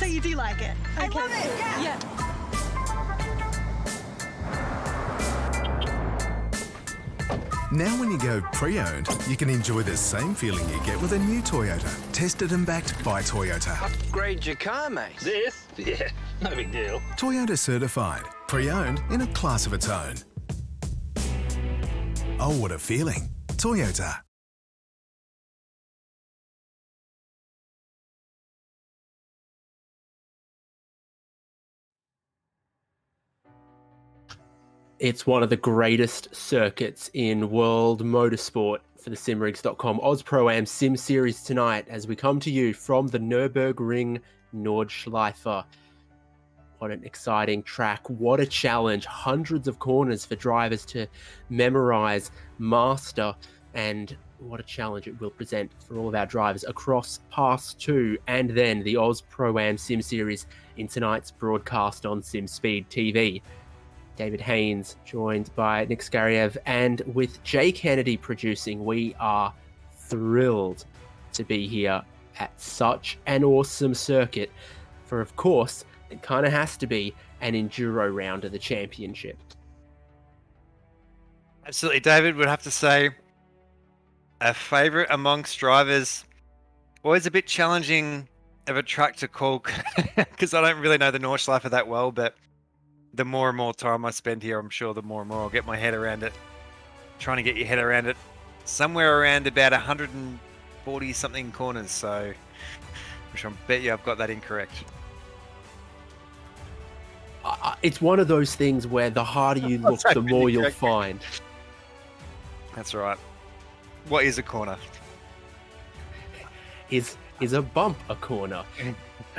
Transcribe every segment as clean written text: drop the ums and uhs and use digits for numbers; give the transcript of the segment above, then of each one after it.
So you do like it? Okay. I love it, yeah. Now when you go pre-owned, you can enjoy the same feeling you get with a new Toyota. Tested and backed by Toyota. Upgrade your car, mate. This? Yeah, no big deal. Toyota certified. Pre-owned in a class of its own. Oh, what a feeling. Toyota. It's one of the greatest circuits in world motorsport for the simrigs.com Oz Pro-Am Sim Series tonight as we come to you from the Nurburgring Nordschilefe. What an exciting track. What a challenge. Hundreds of corners for drivers to memorize, master, and what a challenge it will present for all of our drivers across Pass 2 and then the Oz Pro-Am Sim Series in tonight's broadcast on SimSpeed TV. David Haynes, joined by Nick Skariev, and with Jay Kennedy producing, we are thrilled to be here at such an awesome circuit. For, of course, it kind of has to be an enduro round of the championship. Absolutely, David, would have to say a favourite amongst drivers. Always a bit challenging of a track to call because I don't really know the Nordschleife that well, but the more and more time I spend here, I'm sure the more and more I'll get my head around it. Trying to get your head around it. Somewhere around about 140 something corners, so which I bet you I've got that incorrect. It's one of those things where the harder you look, the more you'll find. That's right. What is a corner? Is a bump a corner?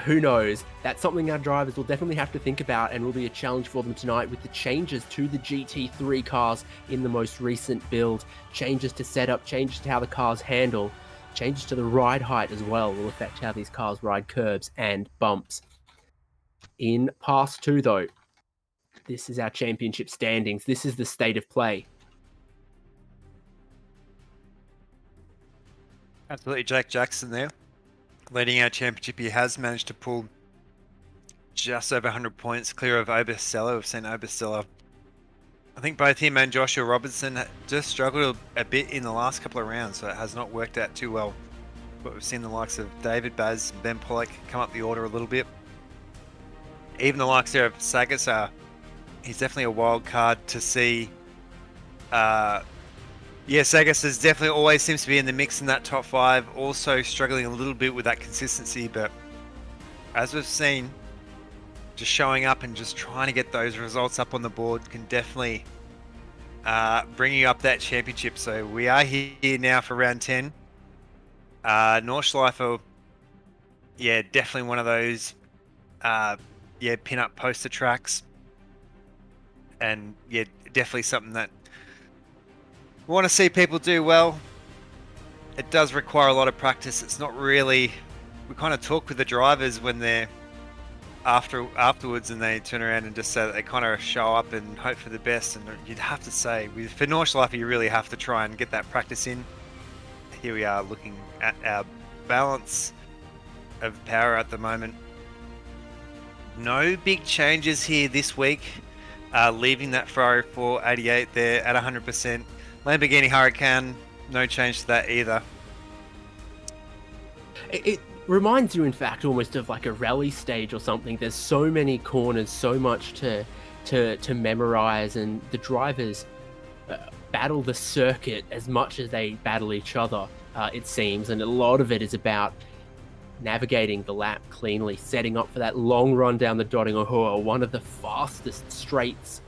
Who knows? That's something our drivers will definitely have to think about and will be a challenge for them tonight with the changes to the GT3 cars in the most recent build. Changes to setup, changes to how the cars handle, changes to the ride height as well will affect how these cars ride curbs and bumps. In Pass 2 though, this is our championship standings. This is the state of play. Absolutely, Jack Jackson there. Leading our championship, he has managed to pull just over 100 points clear of Obersteller. We've seen Obersteller. I think both him and Joshua Robertson just struggled a bit in the last couple of rounds, so it has not worked out too well. But we've seen the likes of David Baz and Ben Pollock come up the order a little bit. Even the likes there of Sagas, he's definitely a wild card to see. Yeah, Sagas is definitely always seems to be in the mix in that top 5. Also struggling a little bit with that consistency, but as we've seen, just showing up and just trying to get those results up on the board can definitely bring you up that championship. So we are here now for round 10. Nordschleife, yeah, definitely one of those, pin-up poster tracks. And yeah, definitely something that we want to see people do well. It does require a lot of practice. It's not really, we kind of talk with the drivers when they're afterwards and they turn around and just say that they kind of show up and hope for the best. And you'd have to say, for Nordschilefe, you really have to try and get that practice in. Here we are looking at our balance of power at the moment. No big changes here this week. Leaving that Ferrari 488 there at 100%. Lamborghini Huracan, no change to that either. It reminds you, in fact, almost of like a rally stage or something. There's so many corners, so much to memorize, and the drivers battle the circuit as much as they battle each other, it seems. And a lot of it is about navigating the lap cleanly, setting up for that long run down the Dodinghauer, one of the fastest straights,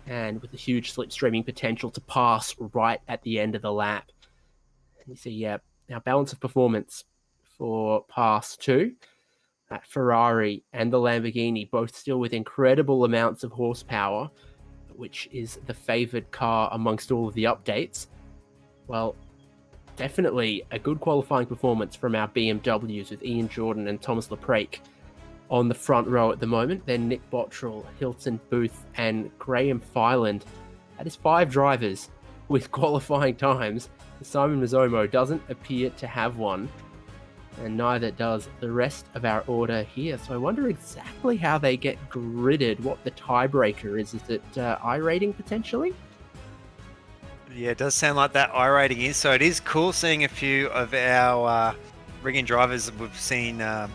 and with a huge slipstreaming potential to pass right at the end of the lap. And you see, yeah, our balance of performance for Pass 2, that Ferrari and the Lamborghini, both still with incredible amounts of horsepower, which is the favoured car amongst all of the updates. Well, definitely a good qualifying performance from our BMWs with Ian Jordan and Thomas Leprake on the front row at the moment. Then Nick Bottrell, Hilton Booth, and Graham Fyland. That is 5 drivers with qualifying times. Simon Mazzomo doesn't appear to have one. and neither does the rest of our order here. So I wonder exactly how they get gridded, what the tiebreaker is. Is it iRating potentially? Yeah, it does sound like that iRating is. So it is cool seeing a few of our rigging drivers. We've seen, Simon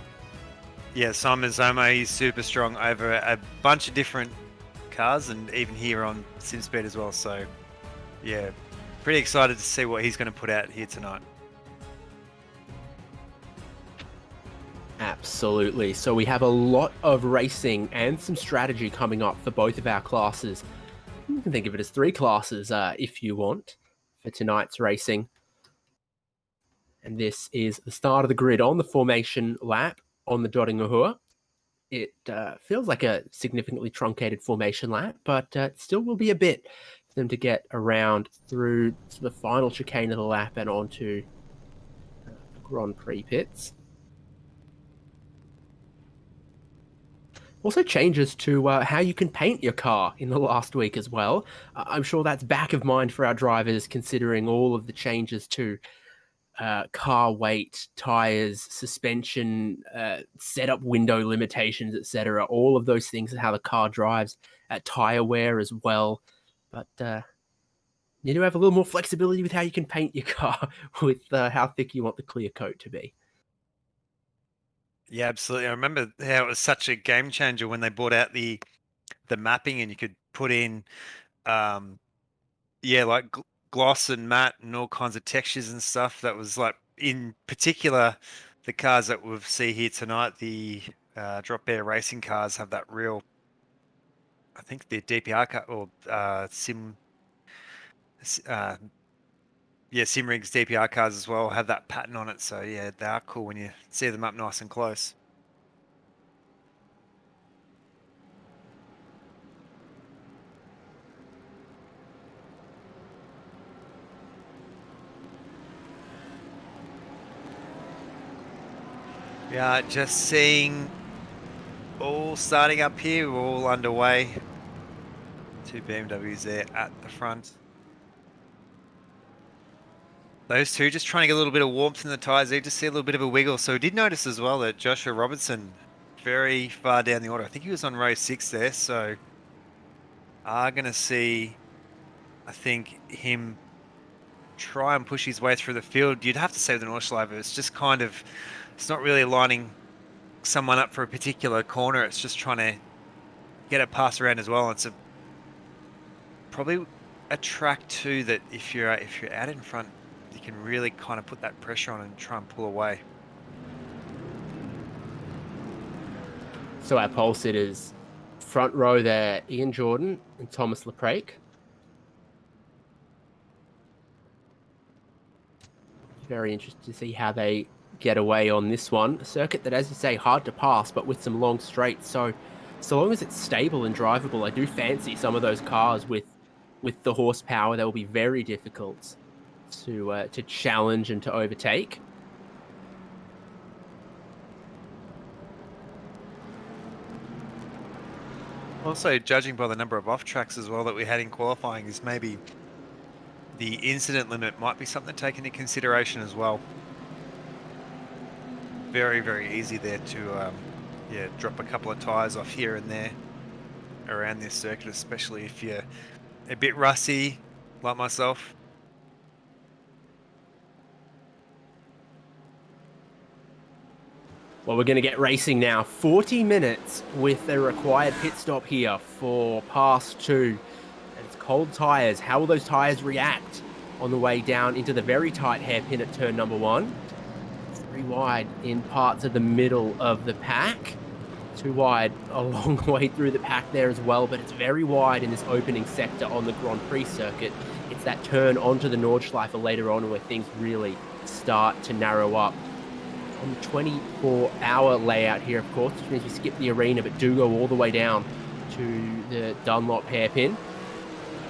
Zomo, he's super strong over a bunch of different cars, and even here on SimSpeed as well. So yeah, pretty excited to see what he's going to put out here tonight. Absolutely. So we have a lot of racing and some strategy coming up for both of our classes. You can think of it as 3 classes if you want for tonight's racing. And this is the start of the grid on the formation lap on the Dodinghua. It feels like a significantly truncated formation lap, but it still will be a bit for them to get around through to the final chicane of the lap and onto the Grand Prix pits. Also changes to how you can paint your car in the last week as well. I'm sure that's back of mind for our drivers, considering all of the changes to car weight, tires, suspension, setup window limitations, etc. All of those things and how the car drives, tire wear as well. But you do have a little more flexibility with how you can paint your car with how thick you want the clear coat to be. Yeah, absolutely. I remember how it was such a game changer when they brought out the mapping, and you could put in, like gloss and matte and all kinds of textures and stuff. That was like, in particular, the cars that we'll see here tonight, the Drop Bear racing cars have that real, I think the DPR car or Simrig's DPR cars as well have that pattern on it. So yeah, they are cool when you see them up nice and close. Yeah, just seeing all starting up here. We're all underway. 2 BMWs there at the front. Those two just trying to get a little bit of warmth in the tyres. They just see a little bit of a wiggle. So we did notice as well that Joshua Robertson, very far down the order. I think he was on row 6 there. So are going to see, I think, him try and push his way through the field. You'd have to say the Nordschilefe, it's just kind of, it's not really lining someone up for a particular corner. It's just trying to get it passed around as well. It's probably a track too that if you're out in front, you can really kind of put that pressure on and try and pull away. So our pole sitters, front row there, Ian Jordan and Thomas Leprake. Very interested to see how they get away on this one. A circuit that, as you say, hard to pass, but with some long straights. So long as it's stable and drivable, I do fancy some of those cars with the horsepower. They will be very difficult to challenge and to overtake. Also, judging by the number of off tracks as well that we had in qualifying, is maybe the incident limit might be something to take into consideration as well. Very, very easy there to drop a couple of tires off here and there around this circuit, especially if you're a bit rusty like myself. Well, we're going to get racing now. 40 minutes with the required pit stop here for pass 2. And it's cold tyres. How will those tyres react on the way down into the very tight hairpin at turn number 1? It's 3 wide in parts of the middle of the pack. 2 wide a long way through the pack there as well, but it's very wide in this opening sector on the Grand Prix circuit. It's that turn onto the Nordschleife later on where things really start to narrow up. On the 24-hour layout here, of course, which means we skip the arena, but do go all the way down to the Dunlop hairpin.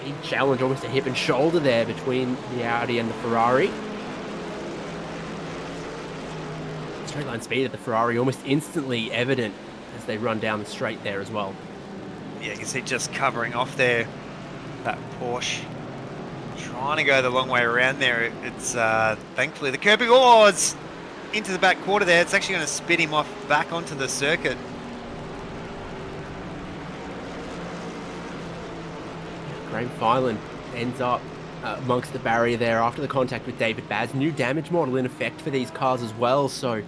Big challenge, almost a hip and shoulder there between the Audi and the Ferrari. Straight line speed of the Ferrari almost instantly evident as they run down the straight there as well. Yeah, you can see just covering off there, that Porsche. Trying to go the long way around there. It's thankfully the curbing. Oh, into the back quarter there. It's actually going to spin him off back onto the circuit. Graham Filan ends up amongst the barrier there after the contact with David Baz. New damage model in effect for these cars as well, so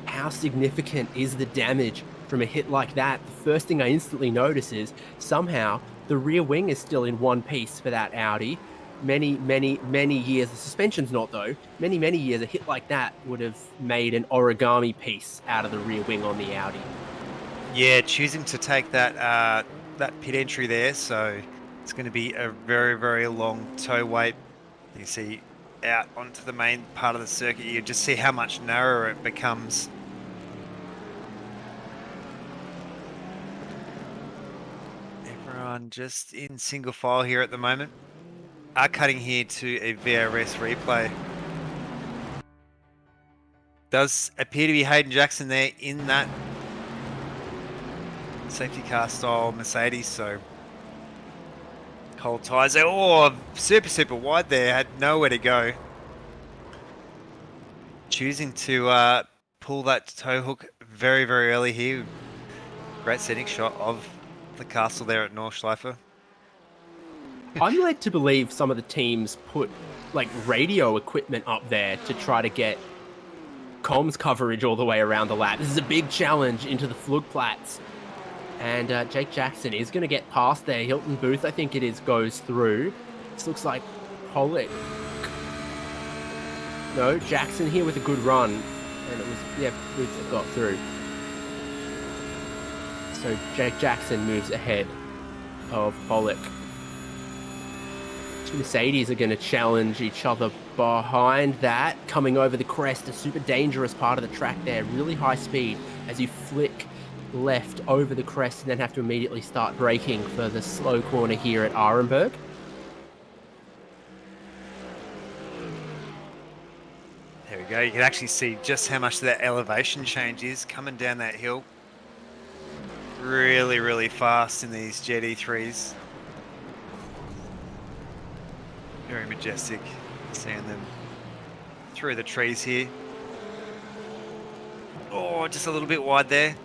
how significant is the damage from a hit like that? The first thing I instantly notice is somehow the rear wing is still in one piece for that Audi. Many years, the suspension's not though, many years, a hit like that would have made an origami piece out of the rear wing on the Audi. Yeah, choosing to take that pit entry there, so it's going to be a very long tow wait. You see out onto the main part of the circuit, you just see how much narrower it becomes. Everyone just in single file here at the moment. Are cutting here to a VRS replay. Does appear to be Hayden Jackson there in that safety car style Mercedes, so cold tyres there. Oh, super wide there, had nowhere to go. Choosing to pull that tow hook very early here. Great setting shot of the castle there at Nordschilefe. I'm led to believe some of the teams put like radio equipment up there to try to get comms coverage all the way around the lap. This is a big challenge into the Flugplatz. And Jake Jackson is going to get past there. Hilton Booth, I think it is, goes through. This looks like Pollock. No, Jackson here with a good run. And it was, yeah, Booth that got through. So Jake Jackson moves ahead of Pollock. Two Mercedes are going to challenge each other behind that. Coming over the crest, a super dangerous part of the track there. Really high speed as you flick left over the crest and then have to immediately start braking for the slow corner here at Arenberg. There we go. You can actually see just how much that elevation change is coming down that hill. Really fast in these GT3s. Very majestic, seeing them through the trees here. Oh, just a little bit wide there.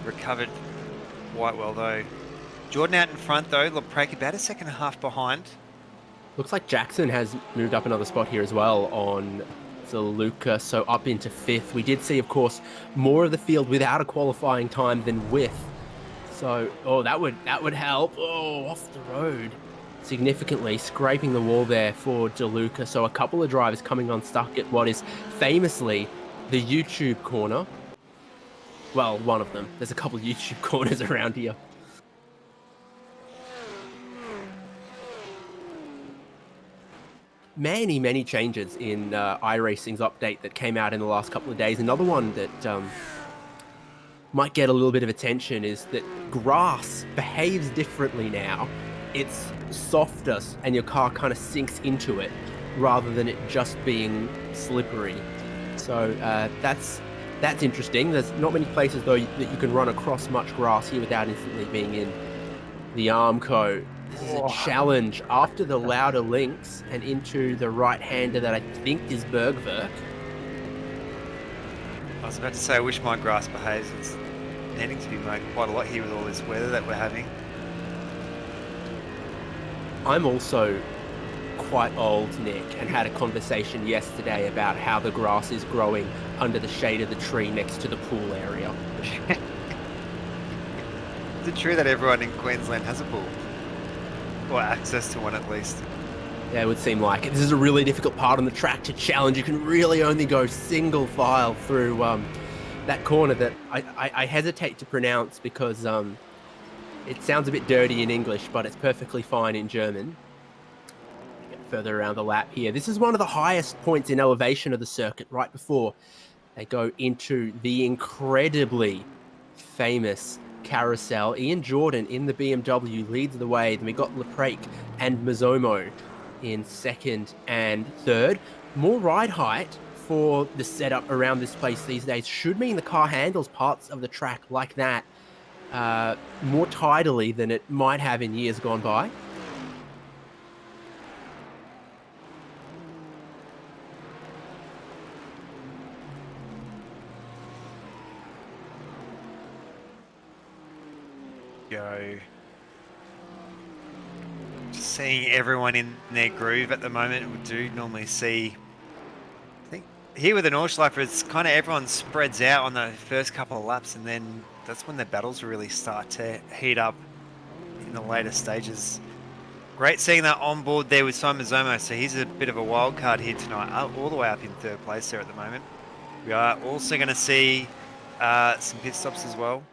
Recovered quite well though. Jordan out in front though, Loprake about a second and a half behind. Looks like Jackson has moved up another spot here as well on Zaluka, so up into 5th. We did see, of course, more of the field without a qualifying time than with. So, oh, that would help. Oh, off the road. Significantly scraping the wall there for DeLuca. So a couple of drivers coming unstuck at what is famously the YouTube corner. Well, one of them. There's a couple of YouTube corners around here. Many changes in iRacing's update that came out in the last couple of days. Another one that might get a little bit of attention is that grass behaves differently now. It's softer and your car kind of sinks into it rather than it just being slippery. So that's interesting. There's not many places though that you can run across much grass here without instantly being in the Armco. This is a challenge after the louder links and into the right-hander that I think is Bergwerk. I was about to say, I wish my grass behaves. It's needing to be mowed quite a lot here with all this weather that we're having. I'm also quite old, Nick, and had a conversation yesterday about how the grass is growing under the shade of the tree next to the pool area. Is it true that everyone in Queensland has a pool? Or access to one at least? Yeah, it would seem like it. This is a really difficult part on the track to challenge. You can really only go single file through that corner that I hesitate to pronounce because it sounds a bit dirty in English, but it's perfectly fine in German. Get further around the lap here. This is one of the highest points in elevation of the circuit right before they go into the incredibly famous carousel. Ian Jordan in the BMW leads the way. Then we got Leprake and Mazomo in second and third. More ride height for the setup around this place these days should mean the car handles parts of the track like that more tidily than it might have in years gone by. go. Just seeing everyone in their groove at the moment. We do normally see, I think here with the Nordschilefe, it's kind of everyone spreads out on the first couple of laps, and then that's when the battles really start to heat up in the later stages. Great seeing that on board there with Simon Zomo. So he's a bit of a wild card here tonight, all the way up in third place there at the moment. We are also going to see some pit stops as well.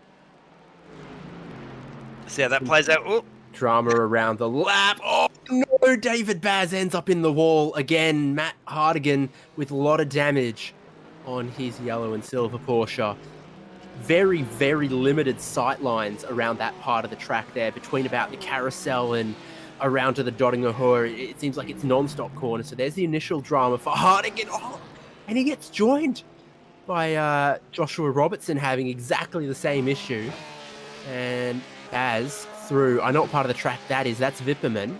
See how that plays out. Oh. Drama around the lap. Oh no, David Baz ends up in the wall again. Matt Hardigan with a lot of damage on his yellow and silver Porsche. Very, very limited sight lines around that part of the track there, between about the carousel and around to the Dottingerhoor. It seems like it's non-stop corner. So there's the initial drama for Hardigan. Oh, and he gets joined by Joshua Robertson having exactly the same issue. And Baz through, I know what part of the track that is. That's Vipperman.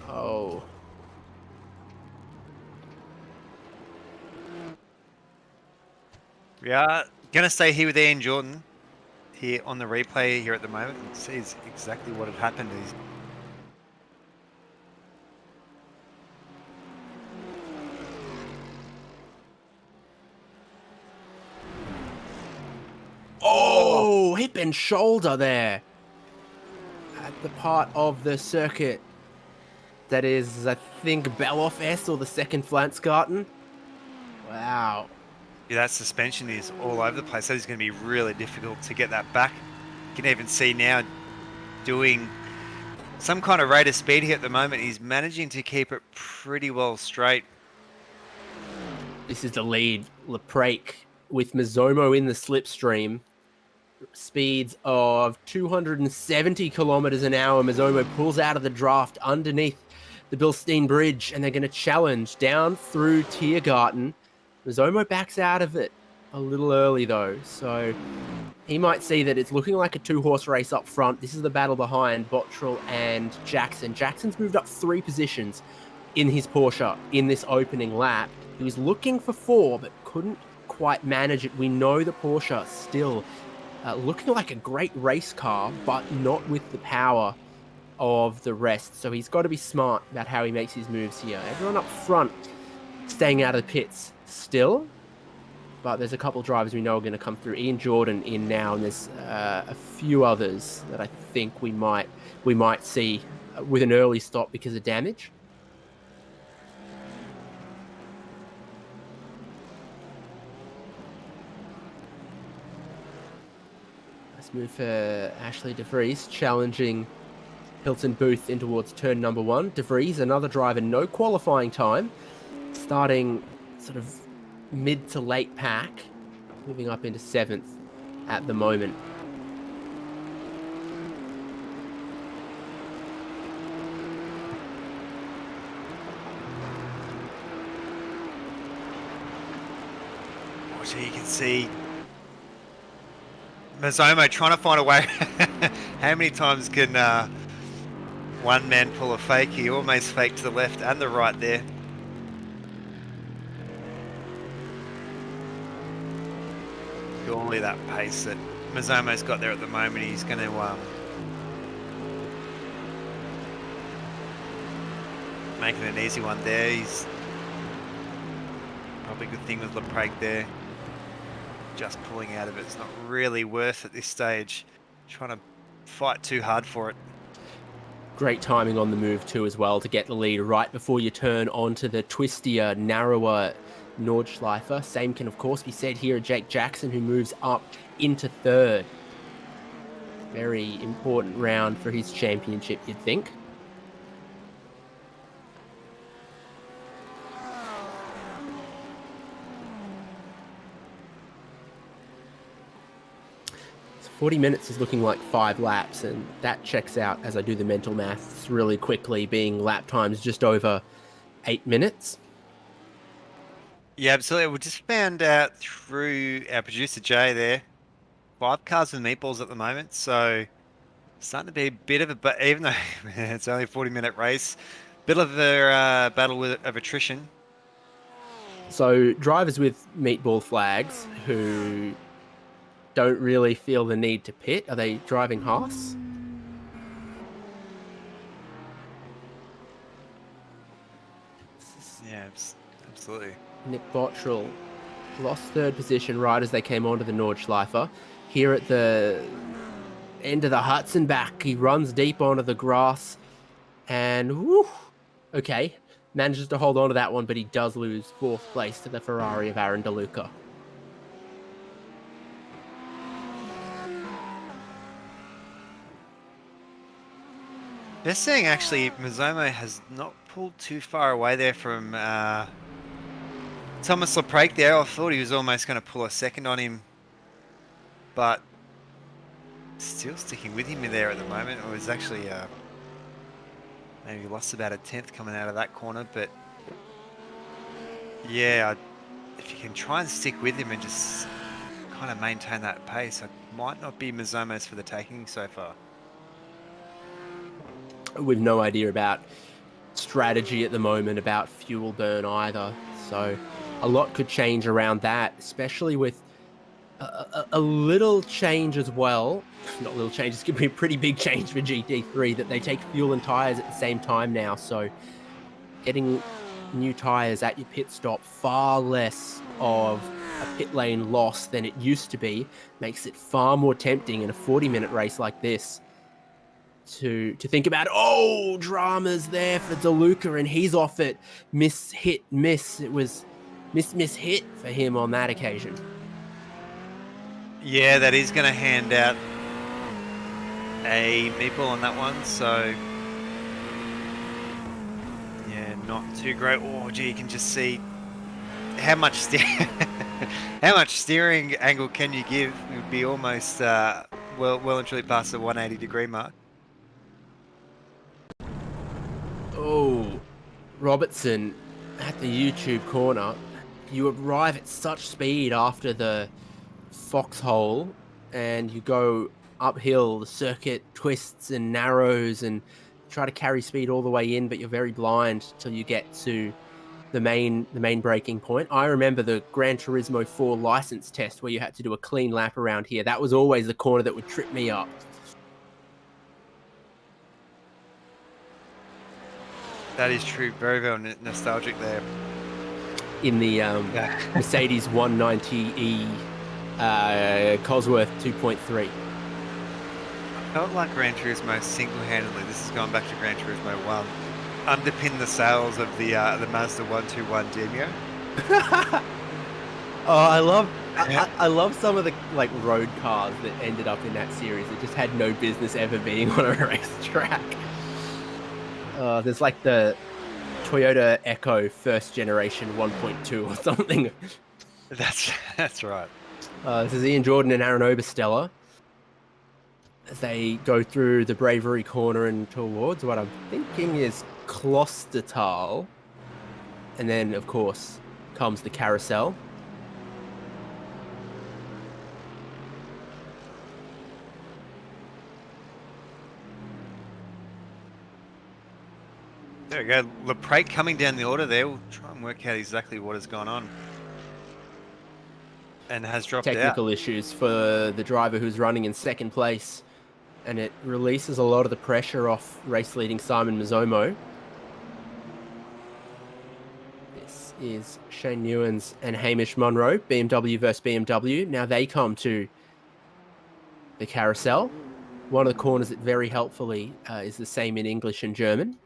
Oh. We are going to stay here with Ian Jordan here on the replay here at the moment and see exactly what had happened. Oh, hip and shoulder there at the part of the circuit that is, I think, Beloff S or the second Flansgarten. Wow. Yeah, that suspension is all over the place. That is going to be really difficult to get that back. You can even see now doing some kind of rate of speed here at the moment. He's managing to keep it pretty well straight. This is the lead. Leprake with Mazomo in the slipstream. Speeds of 270 kilometers an hour. Mazomo pulls out of the draft underneath the Bilstein Bridge, and they're going to challenge down through Tiergarten. Mazomo backs out of it a little early, though, so he might see that it's looking like a two-horse race up front. This is the battle behind Bottrell and Jackson. Jackson's moved up 3 positions in his Porsche in this opening lap. He was looking for 4, but couldn't quite manage it. We know the Porsche still looking like a great race car, but not with the power of the rest. So he's got to be smart about how he makes his moves here. Everyone up front staying out of the pits still, but there's a couple of drivers we know are going to come through. Ian Jordan in now, and there's a few others that I think we might see with an early stop because of damage. Move for Ashley De Vries, challenging Hilton Booth in towards turn number 1. De Vries, another driver, no qualifying time, starting sort of mid to late pack, moving up into 7th at the moment. So you can see Mazomo trying to find a way. How many times can one man pull a fake? He almost faked to the left and the right there. Surely that pace that Mazomo's got there at the moment, he's going to make it an easy one there. He's probably a good thing with Leprake there. Just pulling out of it. It's not really worth at this stage. Trying to fight too hard for it. Great timing on the move too as well to get the lead right before you turn onto the twistier, narrower Nordschleife. Same can of course be said here of Jake Jackson, who moves up into 3rd. Very important round for his championship, you'd think. So 40 minutes is looking like 5 laps, and that checks out as I do the mental maths really quickly, being lap times just over 8 minutes. Yeah, absolutely. We just found out through our producer Jay there, 5 cars and meatballs at the moment, so starting to be a bit of a, but even though it's only a 40-minute race, bit of a battle of attrition. So drivers with meatball flags who don't really feel the need to pit. Are they driving Haas? Yeah, absolutely. Nick Bottrell lost third position right as they came onto the Nordschleife. Here at the end of the Hudson back, he runs deep onto the grass and whew, okay, manages to hold on to that one, but he does lose fourth place to the Ferrari of Aaron DeLuca. They're saying actually Mizomo has not pulled too far away there from Thomas Leprake there. I thought he was almost going to pull a second on him, but still sticking with him there at the moment. It was actually maybe lost about a tenth coming out of that corner, but yeah, if you can try and stick with him and just kind of maintain that pace, it might not be Mizomo's for the taking so far. With no idea about strategy at the moment, about fuel burn either. So a lot could change around that, especially with a little change as well. Not little change, it's going to be a pretty big change for GT3 that they take fuel and tyres at the same time now. So getting new tyres at your pit stop, far less of a pit lane loss than it used to be, makes it far more tempting in a 40-minute race like this to think about, oh, drama's there for DeLuca and he's off it. Miss, hit, miss. It was miss, hit for him on that occasion. Yeah, that is going to hand out a meeple on that one, so yeah, not too great. Oh, gee, you can just see how much how much steering angle can you give? It would be almost well and truly past the 180-degree mark. Oh, Robertson at the YouTube corner. You arrive at such speed after the foxhole and you go uphill. The circuit twists and narrows and try to carry speed all the way in, but you're very blind till you get to the main braking point. I remember the Gran Turismo 4 license test where you had to do a clean lap around here. That was always the corner that would trip me up. That is true. Very, very nostalgic there. In the Mercedes 190E Cosworth 2.3. I felt like Gran Turismo single-handedly, this is going back to Gran Turismo 1, underpinned the sales of the Mazda 121 Demio. Oh, I love some of the like road cars that ended up in that series. It just had no business ever being on a racetrack. There's like the Toyota Echo first generation 1.2 or something. That's right. This is Ian Jordan and Aaron Obersteller as they go through the Bravery corner and towards what I'm thinking is Klostertal. And then, of course, comes the carousel. There we go. Leprake coming down the order there. We'll try and work out exactly what has gone on. And has dropped out. Technical issues for the driver who's running in second place. And it releases a lot of the pressure off race-leading Simon Mizomo. This is Shane Newens and Hamish Munro, BMW versus BMW. Now they come to the carousel. One of the corners that very helpfully is the same in English and German.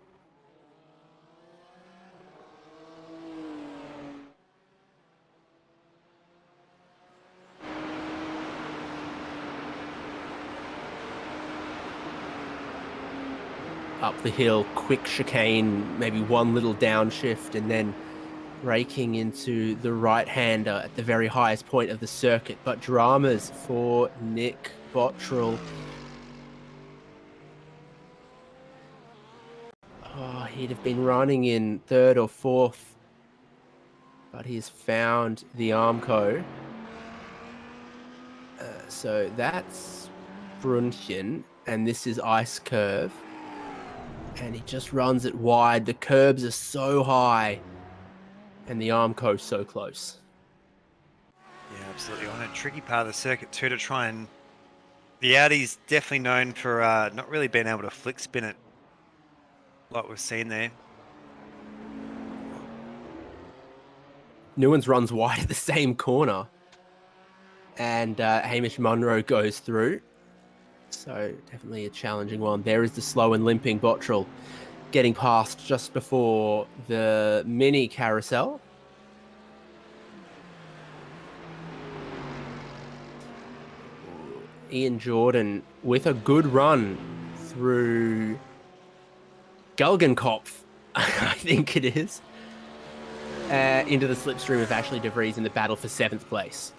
Up the hill, quick chicane, maybe one little downshift, and then braking into the right-hander at the very highest point of the circuit. But dramas for Nick Bottrell. Oh, he'd have been running in third or fourth, but he's found the Armco. So that's Brunchen, and this is Ice Curve. And he just runs it wide. The curbs are so high. And the Armco so close. Yeah, Absolutely. On a tricky part of the circuit too to try and... The Audi's definitely known for not really being able to flick spin it like we've seen there. Newlands runs wide at the same corner. And Hamish Munro goes through. So definitely a challenging one. There is the slow and limping Bottrell getting past just before the mini carousel. Ian Jordan with a good run through Gelgenkopf, I think it is, into the slipstream of Ashley De Vries in the battle for 7th place.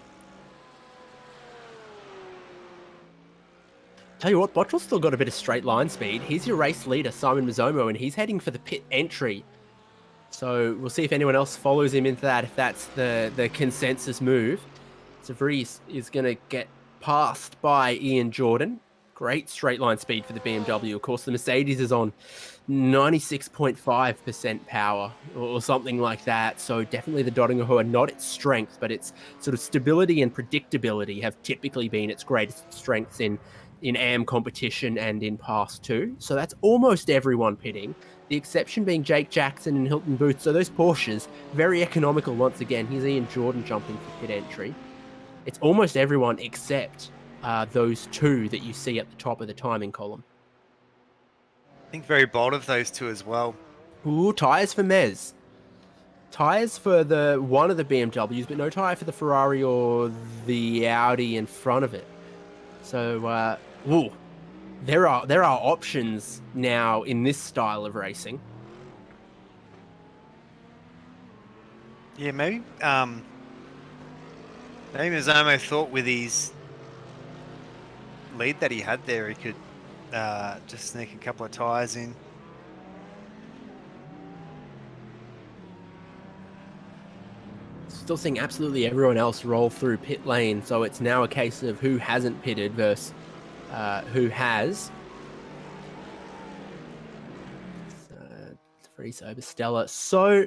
Tell you what, Bottrell's still got a bit of straight line speed. Here's your race leader, Simon Mazzomo, and he's heading for the pit entry. So we'll see if anyone else follows him into that, if that's the consensus move. De Vries is going to get passed by Ian Jordan. Great straight line speed for the BMW. Of course, the Mercedes is on 96.5% power or something like that. So definitely the Dodingerhoe, not its strength, but its sort of stability and predictability have typically been its greatest strengths in AM competition and in past too. So that's almost everyone pitting. The exception being Jake Jackson and Hilton Booth. So those Porsches, very economical once again. Here's Ian Jordan jumping for pit entry. It's almost everyone except those two that you see at the top of the timing column. I think very bold of those two as well. Ooh, tyres for Mez. Tyres for one of the BMWs, but no tyre for the Ferrari or the Audi in front of it. So, there are options now in this style of racing. Yeah, maybe Mazzomo thought with his lead that he had there, he could just sneak a couple of tyres in. Still seeing absolutely everyone else roll through pit lane, so it's now a case of who hasn't pitted versus who has. So, very sober Stella. So,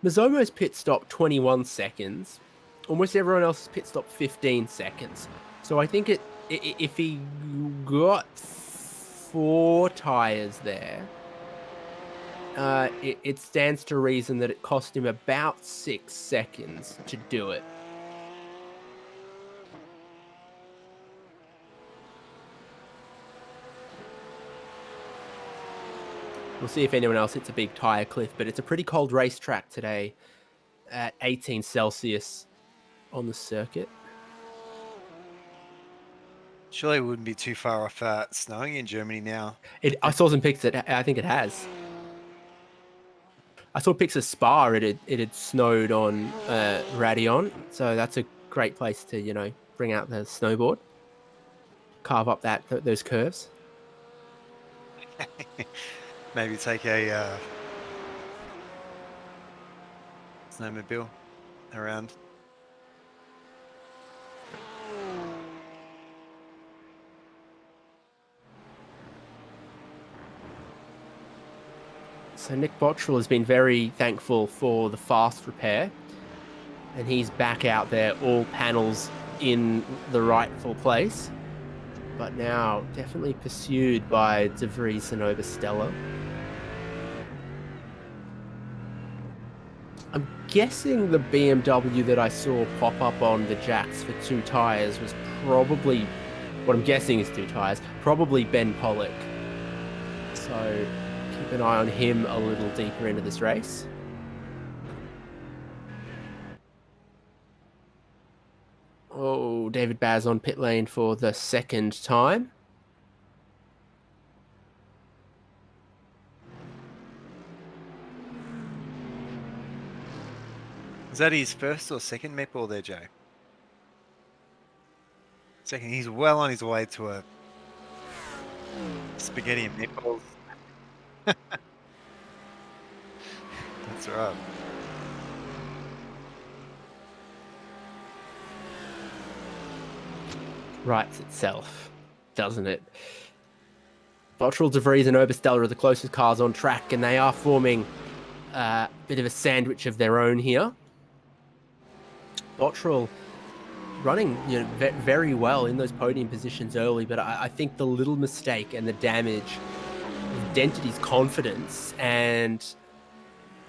Mazzomo's pit stop 21 seconds. Almost everyone else's pit stop 15 seconds. So I think if he got 4 tyres there, it stands to reason that it cost him about 6 seconds to do it. We'll see if anyone else hits a big tyre cliff, but it's a pretty cold racetrack today at 18 Celsius on the circuit. Surely it wouldn't be too far off snowing in Germany now. I saw some pics that I think it has. I saw pics of Spa. It had snowed on Radion, so that's a great place to bring out the snowboard, carve up those curves. Maybe take a snowmobile around. So Nick Bottrell has been very thankful for the fast repair, and he's back out there, all panels in the rightful place. But now definitely pursued by De Vries and Oberstella. I'm guessing the BMW that I saw pop up on the jacks for 2 tyres was probably, what I'm guessing is 2 tyres, probably Ben Pollock. So keep an eye on him a little deeper into this race. Oh, David Baz on pit lane for the 2nd time. Is that his first or second meatball there, Joe? Second. He's well on his way to a spaghetti and meatballs. That's right. Writes itself, doesn't it? Bottrell, De Vries and Oberstella are the closest cars on track, and they are forming a bit of a sandwich of their own here. Bottrell running very well in those podium positions early, but I think the little mistake and the damage dented his confidence, and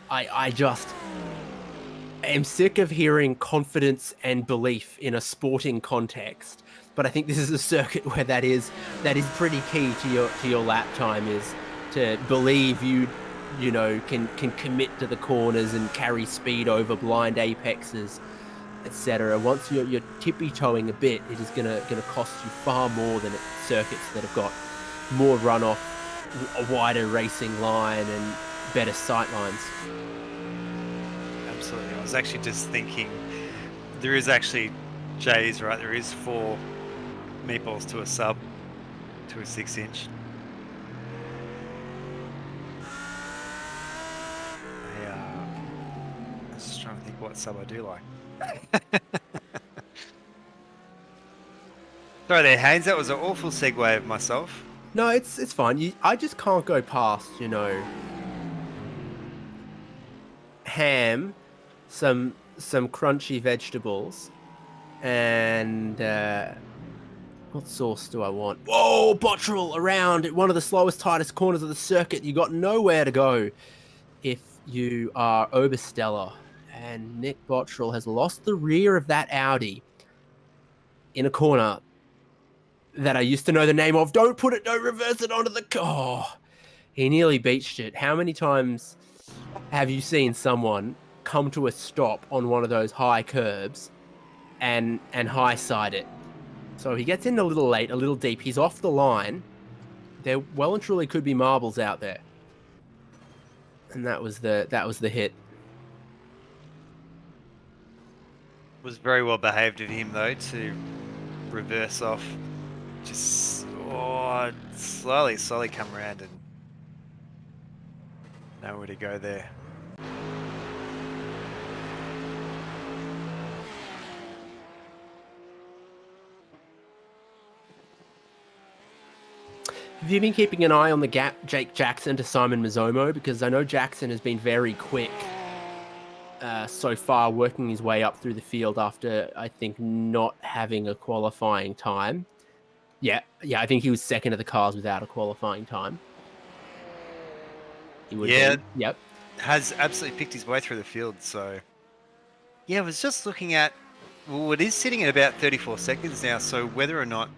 I just am sick of hearing confidence and belief in a sporting context. But I think this is a circuit where that is pretty key to your lap time, is to believe you can commit to the corners and carry speed over blind apexes, etc. Once you're tippy-toeing a bit, it is gonna cost you far more than at circuits that have got more runoff, a wider racing line, and better sight lines. Absolutely. I was actually just thinking, there is actually, Jay's right, there is 4 meatballs to a sub, to a 6-inch. I was just trying to think what sub I do like. Sorry there, Haynes, that was an awful segue of myself. No, it's fine. I just can't go past, ham, some crunchy vegetables, and what sauce do I want? Whoa, Bottrell around at one of the slowest, tightest corners of the circuit. You got nowhere to go if you are Obersteller. And Nick Bottrell has lost the rear of that Audi in a corner that I used to know the name of. Don't reverse it onto the car. Oh, he nearly beached it. How many times have you seen someone come to a stop on one of those high curbs and high side it? So he gets in a little late, a little deep. He's off the line. There well and truly could be marbles out there. And that was the hit. Was very well behaved of him though to reverse off, just slowly come around and nowhere to go there. Have you been keeping an eye on the gap Jake Jackson to Simon Mazzomo? Because I know Jackson has been very quick so far, working his way up through the field after, I think, not having a qualifying time. Yeah, I think he was second of the cars without a qualifying time. He would be. Yep. Has absolutely picked his way through the field, so... Yeah, I was just looking at... Well, it is sitting at about 34 seconds now, so whether or not...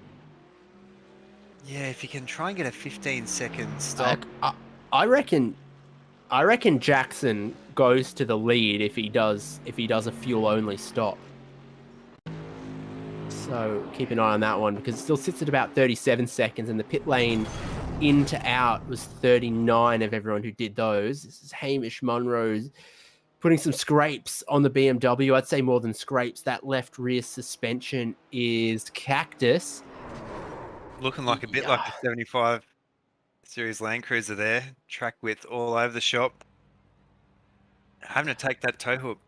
Yeah, if you can try and get a 15-second stop... I reckon Jackson goes to the lead if he does a fuel-only stop. So keep an eye on that one, because it still sits at about 37 seconds, and the pit lane in to out was 39 of everyone who did those. This is Hamish Munro's putting some scrapes on the BMW. I'd say more than scrapes. That left rear suspension is cactus. Looking like a bit like the 75 Series Land Cruiser there. Track width all over the shop. Having to take that tow hook.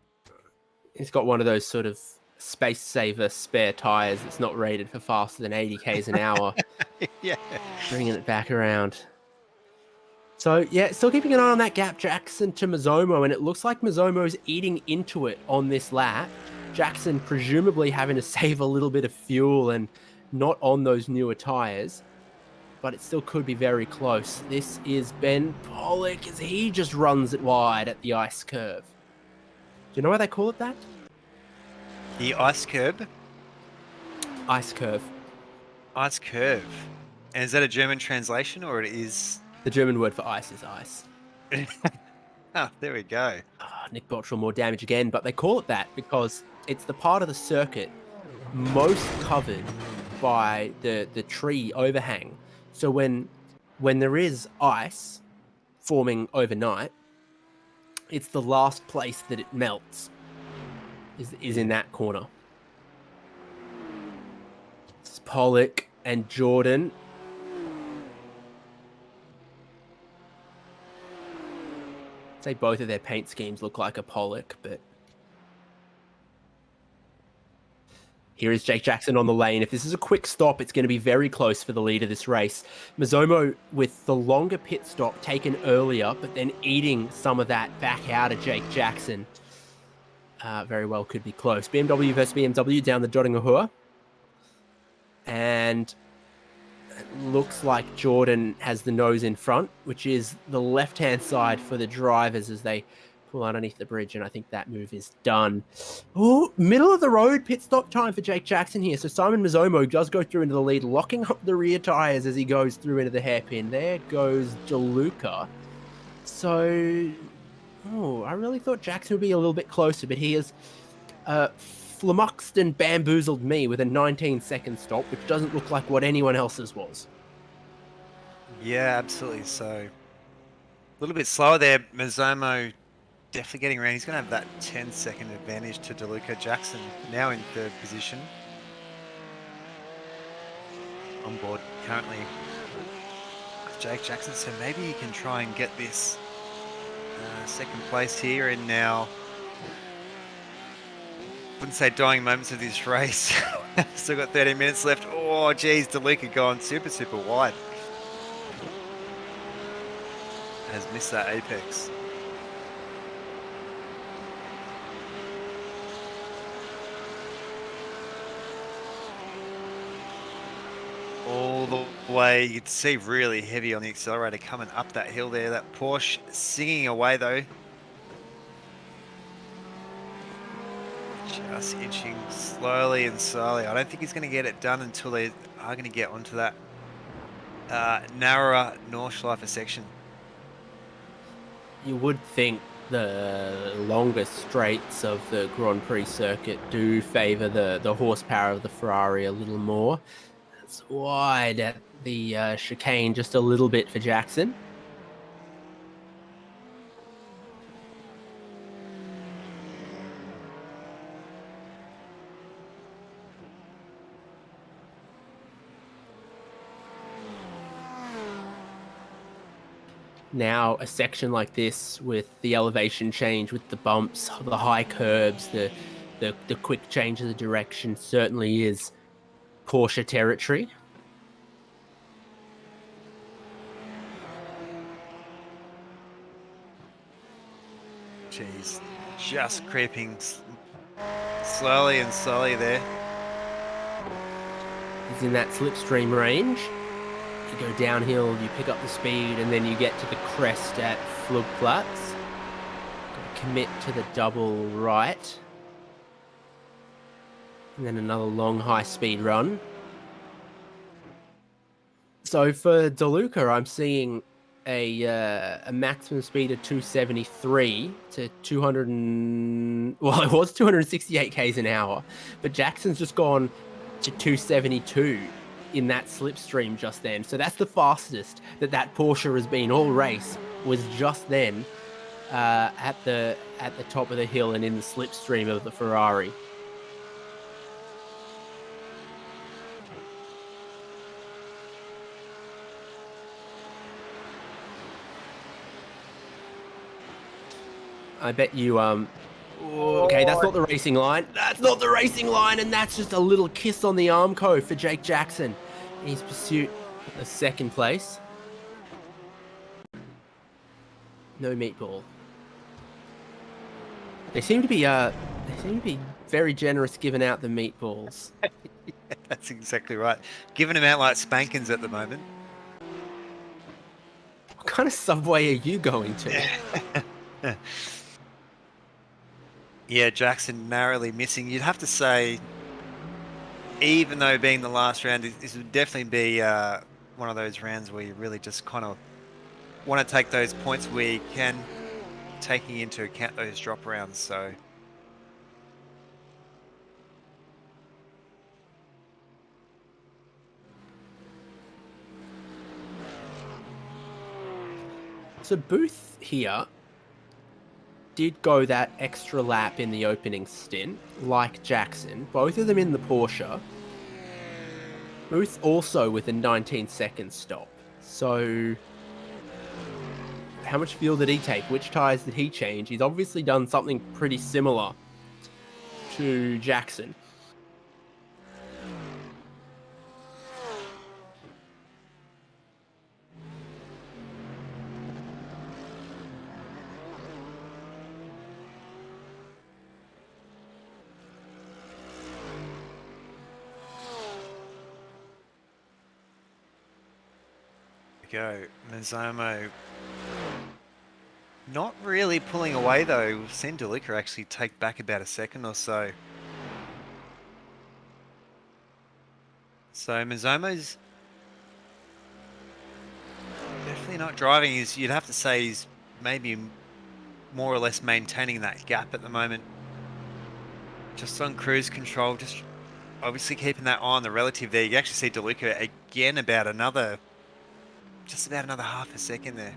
He's got one of those sort of space saver spare tires that's not rated for faster than 80 k's an hour. Yeah. Bringing it back around. So, yeah, still keeping an eye on that gap, Jackson to Mazzomo, and it looks like Mazzomo's eating into it on this lap. Jackson presumably having to save a little bit of fuel and not on those newer tires, but it still could be very close. This is Ben Pollock as he just runs it wide at the ice curve. Do you know why they call it that? The ice curb? Ice curve. Ice curve. And is that a German translation, or it is... The German word for ice is ice. Oh, there we go. Nick Bottrell more damage again, but they call it that because it's the part of the circuit most covered by the tree overhang. So when there is ice forming overnight, it's the last place that it melts is in that corner. This is Pollock and Jordan. I'd say both of their paint schemes look like a Pollock, but here is Jake Jackson on the lane. If this is a quick stop, it's going to be very close for the lead of this race. Mazzomo with the longer pit stop taken earlier, but then eating some of that back out of Jake Jackson. very well could be close. BMW versus BMW down the Dottinghur. And it looks like Jordan has the nose in front, which is the left-hand side for the drivers as they pull underneath the bridge, and I think that move is done. Oh, middle of the road pit stop time for Jake Jackson here. So Simon Mazzomo does go through into the lead, locking up the rear tyres as he goes through into the hairpin. There goes DeLuca. So, I really thought Jackson would be a little bit closer, but he has flummoxed and bamboozled me with a 19-second stop, which doesn't look like what anyone else's was. Yeah, absolutely. So a little bit slower there. Mazzomo definitely getting around. He's going to have that 10-second advantage to DeLuca. Jackson now in third position. On board currently with Jake Jackson. So maybe he can try and get this second place here. And now, wouldn't say dying moments of this race. Still got 30 minutes left. Oh, geez, DeLuca going super, super wide. Has missed that apex. All the way, you can see really heavy on the accelerator coming up that hill there. That Porsche singing away though. Just inching slowly and slowly. I don't think he's going to get it done until they are going to get onto that narrower Nordschilefe section. You would think the longer straights of the Grand Prix circuit do favour the horsepower of the Ferrari a little more. It's wide at the chicane just a little bit for Jackson. Now a section like this with the elevation change, with the bumps, the high curbs, the quick change of the direction certainly is Porsche territory. Jeez, just creeping slowly and slowly there. He's in that slipstream range. You go downhill, you pick up the speed, and then you get to the crest at Flugplatz. Got to commit to the double right. And then another long high-speed run. So for DeLuca, I'm seeing a maximum speed of 273 to 200 and... Well, it was 268 k's an hour, but Jackson's just gone to 272 in that slipstream just then. So that's the fastest that Porsche has been all race, was just then at the top of the hill and in the slipstream of the Ferrari. I bet you, okay, that's not the racing line. That's not the racing line, and that's just a little kiss on the Armco for Jake Jackson in his pursuit of second place. No meatball. They seem to be very generous giving out the meatballs. Yeah, that's exactly right. Giving them out like spankings at the moment. What kind of subway are you going to? Yeah, Jackson narrowly missing. You'd have to say, even though being the last round, this would definitely be one of those rounds where you really just kind of want to take those points where you can, taking into account those drop rounds. So Booth here did go that extra lap in the opening stint, like Jackson, both of them in the Porsche. Booth also with a 19-second stop. So how much fuel did he take? Which tyres did he change? He's obviously done something pretty similar to Jackson. go. Mizomo not really pulling away though. We've seen Delica actually take back about a second or so. So Mizomo's definitely not driving. You'd have to say he's maybe more or less maintaining that gap at the moment. Just on cruise control, just obviously keeping that eye on the relative there. You can actually see DeLuca again just about another half a second there.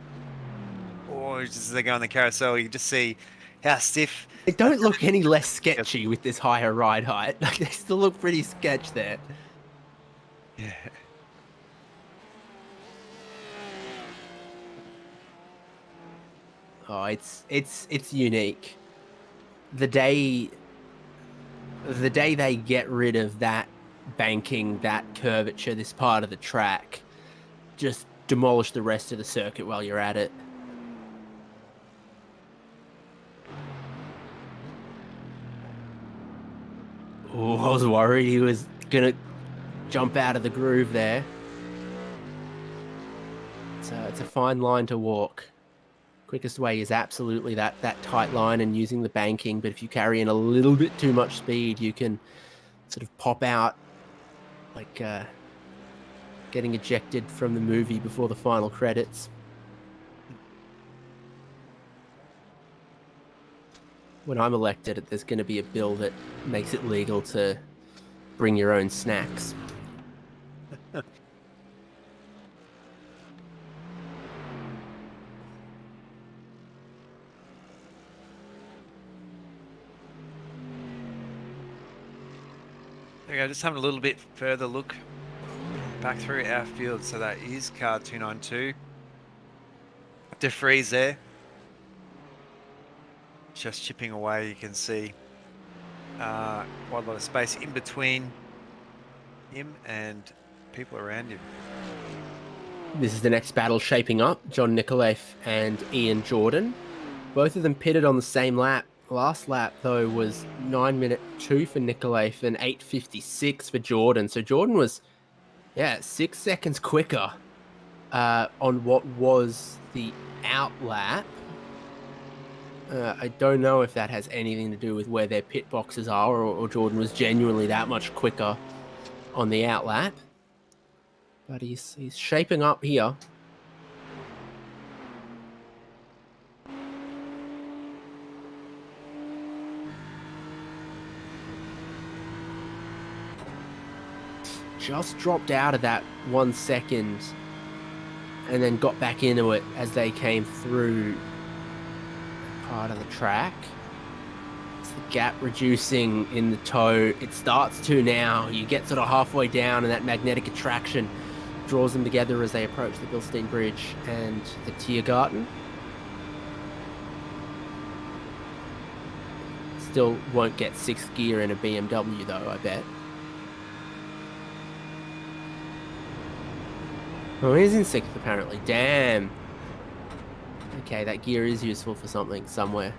Or just as they go on the carousel, you can just see how stiff. They don't look any less sketchy with this higher ride height. Like, they still look pretty sketch there. Yeah. Oh, it's unique. The day they get rid of that banking, that curvature, this part of the track, just demolish the rest of the circuit while you're at it. Oh, I was worried he was gonna jump out of the groove there. So it's a fine line to walk. Quickest way is absolutely that tight line and using the banking, but if you carry in a little bit too much speed, you can sort of pop out like getting ejected from the movie before the final credits. When I'm elected, there's going to be a bill that makes it legal to bring your own snacks. There we go, just having a little bit further look back through our field. So that is car 292. DeFreeze there. Just chipping away, you can see quite a lot of space in between him and people around him. This is the next battle shaping up. John Nicolaife and Ian Jordan. Both of them pitted on the same lap. Last lap, though, was 9:02 for Nicolaife and 8:56 for Jordan. So Jordan was, 6 seconds quicker on what was the out lap. I don't know if that has anything to do with where their pit boxes are, or Jordan was genuinely that much quicker on the out lap. But he's shaping up here. Just dropped out of that 1 second and then got back into it as they came through part of the track. It's the gap reducing in the toe. It starts to now. You get sort of halfway down and that magnetic attraction draws them together as they approach the Bilstein Bridge and the Tiergarten. Still won't get sixth gear in a BMW though, I bet. Oh, he's in sixth apparently. Damn. Okay, that gear is useful for something somewhere.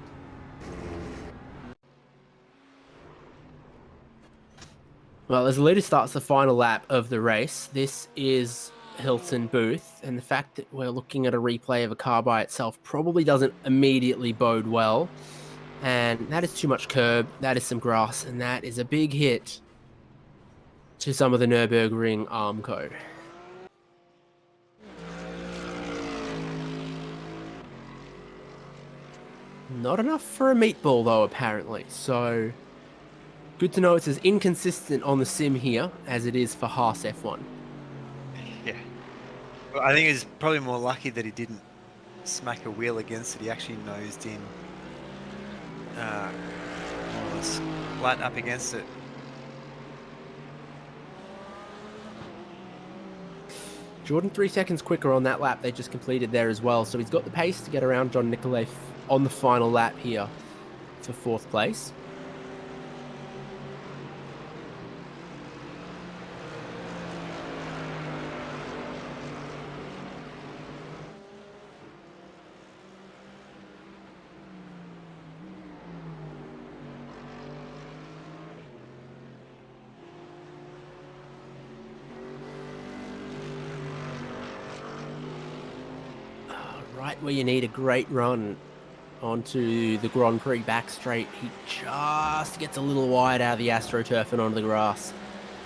Well, as the leader starts the final lap of the race, this is Hilton Booth, and the fact that we're looking at a replay of a car by itself probably doesn't immediately bode well. And that is too much curb, that is some grass, and that is a big hit to some of the Nurburgring arm code. Not enough for a meatball though, apparently, so good to know it's as inconsistent on the sim here as it is for Haas F1. Yeah. Well, I think he's probably more lucky that he didn't smack a wheel against it. He actually nosed in more or less flat up against it. Jordan 3 seconds quicker on that lap they just completed there as well, so he's got the pace to get around John Nicolaife on the final lap here for fourth place. right where you need a great run onto the Grand Prix back straight. He just gets a little wide out of the AstroTurf and onto the grass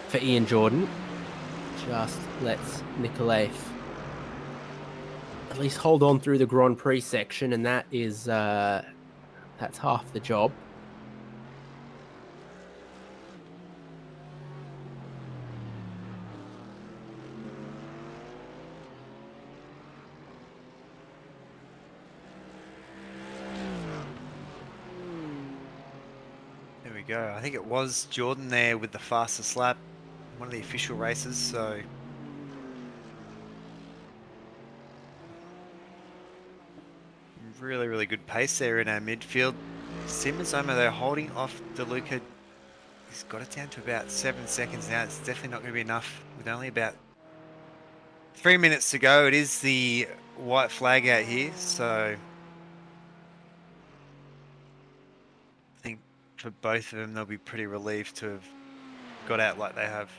for Ian Jordan. Just lets Nikolaev at least hold on through the Grand Prix section, and that is that's half the job. There we go. I think it was Jordan there with the fastest lap, one of the official races, so really, really good pace there in our midfield. Simazoma, they're holding off DeLuca. He's got it down to about 7 seconds now. It's definitely not going to be enough with only about 3 minutes to go. It is the white flag out here, so I think for both of them, they'll be pretty relieved to have got out like they have.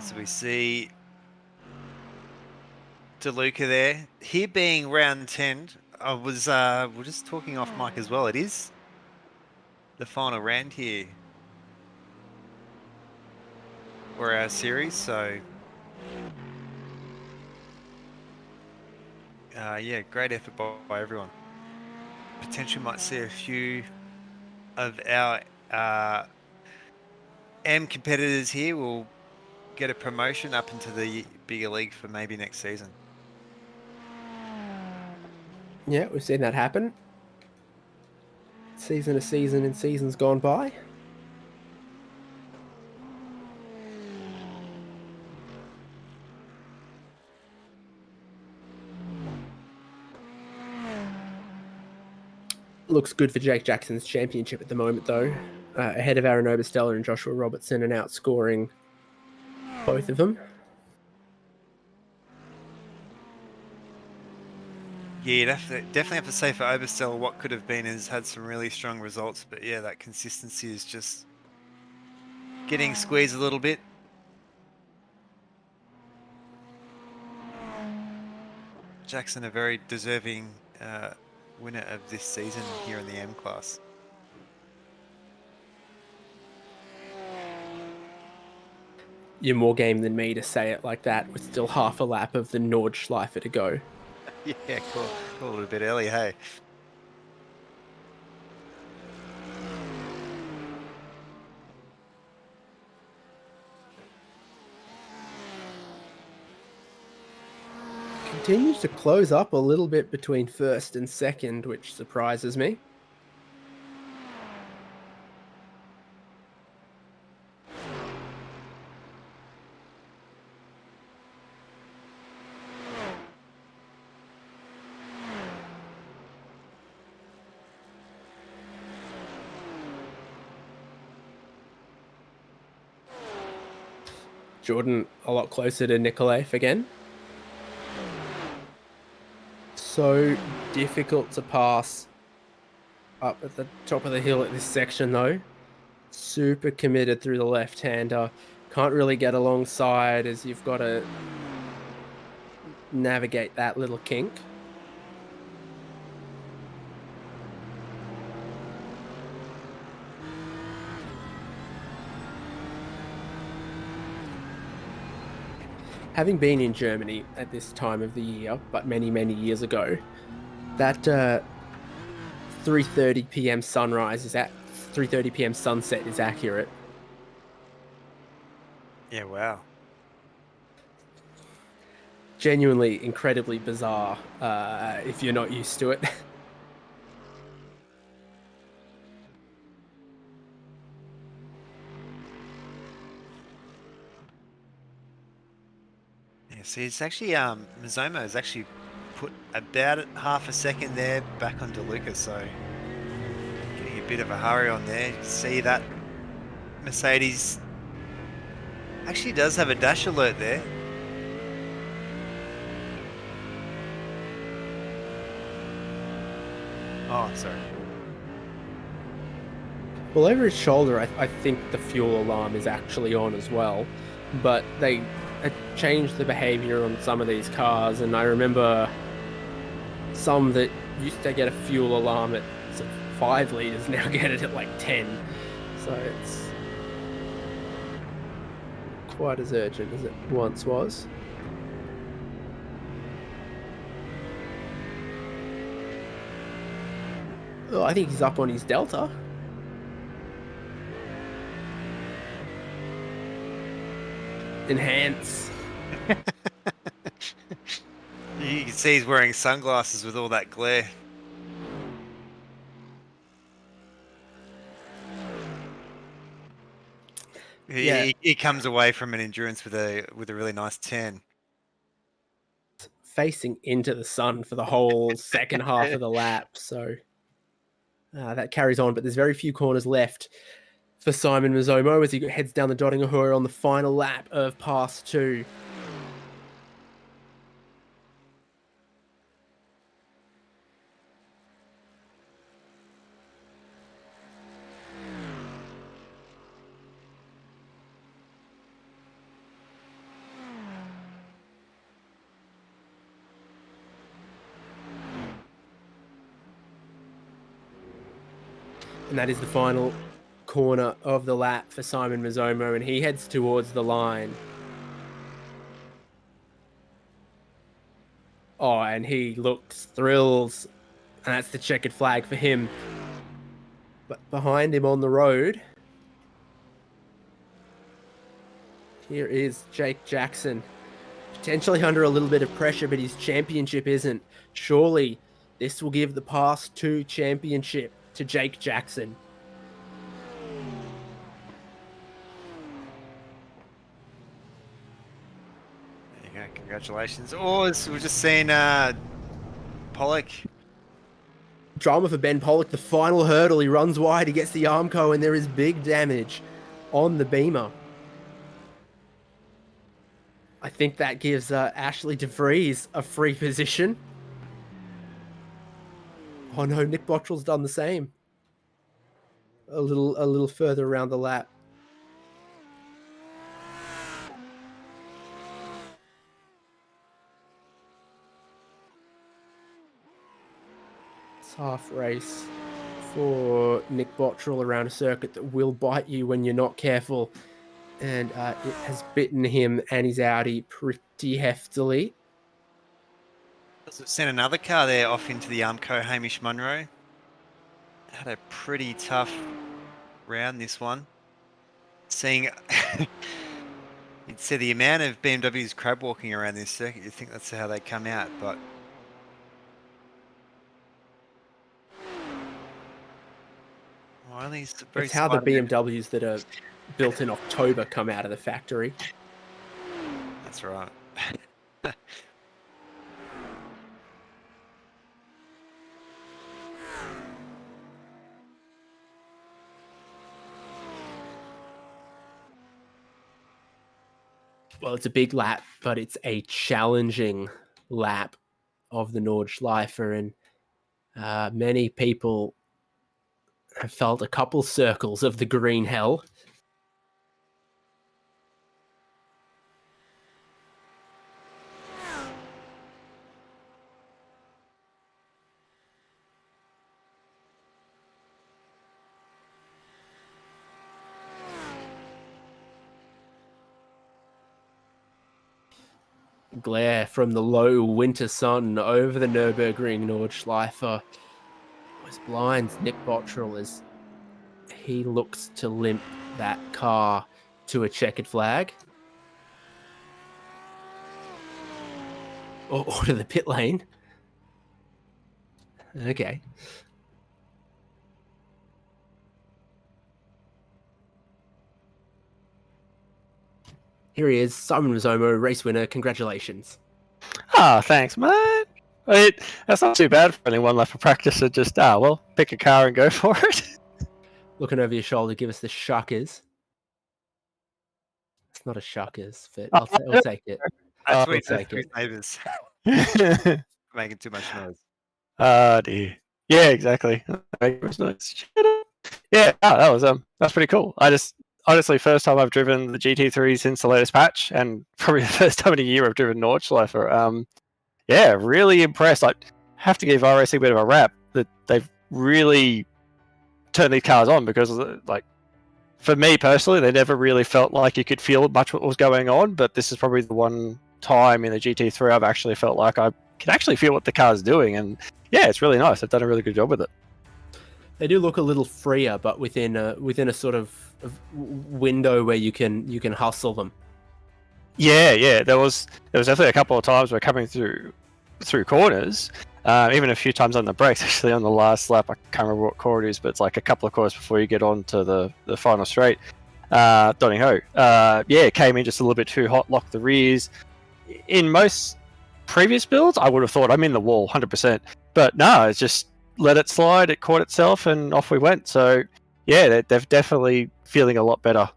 So we see DeLuca there. Here being round 10, I was we're just talking off mic as well. It is the final round here for our series, so yeah, great effort by everyone. Potentially might see a few of our M competitors here will get a promotion up into the bigger league for maybe next season. Yeah, we've seen that happen. Season to season and seasons gone by. Looks good for Jake Jackson's championship at the moment, though. Ahead of Aaron Obersteller and Joshua Robertson, and outscoring both of them. Yeah, you'd definitely have to say for Obersteller, what could have been has had some really strong results, but yeah, that consistency is just getting squeezed a little bit. Jackson, a very deserving winner of this season here in the M class. You're more game than me to say it like that with still half a lap of the Nordschilefe to go. Yeah, cool. A little bit early, hey. Continues to close up a little bit between first and second, which surprises me. Jordan a lot closer to Nikolaev again. So difficult to pass up at the top of the hill at this section, though. Super committed through the left-hander. Can't really get alongside as you've got to navigate that little kink. Having been in Germany at this time of the year, but many, many years ago, that 3:30 p.m. sunrise is at 3:30 p.m. sunset is accurate. Yeah, wow. Genuinely incredibly bizarre if you're not used to it. See, it's actually Mazoma has actually put about half a second there back on DeLuca, so getting a bit of a hurry on there. You can see that Mercedes actually does have a dash alert there. Oh, sorry. Well, over his shoulder, I think the fuel alarm is actually on as well, but they changed the behavior on some of these cars, and I remember some that used to get a fuel alarm at sort of 5 liters now get it at like 10, so it's quite as urgent as it once was. Oh, I think he's up on his Delta. Enhance. You can see he's wearing sunglasses with all that glare. Yeah. He comes away from an endurance with a really nice 10. Facing into the sun for the whole second half of the lap, so that carries on, but there's very few corners left for Simon Mizomo as he heads down the Dottinghur on the final lap of Pass 2. And that is the final corner of the lap for Simon Mizomo, and he heads towards the line. Oh, and he looks thrilled, and that's the checkered flag for him. But behind him on the road, here is Jake Jackson, potentially under a little bit of pressure, but his championship isn't. Surely this will give the Pass 2 championship to Jake Jackson. There you go. Congratulations. Oh, we've just seen Pollock. Drama for Ben Pollock, the final hurdle. He runs wide, he gets the Armco, and there is big damage on the Beamer. I think that gives Ashley DeVries a free position. Oh no, Nick Bottrell's done the same. A little further around the lap. It's half race for Nick Bottrell around a circuit that will bite you when you're not careful. And it has bitten him and his Audi pretty heftily. We've seen another car there off into the Armco, Hamish Munro. Had a pretty tough round, this one. Seeing, you'd see the amount of BMWs crab walking around this circuit, you'd think that's how they come out, but It's how the BMWs that are built in October come out of the factory. That's right. Well, it's a big lap, but it's a challenging lap of the Nordschleife, and many people have felt a couple circles of the green hell. Glare from the low winter sun over the Nurburgring Nordschleife was blinds Nick Bottrell as he looks to limp that car to a checkered flag. Or to the pit lane. Okay. Here he is, Simon Mizomo, race winner. Congratulations. Oh, thanks, mate. That's not too bad for only one lap of practice to just, well, pick a car and go for it. Looking over your shoulder, give us the shuckers. It's not a shuckers, but I'll take it. That's I'll sweet. take That's it. neighbours. Making too much noise. Oh, dear. Yeah, exactly. It was nice. Yeah, that's pretty cool. I just honestly first time I've driven the GT3 since the latest patch, and probably the first time in a year I've driven Nordschilefe. Yeah, really impressed. I have to give iRacing a bit of a rap that they've really turned these cars on, because like for me personally, they never really felt like you could feel much what was going on, but this is probably the one time in the GT3 I've actually felt like I can actually feel what the car's doing, and yeah, it's really nice. They've done a really good job with it. They do look a little freer, but within a sort of window where you can hustle them. Yeah. There was definitely a couple of times we're coming through corners, even a few times on the brakes. Actually, on the last lap, I can't remember what corner it is, but it's like a couple of corners before you get on to the final straight. Donny Ho, it came in just a little bit too hot, locked the rears. In most previous builds, I would have thought I'm in the wall 100%, but no, it's just let it slide. It caught itself, and off we went. So yeah, they're definitely feeling a lot better,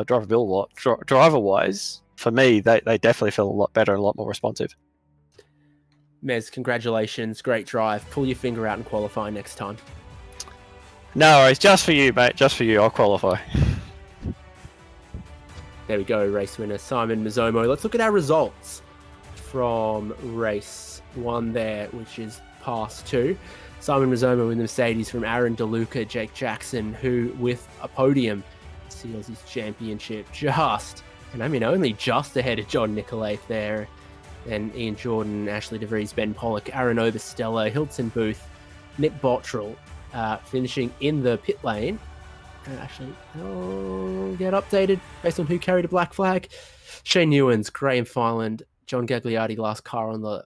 driver-wise. For me, they definitely feel a lot better and a lot more responsive. Mez, congratulations, great drive. Pull your finger out and qualify next time. No worries, just for you, mate. Just for you, I'll qualify. There we go, race winner Simon Mizomo. Let's look at our results from race 1 there, which is pass 2. Simon Mizomo with the Mercedes from Aaron DeLuca, Jake Jackson, who with a podium seals his championship only just ahead of John Nicolaith there. Then Ian Jordan, Ashley DeVries, Ben Pollock, Aaron Obersteller, Hilton Booth, Nick Bottrell finishing in the pit lane. I'll get updated based on who carried a black flag. Shane Newens, Graham Filand, John Gagliardi, last car on the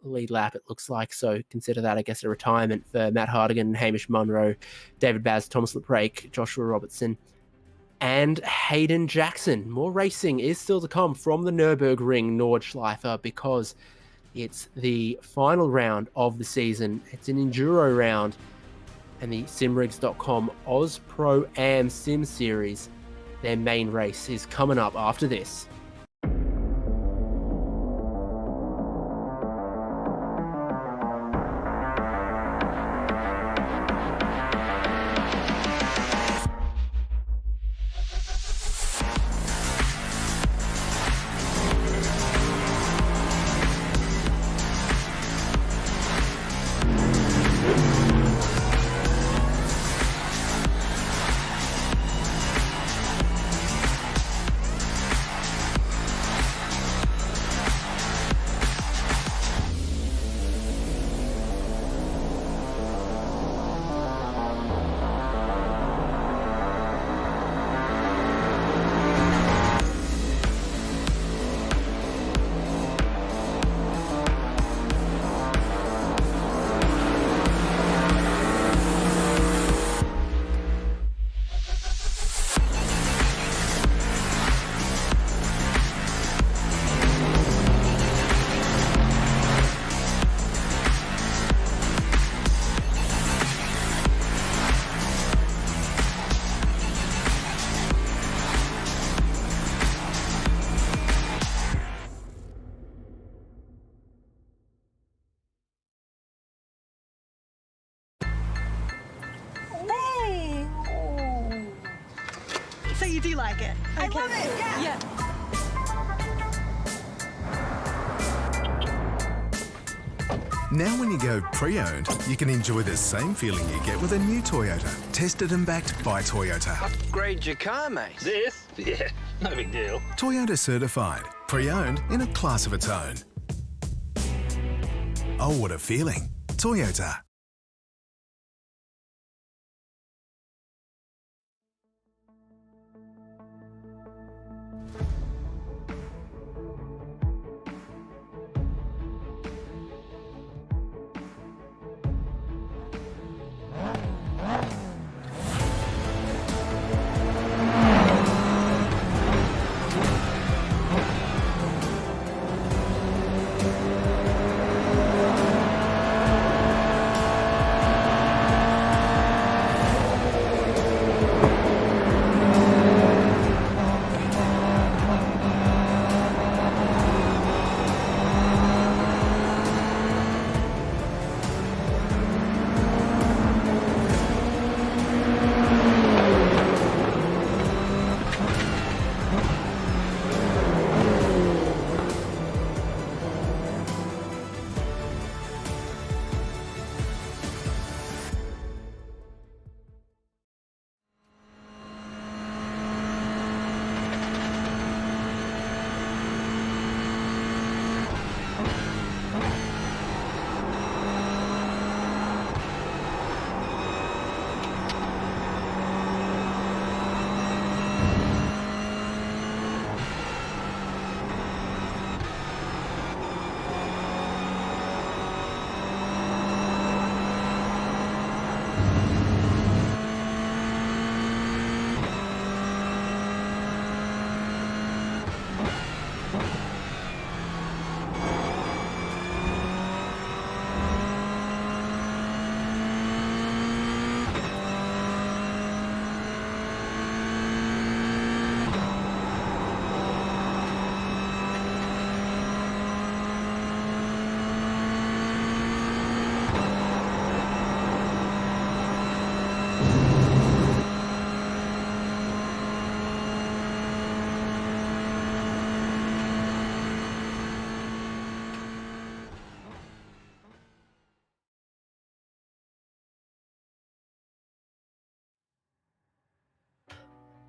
lead lap, it looks like. So consider that, I guess, a retirement for Matt Hardigan, Hamish Munro, David Baz, Thomas LeBrake, Joshua Robertson, and Hayden Jackson. More racing is still to come from the Nurburgring Nordschleife, because it's the final round of the season. It's an enduro round, and the simrigs.com Oz Pro Am Sim Series, their main race, is coming up after this. So you do like it? I love it, yeah. Now when you go pre-owned, you can enjoy the same feeling you get with a new Toyota. Tested and backed by Toyota. Upgrade your car, mate. This? Yeah, no big deal. Toyota certified. Pre-owned in a class of its own. Oh, what a feeling. Toyota.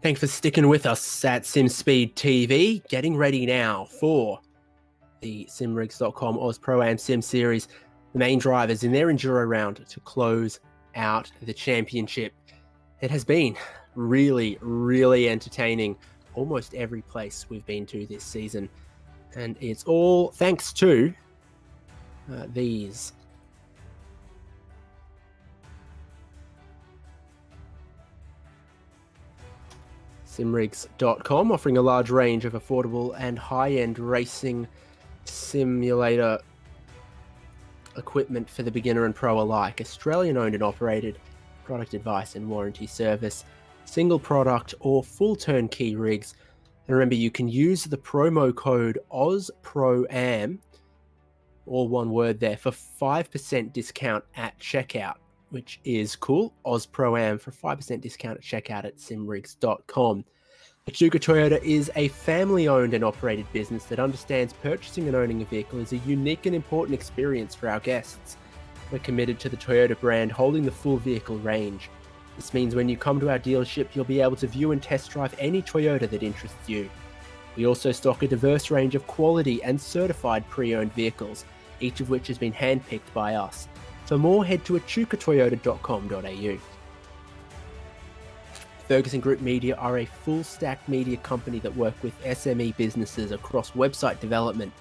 Thanks for sticking with us at SimSpeed TV. Getting ready now for the simrigs.com Oz Pro-Am Sim Series. The main drivers in their Enduro round to close out the championship. It has been really, really entertaining. Almost every place we've been to this season. And it's all thanks to these. Simrigs.com, offering a large range of affordable and high-end racing simulator equipment for the beginner and pro alike. Australian-owned and operated, product advice and warranty service, single product or full turnkey rigs. And remember, you can use the promo code OzProAm, all one word there, for 5% discount at checkout, which is cool. OzProAm for 5% discount at checkout at simrigs.com. Echuca Toyota is a family-owned and operated business that understands purchasing and owning a vehicle is a unique and important experience for our guests. We're committed to the Toyota brand, holding the full vehicle range. This means when you come to our dealership, you'll be able to view and test drive any Toyota that interests you. We also stock a diverse range of quality and certified pre-owned vehicles, each of which has been handpicked by us. For more, head to echucatoyota.com.au. Ferguson Group Media are a full-stack media company that work with SME businesses across website development,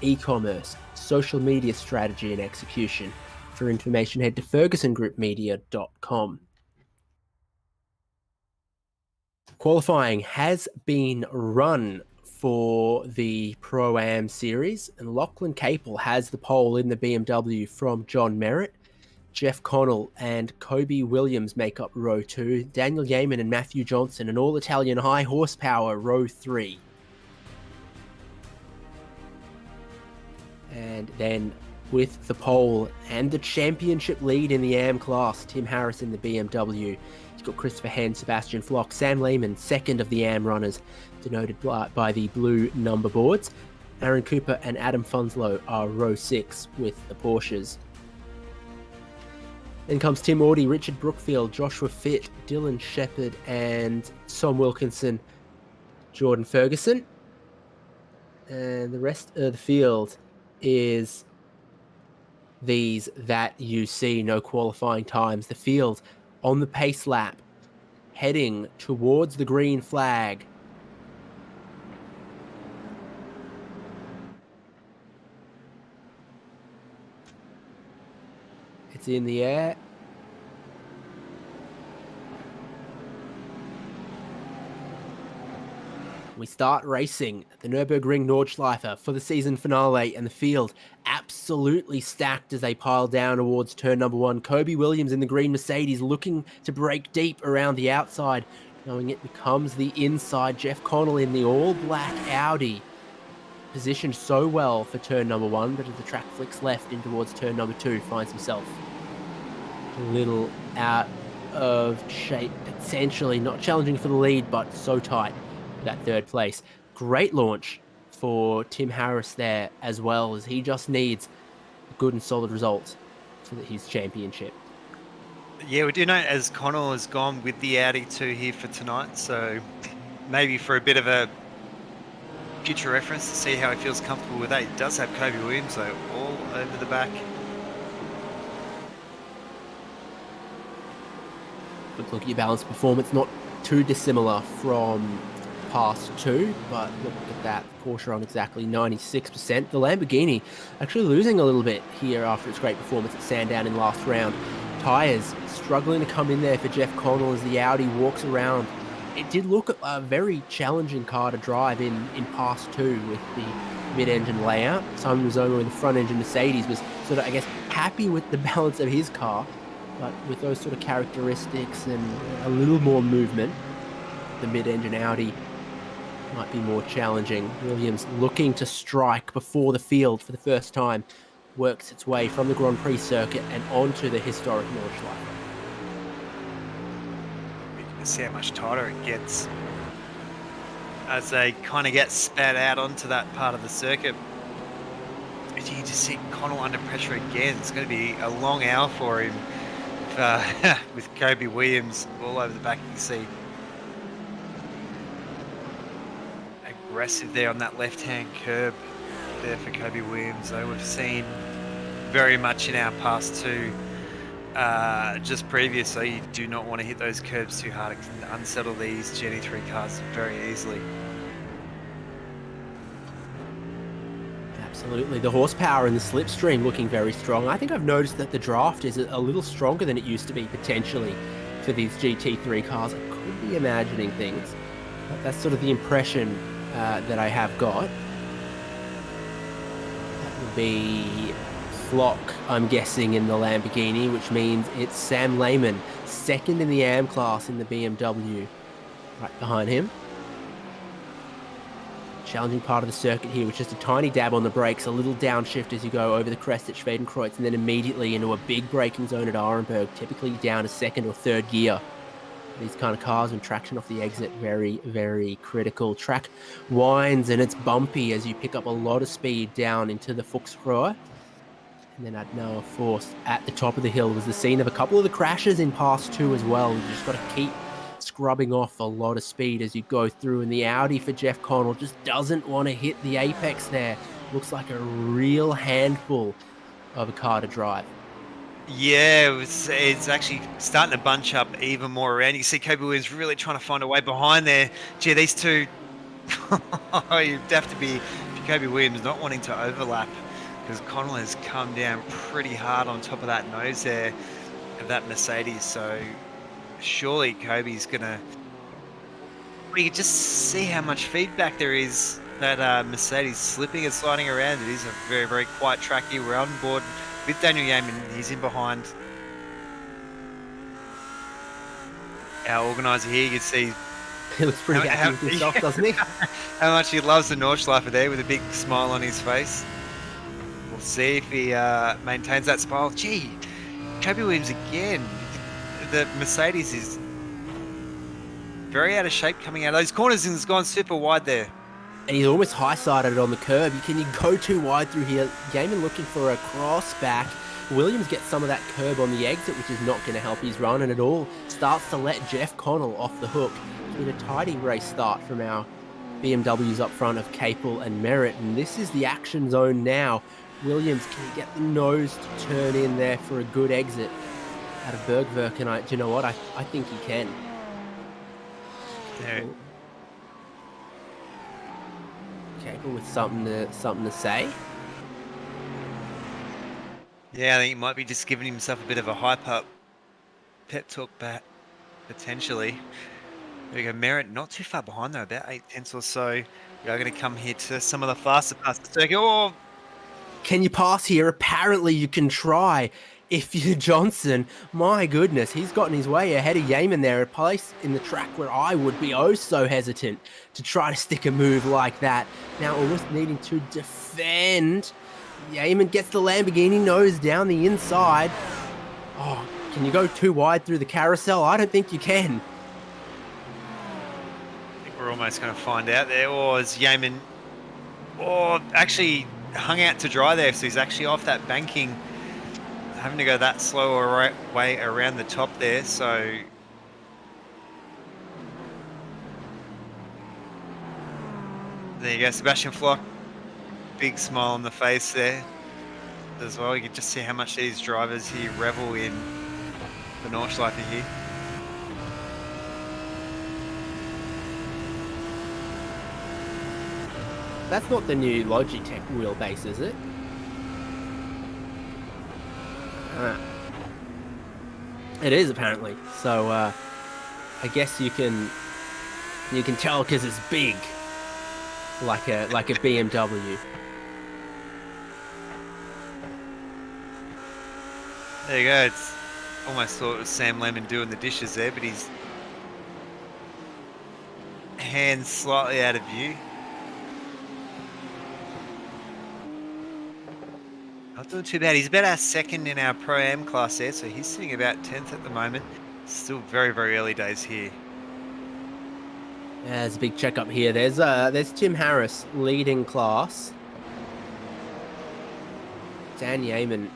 e-commerce, social media strategy and execution. For information, head to fergusongroupmedia.com. Qualifying has been run for the Pro-Am series, and Lachlan Capel has the pole in the BMW from John Merritt. Jeff Connell and Kobe Williams make up row 2. Daniel Yeaman and Matthew Johnson, an all-Italian high horsepower, row 3. And then with the pole and the championship lead in the AM class, Tim Harris in the BMW. He's got Christopher Henn, Sebastian Flock, Sam Lehman, second of the AM runners, denoted by the blue number boards. Aaron Cooper and Adam Funslow are row 6 with the Porsches. Then comes Tim Audie, Richard Brookfield, Joshua Fitt, Dylan Shepherd, and Tom Wilkinson, Jordan Ferguson. And the rest of the field is these that you see, no qualifying times. The field on the pace lap, heading towards the green flag. It's in the air. We start racing at the Nurburgring Nordschilefe for the season finale, and the field absolutely stacked as they pile down towards turn number 1. Kobe Williams in the green Mercedes looking to break deep around the outside, knowing it becomes the inside. Jeff Connell in the all-black Audi, positioned so well for turn number 1, but as the track flicks left in towards turn number 2, finds himself a little out of shape, essentially not challenging for the lead, but so tight for that third place. Great launch for Tim Harris there, as well, as he just needs a good and solid result for his championship. Yeah, we do know as Connell has gone with the Audi 2 here for tonight, so maybe for a bit of a future reference to see how he feels comfortable with that. He does have Kobe Williams though all over the back. Look at your balanced performance, not too dissimilar from past 2, but look at that, Porsche on exactly 96%. The Lamborghini actually losing a little bit here after its great performance at Sandown in last round. Tyres struggling to come in there for Jeff Connell as the Audi walks around. It did look a very challenging car to drive in past 2 with the mid-engine layout. Simon Rizoma with the front-engine Mercedes was sort of, I guess, happy with the balance of his car, but with those sort of characteristics and a little more movement, the mid-engine Audi might be more challenging. Williams looking to strike before the field for the first time, works its way from the Grand Prix circuit and onto the historic Nordschilefe. You can see how much tighter it gets as they kind of get spat out onto that part of the circuit. As you just see Connell under pressure again, it's going to be a long hour for him with Kobe Williams all over the back. You can see aggressive there on that left-hand curb there for Kobe Williams. Though we've seen very much in our past two, just previous, so you do not want to hit those curbs too hard. It can unsettle these GT3 cars very easily. Absolutely. The horsepower and the slipstream looking very strong. I think I've noticed that the draft is a little stronger than it used to be, potentially, for these GT3 cars. I could be imagining things, but that's sort of the impression that I have got. That would be Flock, I'm guessing, in the Lamborghini, which means it's Sam Lehman, second in the AM class in the BMW, right behind him. Challenging part of the circuit here with just a tiny dab on the brakes, a little downshift as you go over the crest at Schwedenkreuz, and then immediately into a big braking zone at Arenberg, typically down to second or third gear. These kind of cars and traction off the exit, very, very critical. Track winds and it's bumpy as you pick up a lot of speed down into the Fuchsrohr. And then at Noah Force at the top of the hill was the scene of a couple of the crashes in pass 2 as well. You just got to keep scrubbing off a lot of speed as you go through, and the Audi for Jeff Connell just doesn't want to hit the apex there. Looks like a real handful of a car to drive. Yeah, it's actually starting to bunch up even more around. You can see Kobe Williams really trying to find a way behind there. Gee, these two, you'd have to be, Kobe Williams not wanting to overlap, because Connell has come down pretty hard on top of that nose there of that Mercedes. So surely Kobe's gonna, you can just see how much feedback there is. That Mercedes slipping and sliding around. It is a very, very quiet track here. We're on board with Daniel Yeaman. He's in behind our organizer here. You can see He looks pretty happy with himself, doesn't he? how much he loves the Nordschleife there, with a big smile on his face. We'll see if he maintains that smile. Gee, Kobe Williams again. The Mercedes is very out of shape coming out of those corners, and has gone super wide there. And he's almost high-sided it on the curb. Can you go too wide through here? Gaiman looking for a cross-back. Williams gets some of that curb on the exit, which is not going to help his run, and it all starts to let Jeff Connell off the hook. It's been a tidy race start from our BMWs up front of Capel and Merritt, and this is the action zone now. Williams, can he get the nose to turn in there for a good exit out of Bergwerk? And do you know what? I think he can. There. Capel with something to say. Yeah, I think he might be just giving himself a bit of a hype up pep talk back, potentially. There we go, Merritt not too far behind though, about 8/10 or so. We are going to come here to some of the faster parts of the circuit. Oh! Can you pass here? Apparently you can try. If you're Johnson, my goodness, he's gotten his way ahead of Yeaman there, a place in the track where I would be oh so hesitant to try to stick a move like that. Now almost needing to defend. Yeaman gets the Lamborghini nose down the inside. Oh, can you go too wide through the carousel? I don't think you can. I think we're almost going to find out there. Or is Yeaman, actually hung out to dry there, so he's actually off that banking, having to go that slow way around the top there. So there you go, Sebastian Flock, big smile on the face there as well. You can just see how much these drivers here revel in the Nordschleife here. That's not the new Logitech wheelbase, is it? It is apparently. So I guess you can tell because it's big, like a BMW. There you go. It's almost thought it was Sam Lehman doing the dishes there, but his hands slightly out of view. Not doing too bad. He's about our second in our Pro-Am class there, so he's sitting about 10th at the moment. Still very, very early days here. Yeah, there's a big checkup here. There's Tim Harris leading class. Dan Yeaman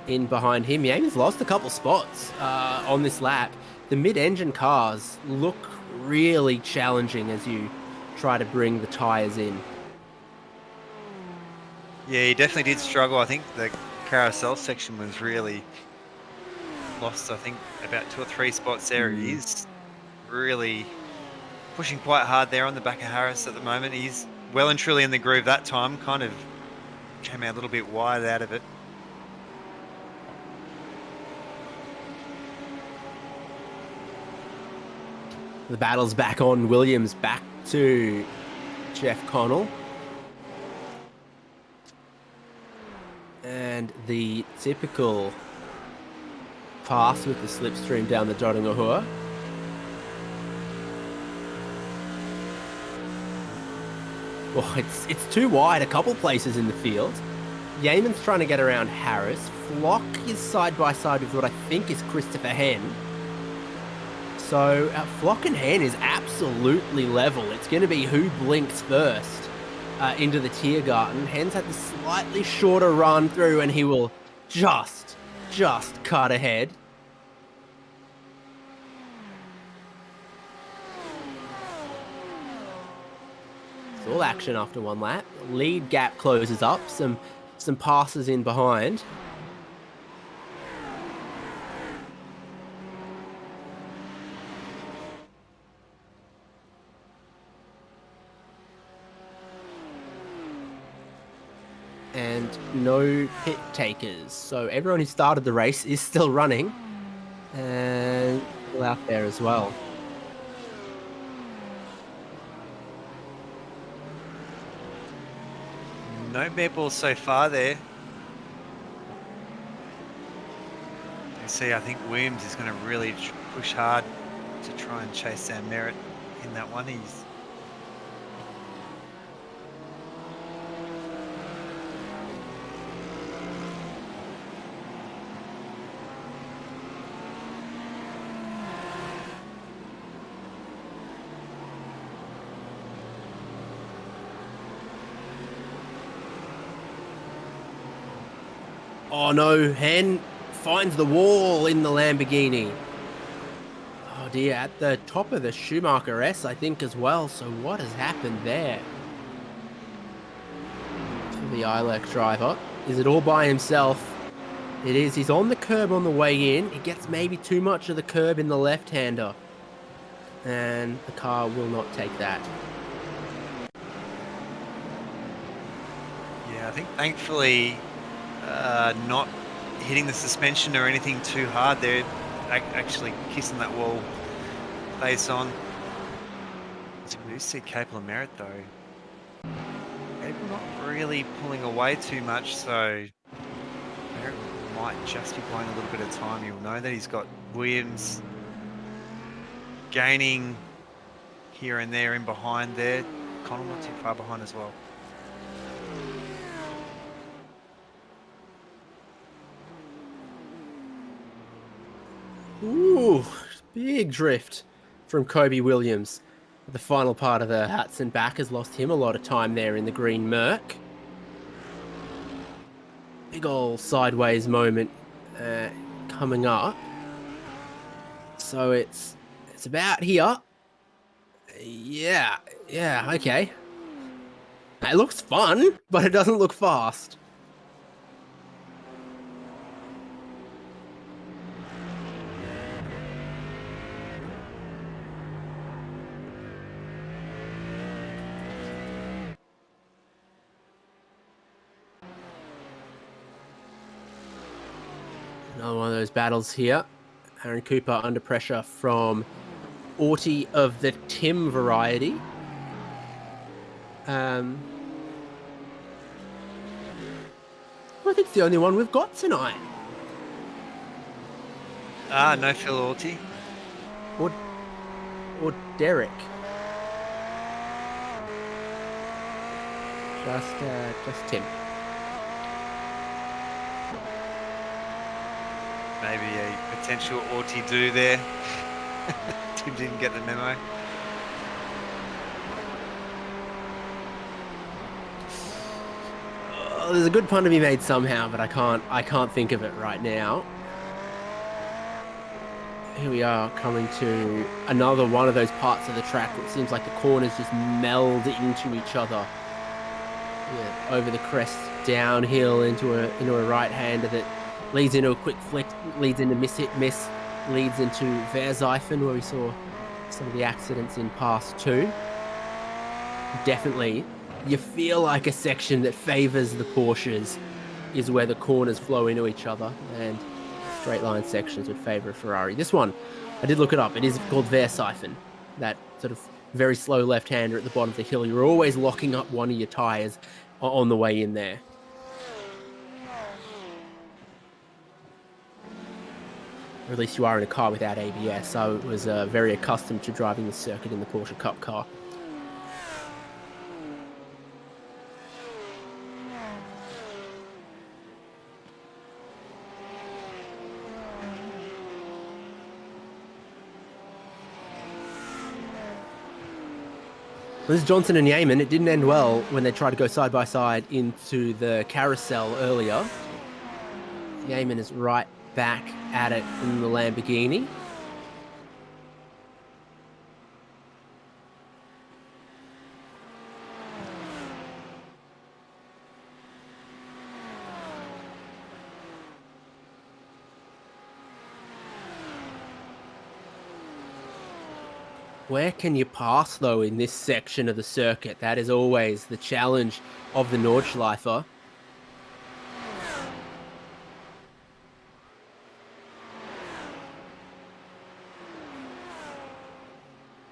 in behind him. Yeaman's lost a couple spots on this lap. The mid-engine cars look really challenging as you try to bring the tyres in. Yeah, he definitely did struggle. I think the carousel section was really lost, I think, about 2 or 3 spots there. He is really pushing quite hard there on the back of Harris at the moment. He's well and truly in the groove that time. Kind of came out a little bit wide out of it. The battle's back on. Williams back to Jeff Connell. And the typical pass with the slipstream down the Dodongahua. Oh, it's too wide a couple places in the field. Yeaman's trying to get around Harris. Flock is side by side with what I think is Christopher Hen. So Flock and Hen is absolutely level. It's going to be who blinks first into the Tiergarten. Hen's had the slightly shorter run through, and he will just cut ahead. It's all action after one lap. Lead gap closes up. Some passes in behind. And no pit takers. So everyone who started the race is still running. And still out there as well. No bare balls so far there. You see, I think Williams is going to really push hard to try and chase down Merritt in that one. He's Oh no, Hen finds the wall in the Lamborghini. Oh dear, at the top of the Schumacher S, I think, as well. So what has happened there? For the ILEC driver. Is it all by himself? It is. He's on the curb on the way in. He gets maybe too much of the curb in the left-hander. And the car will not take that. Yeah, I think thankfully not hitting the suspension or anything too hard there. Actually kissing that wall face on. We do see Capel and Merritt though. Capel not really pulling away too much, so Merritt might just be buying a little bit of time. You'll know that he's got Williams gaining here and there in behind there. Connell not too far behind as well. Ooh, big drift from Kobe Williams. The final part of the Hudson back has lost him a lot of time there in the green Merc. Big ol' sideways moment coming up. So it's about here. Yeah, okay. It looks fun, but it doesn't look fast. Another one of those battles here. Aaron Cooper under pressure from Auty of the Tim variety. I think it's the only one we've got tonight. No Phil Auty. Or Derek. Just Tim. Maybe a potential Auty do there. Tim didn't get the memo. Oh, there's a good pun to be made somehow, but I can't think of it right now. Here we are coming to another one of those parts of the track where it seems like the corners just meld into each other. Yeah, over the crest, downhill into a right-hander that leads into a quick flick, leads into miss, leads into Verzeifen, where we saw some of the accidents in pass 2. Definitely, you feel like a section that favours the Porsches is where the corners flow into each other, and straight line sections would favour a Ferrari. This one, I did look it up. It is called Verzeifen, that sort of very slow left-hander at the bottom of the hill. You're always locking up one of your tyres on the way in there. Or at least you are in a car without ABS. I was very accustomed to driving the circuit in the Porsche Cup car. This is Johnson and Yeaman. It didn't end well when they tried to go side by side into the carousel earlier. Yeaman is right back at it in the Lamborghini. Where can you pass, though, in this section of the circuit? That is always the challenge of the Nordschleife.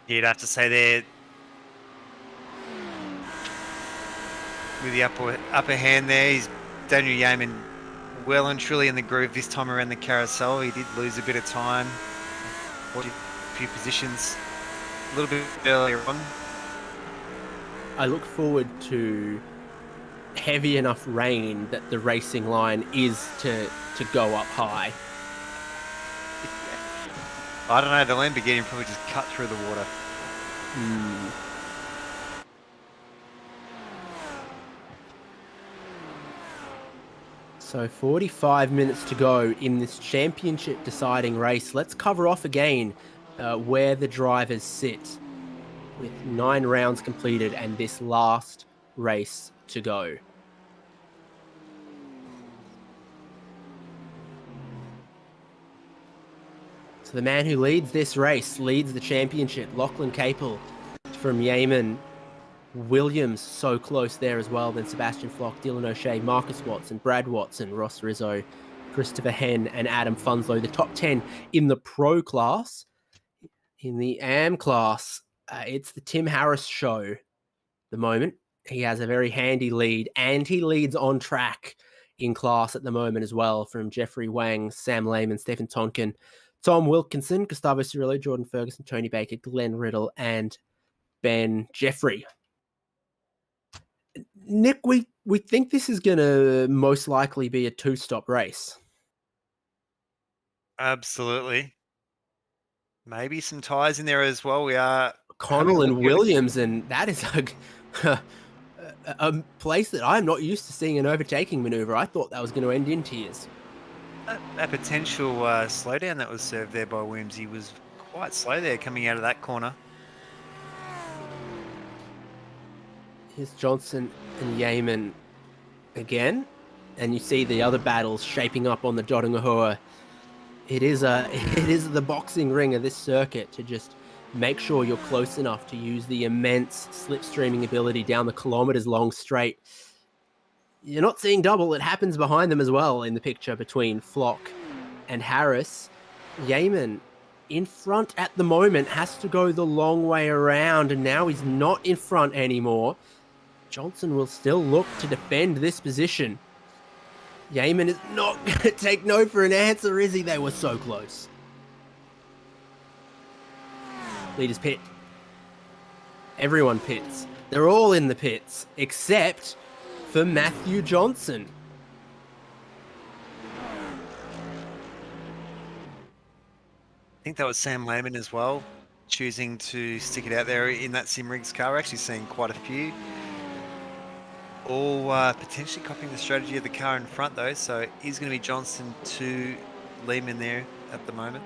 You'd have to say there, with the upper hand there, he's Daniel Yeaman well and truly in the groove this time around the carousel. He did lose a bit of time, a few positions a little bit earlier on. I look forward to heavy enough rain that the racing line is to go up high. I don't know, the Lamborghini probably just cut through the water. So 45 minutes to go in this championship deciding race. Let's cover off again where the drivers sit with 9 rounds completed and this last race to go. So the man who leads this race, leads the championship, Lachlan Capel from Yeaman. Williams so close there as well, then Sebastian Flock, Dylan O'Shea, Marcus Watson, Brad Watson, Ross Rizzo, Christopher Henn and Adam Funslow. The top 10 in the pro class. In the AM class, it's the Tim Harris show at the moment. He has a very handy lead, and he leads on track in class at the moment as well, from Jeffrey Wang, Sam Lehman, Stephen Tonkin, Tom Wilkinson, Gustavo Cirillo, Jordan Ferguson, Tony Baker, Glenn Riddle, and Ben Jeffrey. Nick, we think this is going to most likely be a 2-stop race. Absolutely. Maybe some tyres in there as well. We are Connell and Williams, and that is a place that I'm not used to seeing an overtaking maneuver. I thought that was going to end in tears. That potential slowdown that was served there by Williams, he was quite slow there coming out of that corner. Here's Johnson and Yeaman again, and you see the other battles shaping up on the Dodongahoa. It is the boxing ring of this circuit to just make sure you're close enough to use the immense slipstreaming ability down the kilometers long straight. You're not seeing double. It happens behind them as well in the picture between Flock and Harris. Yeaman in front at the moment, has to go the long way around, and now he's not in front anymore. Johnson will still look to defend this position. Yeaman is not going to take no for an answer, is he? They were so close. Leaders pit. Everyone pits. They're all in the pits, except for Matthew Johnson. I think that was Sam Lehman as well, choosing to stick it out there in that Simrigs car. We're actually seeing quite a few. All potentially copying the strategy of the car in front though, so it is going to be Johnson to Lehman there at the moment.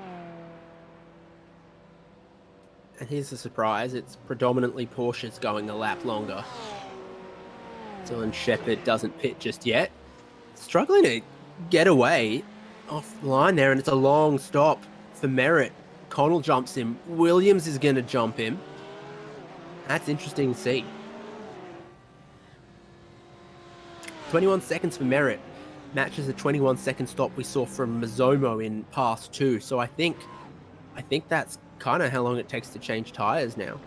And here's the surprise, it's predominantly Porsches going a lap longer. Dylan Shepherd doesn't pit just yet. Struggling to get away off the line there, and it's a long stop for Merritt. Connell jumps him. Williams is going to jump him. That's interesting to see. 21 seconds for Merritt. Matches the 21-second stop we saw from Mazzomo in Pass 2. So I think that's kind of how long it takes to change tyres now.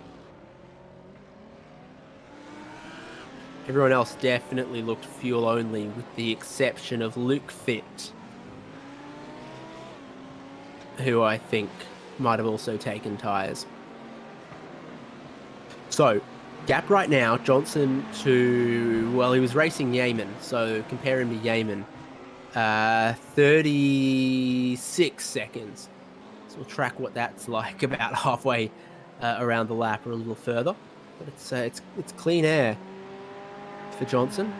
Everyone else definitely looked fuel only, with the exception of Luke Fitt, who I think might have also taken tyres. So, gap right now, Johnson to, well, he was racing Yeaman, so compare him to Yeaman. 36 seconds. So we'll track what that's like about halfway around the lap or a little further. But it's clean air for Johnson.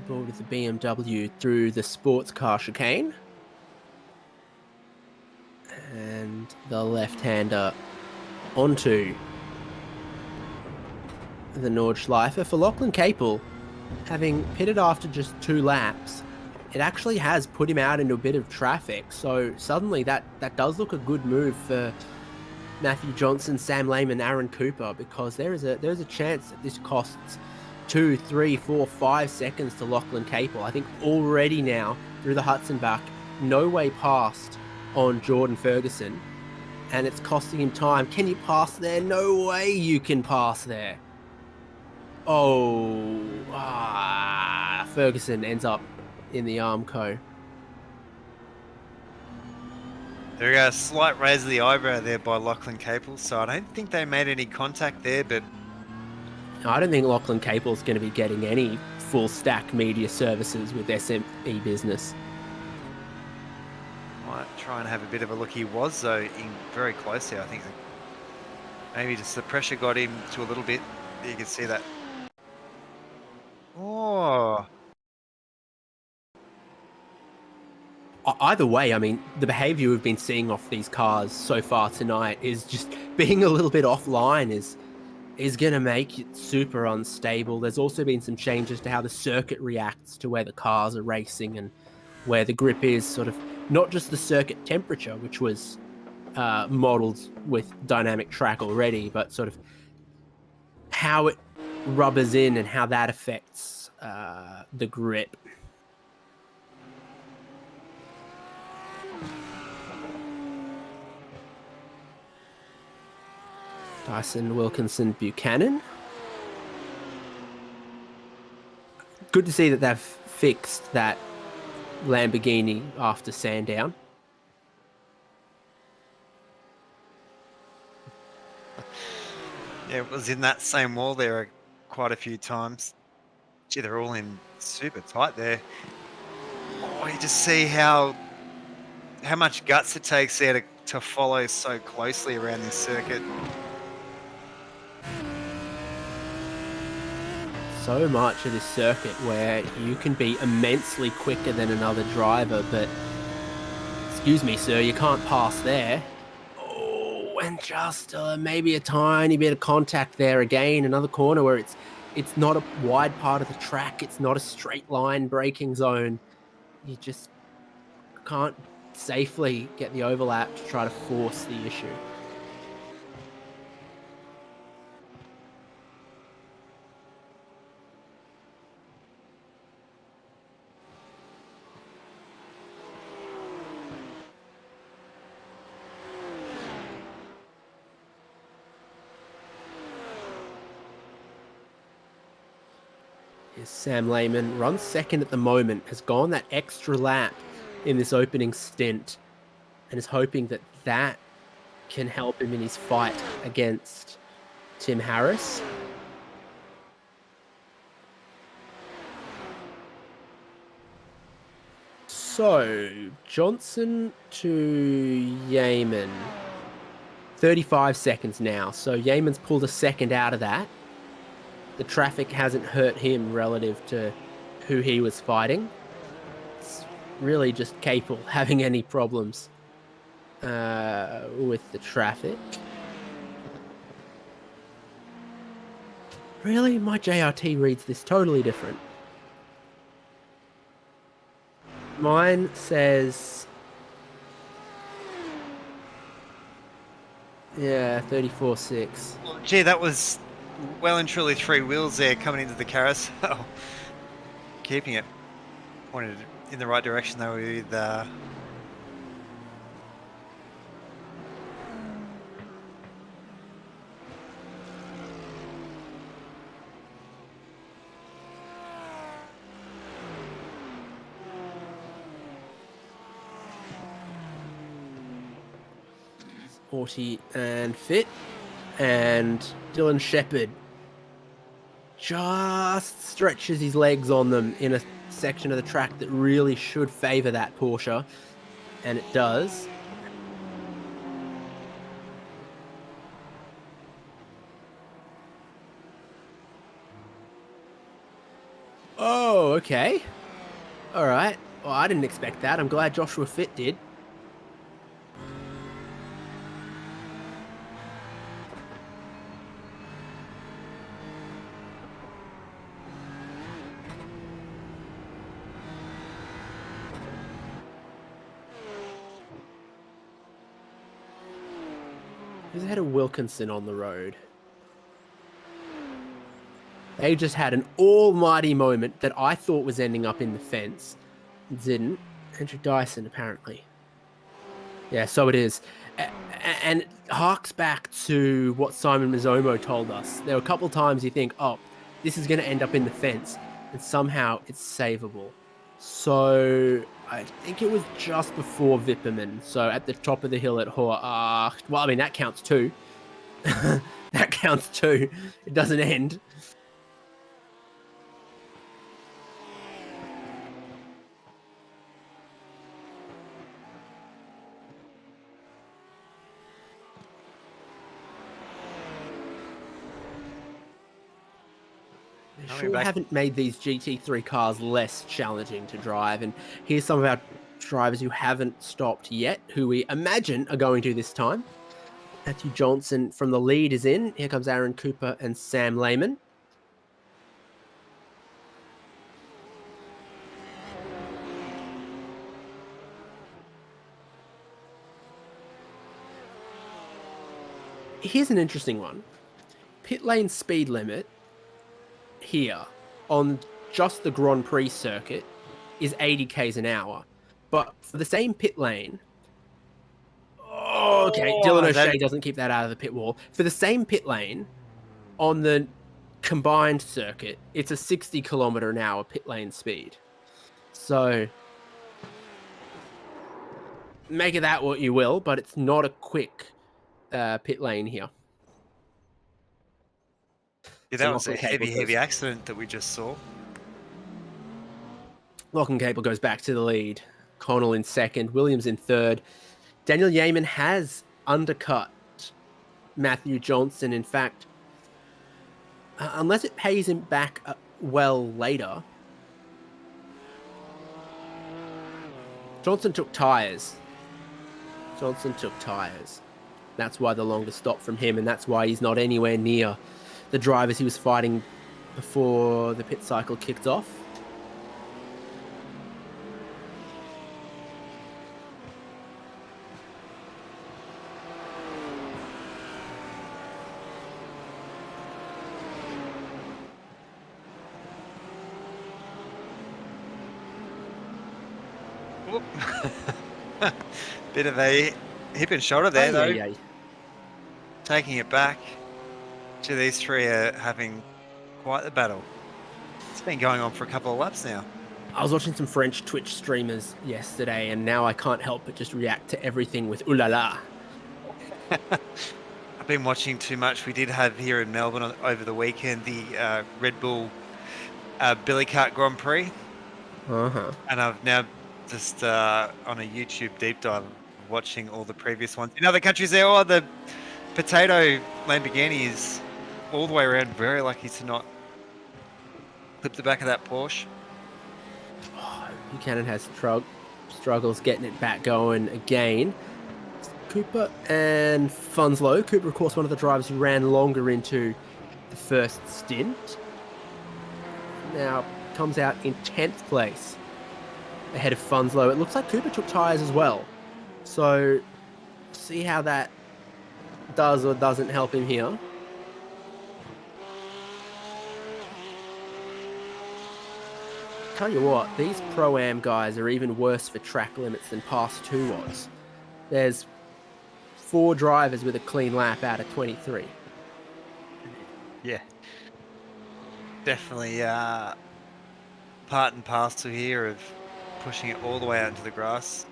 Board with the BMW through the sports car chicane. And the left-hander onto the Nordschleife. For Lachlan Capel, having pitted after just 2 laps, it actually has put him out into a bit of traffic. So suddenly that does look a good move for Matthew Johnson, Sam Lehman, Aaron Cooper, because there's a chance that this costs 2, 3, 4, 5 seconds to Lachlan Capel. I think already now through the Hudson back, no way past on Jordan Ferguson, and it's costing him time. Can you pass there? No way you can pass there. Oh, Ferguson ends up in the Armco. There a slight raise of the eyebrow there by Lachlan Capel, so I don't think they made any contact there, but I don't think Lachlan Capel's going to be getting any full stack media services with SME business. might try and have a bit of a look. He was, though, in very close here. I think maybe just the pressure got him to a little bit. You can see that. Oh. Either way, I mean, the behavior we've been seeing off these cars so far tonight is just being a little bit offline is going to make it super unstable. There's also been some changes to how the circuit reacts to where the cars are racing and where the grip is, sort of not just the circuit temperature, which was modeled with dynamic track already, but sort of how it rubbers in and how that affects the grip. Dyson Wilkinson Buchanan. Good to see that they've fixed that Lamborghini after Sandown. Yeah, it was in that same wall there quite a few times. Gee, they're all in super tight there. Oh, you just see how much guts it takes there to follow so closely around this circuit. So much of this circuit where you can be immensely quicker than another driver, but excuse me, sir, you can't pass there. Oh, and just maybe a tiny bit of contact there again. Another corner where it's not a wide part of the track. It's not a straight line braking zone. You just can't safely get the overlap to try to force the issue. Sam Lehman runs second at the moment, has gone that extra lap in this opening stint, and is hoping that that can help him in his fight against Tim Harris. So, Johnson to Yeaman. 35 seconds now. So, Yeaman's pulled a second out of that. The traffic hasn't hurt him relative to who he was fighting. It's really just Capel having any problems with the traffic. Really? My JRT reads this totally different. Mine says... Yeah, 34.6. Gee, that was well and truly 3 wheels there coming into the carousel. Keeping it pointed in the right direction though with Auty and Fit, and Dylan Shepherd just stretches his legs on them in a section of the track that really should favour that Porsche, and it does. Oh, okay. All right. Well, I didn't expect that. I'm glad Joshua Fit did. Who's ahead of Wilkinson on the road? They just had an almighty moment that I thought was ending up in the fence. It didn't. Andrew Dyson, apparently. Yeah, so it is. And it harks back to what Simon Mizomo told us. There were a couple times you think, oh, this is going to end up in the fence, and somehow it's savable. So I think it was just before Vipperman. So at the top of the hill at Hor. Well, I mean, that counts too. That counts too. It doesn't end. They sure haven't made these GT3 cars less challenging to drive. And here's some of our drivers who haven't stopped yet, who we imagine are going to this time. Matthew Johnson from the lead is in. Here comes Aaron Cooper and Sam Lehman. Here's an interesting one. Pit lane speed limit here on just the Grand Prix circuit is 80 k's an hour, but for the same pit lane, Dylan O'Shea doesn't keep that out of the pit wall. For the same pit lane on the combined circuit, it's a 60 kilometer an hour pit lane speed. So make of that what you will, but it's not a quick pit lane here. Yeah, that was a heavy accident that we just saw. Lachlan Cable goes back to the lead. Connell in second. Williams in third. Daniel Yeaman has undercut Matthew Johnson. In fact, unless it pays him back well later. Johnson took tyres. That's why the longest stop from him, and that's why he's not anywhere near the drivers he was fighting before the pit cycle kicked off. Bit of a hip and shoulder there, though. Taking it back. These three are having quite the battle. It's been going on for a couple of laps now. I was watching some French Twitch streamers yesterday, and now I can't help but just react to everything with ooh la la. I've been watching too much. We did have here in Melbourne over the weekend the Red Bull Billy Kart Grand Prix. And I've now just on a YouTube deep dive, watching all the previous ones in other countries. There, oh, the potato Lamborghini is all the way around. Very lucky to not clip the back of that Porsche. Buchanan has struggles getting it back going again. Cooper and Funslow. Cooper, of course, one of the drivers who ran longer into the first stint. Now comes out in 10th place ahead of Funslow. It looks like Cooper took tyres as well. So see how that does or doesn't help him here. Tell you what, these Pro-Am guys are even worse for track limits than Past 2 was. There's 4 drivers with a clean lap out of 23. Yeah, definitely part and parcel here of pushing it all the way out into the grass.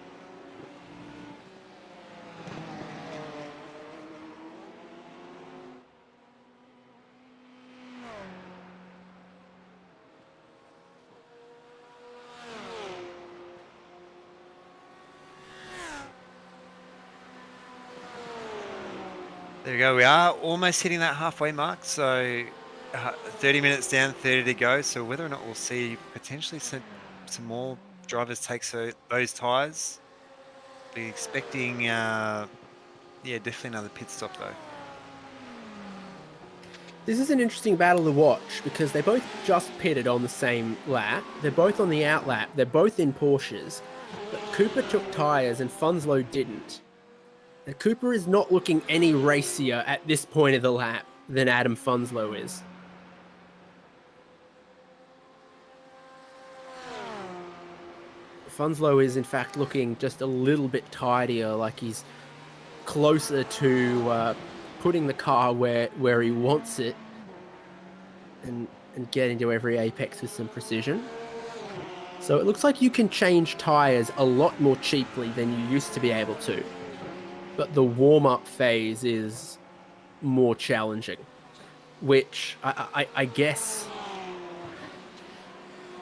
There we go. We are almost hitting that halfway mark. So 30 minutes down, 30 to go. So whether or not we'll see potentially some more drivers take those tyres. Be expecting, yeah, definitely another pit stop though. This is an interesting battle to watch because they both just pitted on the same lap. They're both on the out lap. They're both in Porsches. But Cooper took tyres and Funslow didn't. And Cooper is not looking any racier at this point of the lap than Adam Funslow is. Funslow is in fact looking just a little bit tidier, like he's closer to putting the car where he wants it and getting to every apex with some precision. So it looks like you can change tyres a lot more cheaply than you used to be able to. But the warm-up phase is more challenging, which I guess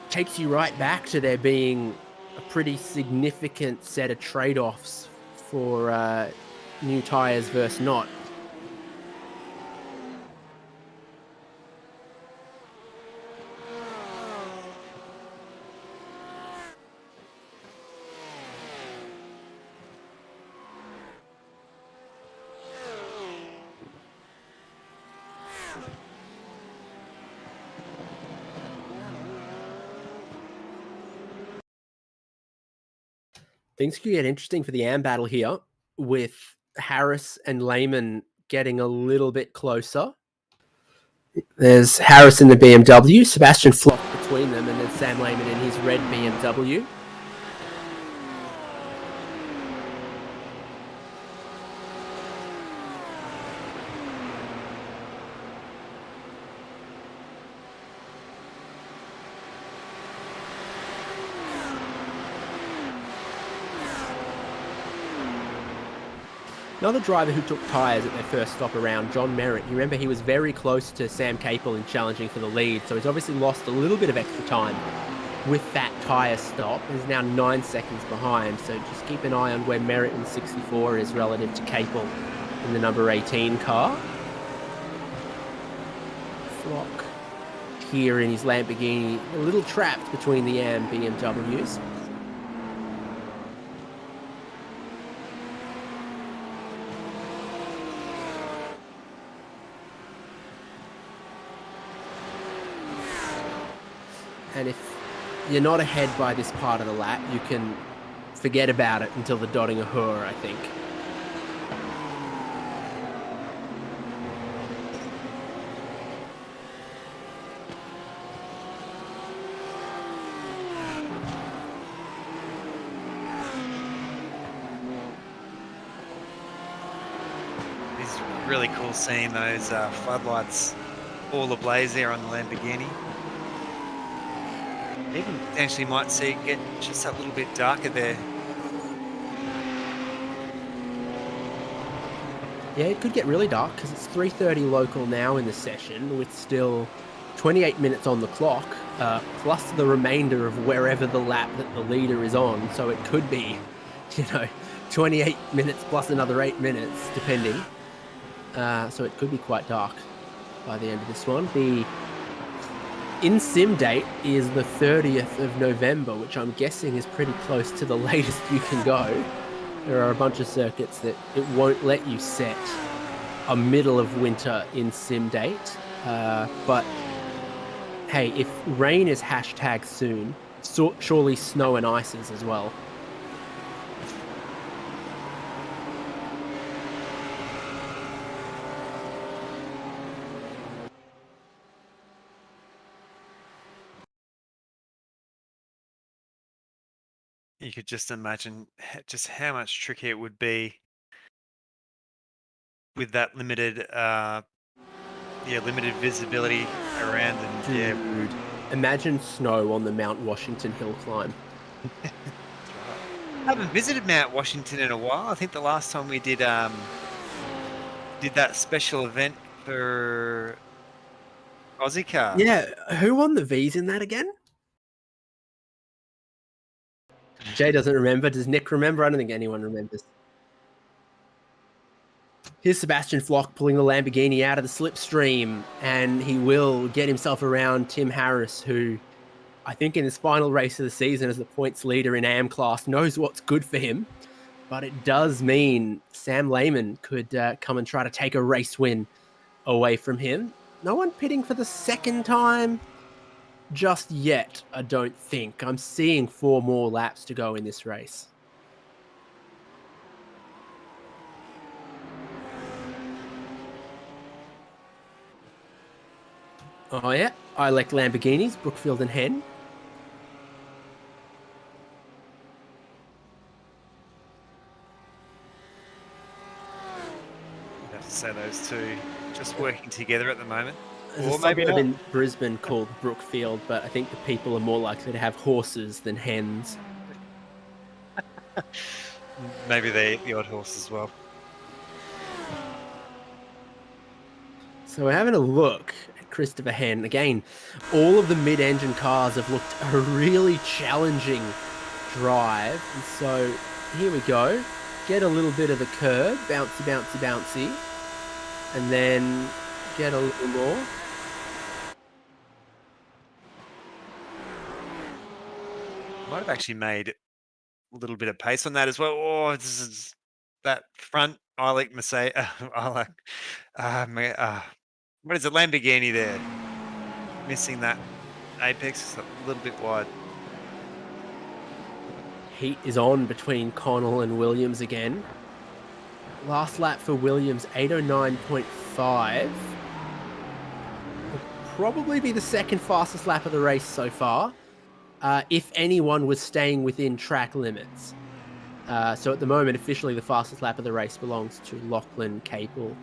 takes you right back to there being a pretty significant set of trade-offs for new tyres versus not. Things could get interesting for the AM battle here, with Harris and Lehman getting a little bit closer. There's Harris in the BMW, Sebastian Flock between them, and then Sam Lehman in his red BMW. Another driver who took tyres at their first stop around, John Merritt. You remember he was very close to Sam Capel in challenging for the lead, so he's obviously lost a little bit of extra time with that tyre stop. He's now 9 seconds behind, so just keep an eye on where Merritt in 64 is relative to Capel in the number 18 car. Flock here in his Lamborghini, a little trapped between the AM BMWs. And if you're not ahead by this part of the lap, you can forget about it until the dotting a her, I think. It's really cool seeing those floodlights all ablaze there on the Lamborghini. Even potentially might see it get just a little bit darker there. Yeah, it could get really dark because it's 3:30 local now in the session with still 28 minutes on the clock, plus the remainder of wherever the lap that the leader is on. So it could be, 28 minutes plus another 8 minutes, depending. So it could be quite dark by the end of this one. The in-sim date is the 30th of November, which I'm guessing is pretty close to the latest you can go. There are a bunch of circuits that it won't let you set a middle of winter in-sim date. But hey, if rain is hashtag soon, surely snow and ice is as well. You could just imagine just how much trickier it would be with that limited visibility around, and Dude, imagine snow on the Mount Washington hill climb. I haven't visited Mount Washington in a while. I think the last time we did that special event for Aussie Car. Yeah, who won the V's in that again? Jay doesn't remember. Does Nick remember? I don't think anyone remembers. Here's Sebastian Flock pulling the Lamborghini out of the slipstream, and he will get himself around Tim Harris, who I think in his final race of the season as the points leader in AM class knows what's good for him. But it does mean Sam Lehman could come and try to take a race win away from him. No one pitting for the second time just yet, I don't think. I'm seeing 4 more laps to go in this race. Oh yeah, I elect Lamborghinis, Brookfield and Hen. I'd have to say those two just working together at the moment. There's Or maybe a suburb not. in Brisbane called Brookfield, but I think the people are more likely to have horses than hens. Maybe they eat the odd horse as well. So we're having a look at Christopher Hen. Again, all of the mid-engine cars have looked a really challenging drive. And so here we go. Get a little bit of the curb, bouncy, bouncy, bouncy. And then get a little more. Might have actually made a little bit of pace on that as well. Oh, this is that front Ilek Mercedes. What is it? Lamborghini there. Missing that apex, a little bit wide. Heat is on between Connell and Williams again. Last lap for Williams, 809.5. Will probably be the second fastest lap of the race so far, if anyone was staying within track limits. So at the moment, officially the fastest lap of the race belongs to Lachlan Capel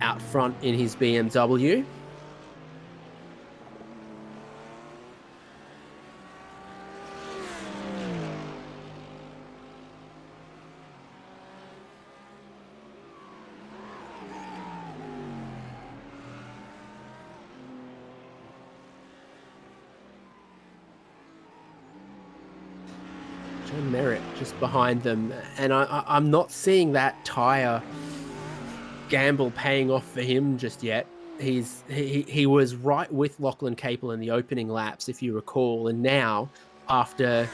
out front in his BMW. John Merritt just behind them, and I'm not seeing that tyre gamble paying off for him just yet. He was right with Lachlan Capel in the opening laps, if you recall, and now after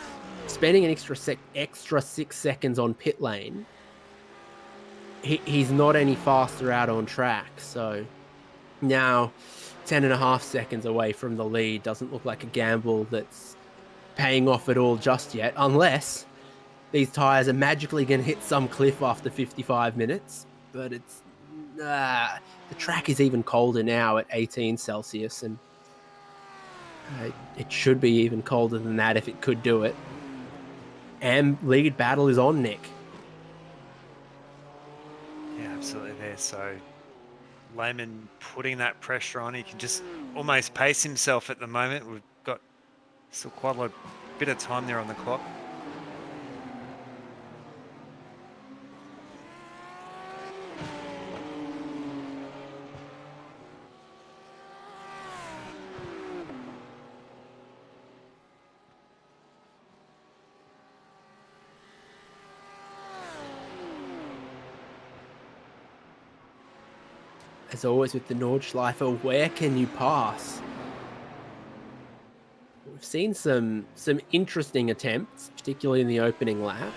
spending an extra 6 seconds on pit lane, he's not any faster out on track. So now 10.5 seconds away from the lead doesn't look like a gamble that's paying off at all just yet, unless these tires are magically going to hit some cliff after 55 minutes. But it's the track is even colder now at 18 Celsius, and it should be even colder than that if it could do it. And lead battle is on, Nick. Yeah, absolutely there. So Lehman putting that pressure on. He can just almost pace himself at the moment. We've got still quite a bit of time there on the clock. As always with the Nordschleife, where can you pass? We've seen some interesting attempts, particularly in the opening laps.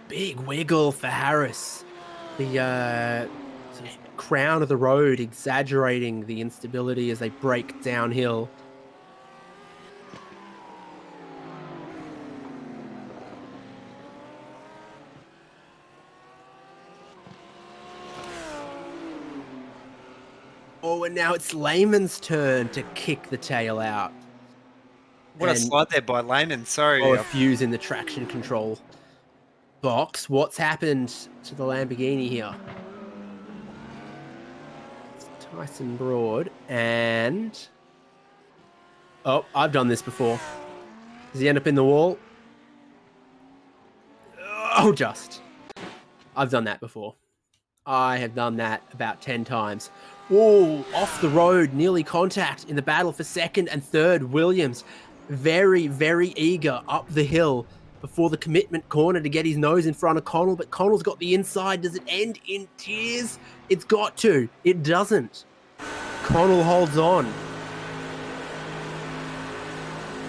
Big wiggle for Harris. The sort of crown of the road exaggerating the instability as they break downhill. Oh, and now it's Lehman's turn to kick the tail out. What a slide there by Lehman. Sorry. Oh, a fuse in the traction control box. What's happened to the Lamborghini here? It's Tyson Broad and... Oh, I've done this before. Does he end up in the wall? Oh, just. I've done that before. I have done that about 10 times. Whoa, off the road, nearly contact in the battle for second and third. Williams, very, very eager up the hill before the commitment corner to get his nose in front of Connell, but Connell's got the inside. Does it end in tears? It's got to. It doesn't. Connell holds on.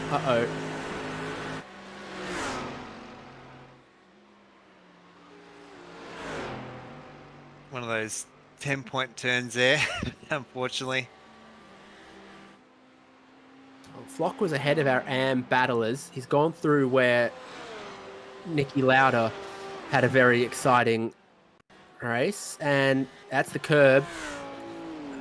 Uh-oh. One of those 10-point turns there, unfortunately. Well, Flock was ahead of our AM battlers. He's gone through where Nicky Lauda had a very exciting race, and that's the curb.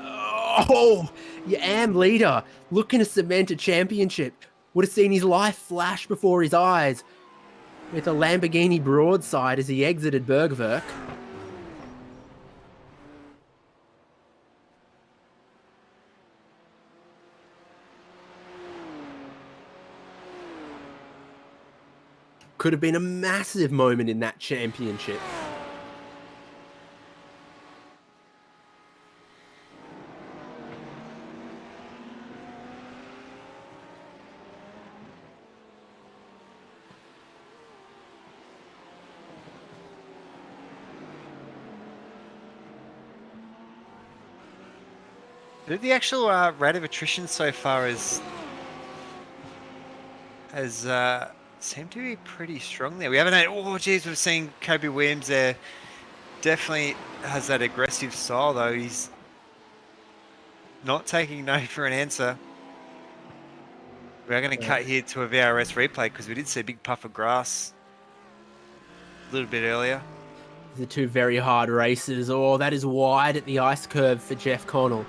Oh, your AM leader looking to cement a championship. Would have seen his life flash before his eyes with a Lamborghini broadside as he exited Bergwerk. Could have been a massive moment in that championship. The actual rate of attrition so far has seemed to be pretty strong there. We haven't had, oh geez, we've seen Kobe Williams there. Definitely has that aggressive style though. He's not taking no for an answer. We are going to cut here to a VRS replay because we did see a big puff of grass a little bit earlier. The two very hard races. Oh, that is wide at the ice curve for Jeff Connell.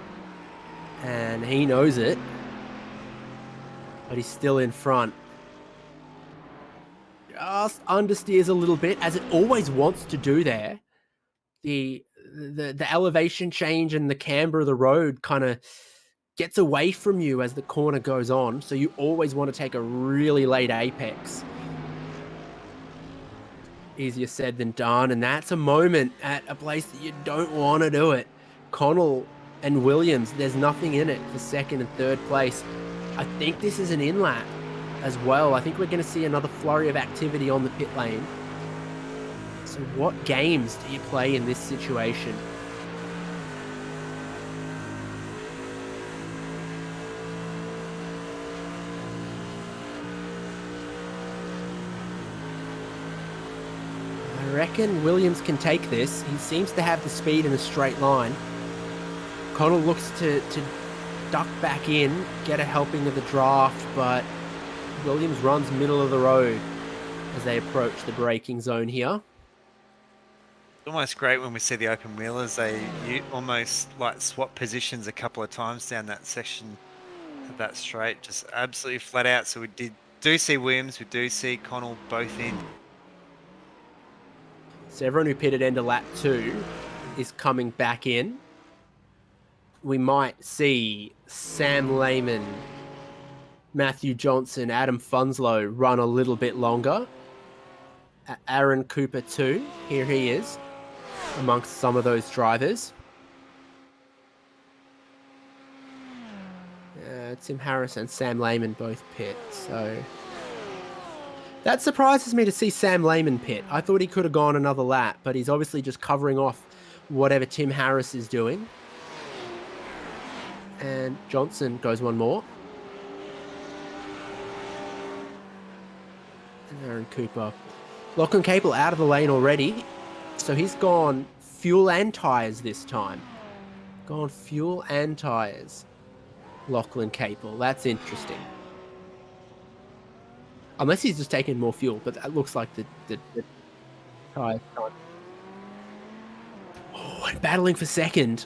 And he knows it. But he's still in front. Just understeers a little bit, as it always wants to do there. The elevation change and the camber of the road kind of gets away from you as the corner goes on. So you always want to take a really late apex. Easier said than done. And that's a moment at a place that you don't want to do it. Connell and Williams, there's nothing in it for second and third place. I think this is an in-lap as well. I think we're going to see another flurry of activity on the pit lane. So what games do you play in this situation? I reckon Williams can take this. He seems to have the speed in a straight line. Connell looks to duck back in, get a helping of the draft, but Williams runs middle of the road as they approach the braking zone here. It's almost great when we see the open wheelers. They almost like swap positions a couple of times down that section of that straight, just absolutely flat out. So we do see Williams, we do see Connell both in. So everyone who pitted end of lap 2 is coming back in. We might see Sam Lehman, Matthew Johnson, Adam Funslow run a little bit longer. Aaron Cooper too, here he is, amongst some of those drivers. Tim Harris and Sam Lehman both pit, so that surprises me to see Sam Lehman pit. I thought he could have gone another lap, but he's obviously just covering off whatever Tim Harris is doing. And Johnson goes one more. And Aaron Cooper. Lachlan Capel out of the lane already, so he's gone fuel and tyres this time. Gone fuel and tyres. Lachlan Capel. That's interesting. Unless he's just taking more fuel, but that looks like the tyres. Oh, and battling for second.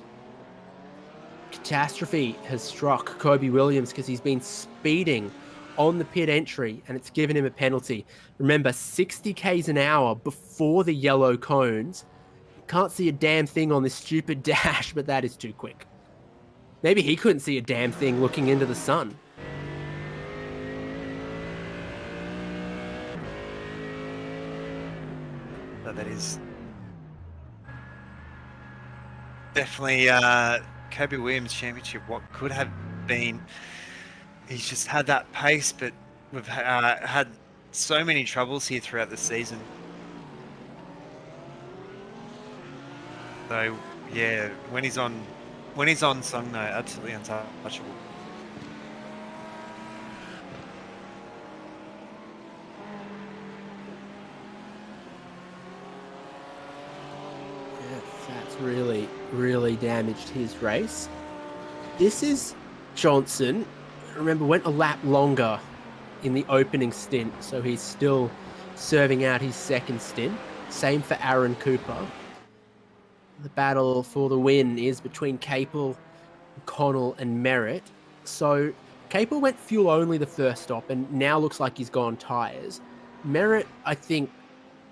Catastrophe has struck Kobe Williams because he's been speeding on the pit entry and it's given him a penalty. Remember, 60 k's an hour before the yellow cones. Can't see a damn thing on this stupid dash, but that is too quick. Maybe he couldn't see a damn thing looking into the sun. So that is definitely Kobe Williams Championship. What could have been. He's just had that pace, but we've had so many troubles here throughout the season. So yeah, when he's on song, no, absolutely untouchable. Yeah, that's really damaged his race. This is Johnson. Remember, went a lap longer in the opening stint, so he's still serving out his second stint. Same for Aaron Cooper. The battle for the win is between Capel, Connell, and Merritt. So Capel went fuel only the first stop, and now looks like he's gone tyres. Merritt, I think,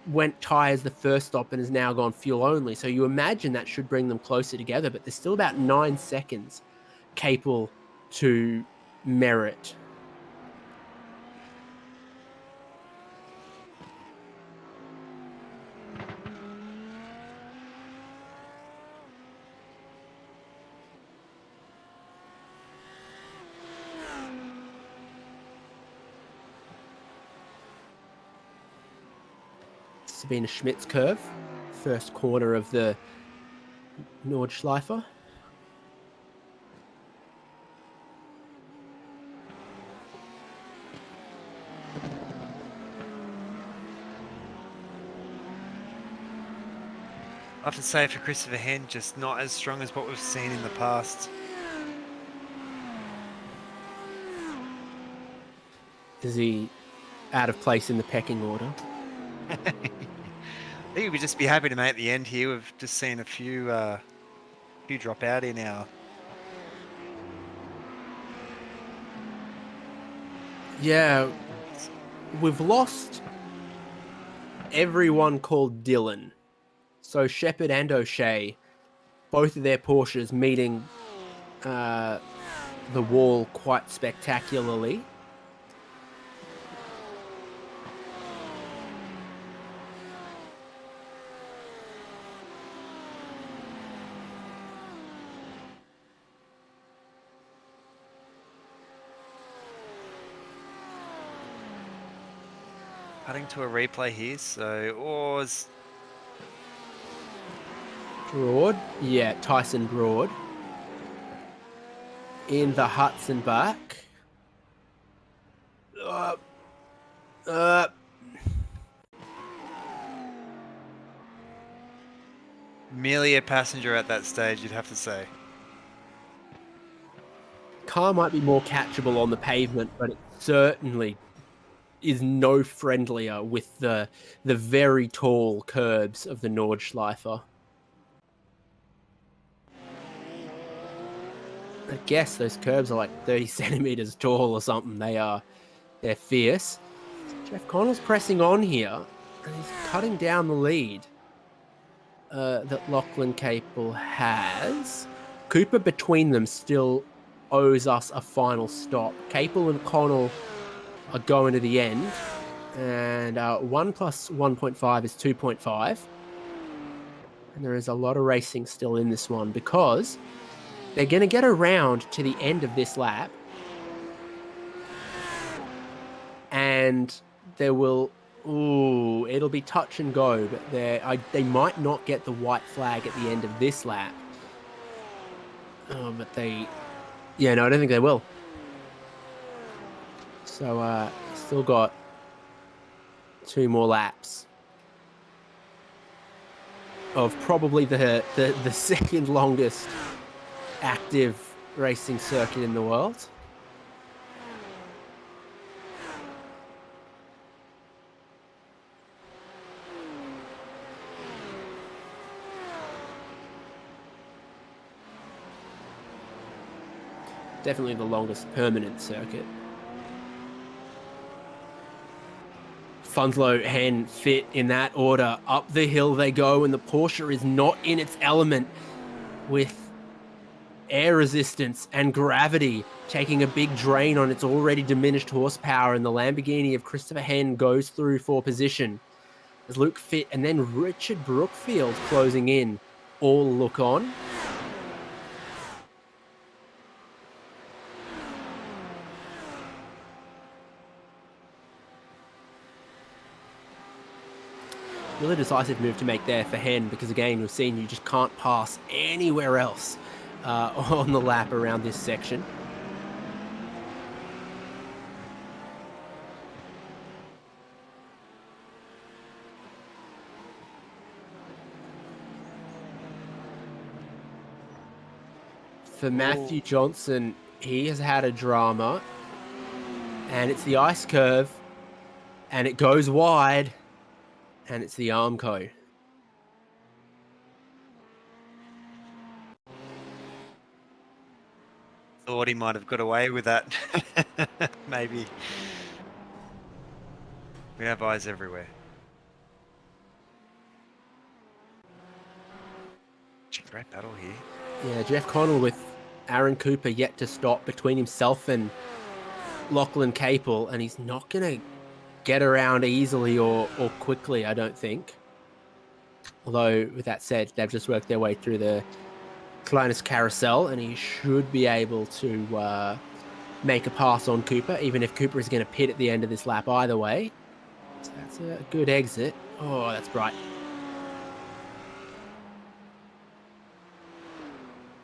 went tyres the first stop and has now gone fuel only. So you imagine that should bring them closer together, but there's still about 9 seconds Capel to Merritt. Sabina Schmidt's curve, first corner of the Nordschleife. I have to say for Christopher Hen, just not as strong as what we've seen in the past. Is he out of place in the pecking order? I think we'd just be happy to make the end here. We've just seen a few drop out in our. Yeah, we've lost everyone called Dylan. So Shepard and O'Shea, both of their Porsches meeting the wall quite spectacularly. Cutting to a replay here, so Oars. Broad, yeah, Tyson Broad. In the Hudson back. Merely a passenger at that stage, you'd have to say. Car might be more catchable on the pavement, but it certainly is no friendlier with the very tall curbs of the Nordschleife. I guess those curbs are like 30 centimeters tall or something. They're fierce. Jeff Connell's pressing on here, and he's cutting down the lead that Lachlan Capel has. Cooper between them still owes us a final stop. Capel and Connell are going to the end, and 1 plus 1.5 is 2.5. And there is a lot of racing still in this one because they're going to get around to the end of this lap and there will... Ooh, it'll be touch and go, but they might not get the white flag at the end of this lap. Oh, but they... Yeah, no, I don't think they will. So, still got 2 more laps of probably the second longest active racing circuit in the world. Definitely the longest permanent circuit. Funslow, Hen, Fit in that order. Up the hill they go, and the Porsche is not in its element, with air resistance and gravity taking a big drain on its already diminished horsepower, and the Lamborghini of Christopher Hen goes through for position. As Luke Fit and then Richard Brookfield closing in all look on. Really decisive move to make there for Hen, because again, we've seen you just can't pass anywhere else on the lap around this section. For Matthew Johnson, he has had a drama, and it's the ice curve, and it goes wide. And it's the Armco. Thought he might have got away with that. Maybe. We have eyes everywhere. Great battle here. Yeah, Jeff Connell with Aaron Cooper yet to stop between himself and Lachlan Capel, and he's not going to get around easily or quickly, I don't think. Although, with that said, they've just worked their way through the Kleines carousel, and he should be able to make a pass on Cooper, even if Cooper is going to pit at the end of this lap either way. So that's a good exit. Oh, that's bright.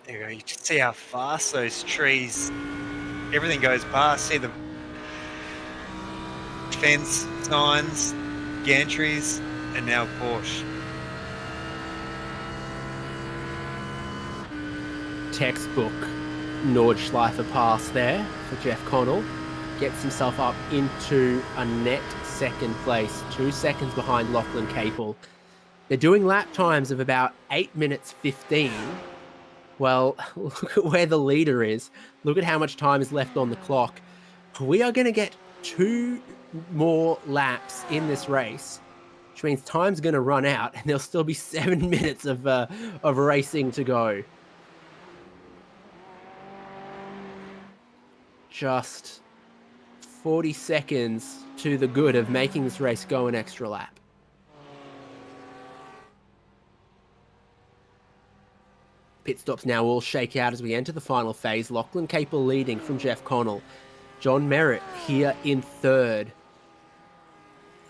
There you go. You can see how fast those trees, everything goes past. See the fence, signs, gantries, and now Porsche. Textbook Nordschleife pass there for Jeff Connell. Gets himself up into a net second place, 2 seconds behind Lachlan Capel. They're doing lap times of about 8 minutes 15. Well, look at where the leader is. Look at how much time is left on the clock. We are going to get 2 more laps in this race, which means time's going to run out, and there'll still be 7 minutes of racing to go. Just 40 seconds to the good of making this race go an extra lap. Pit stops now all shake out as we enter the final phase. Lachlan Capel leading from Jeff Connell. John Merritt here in third.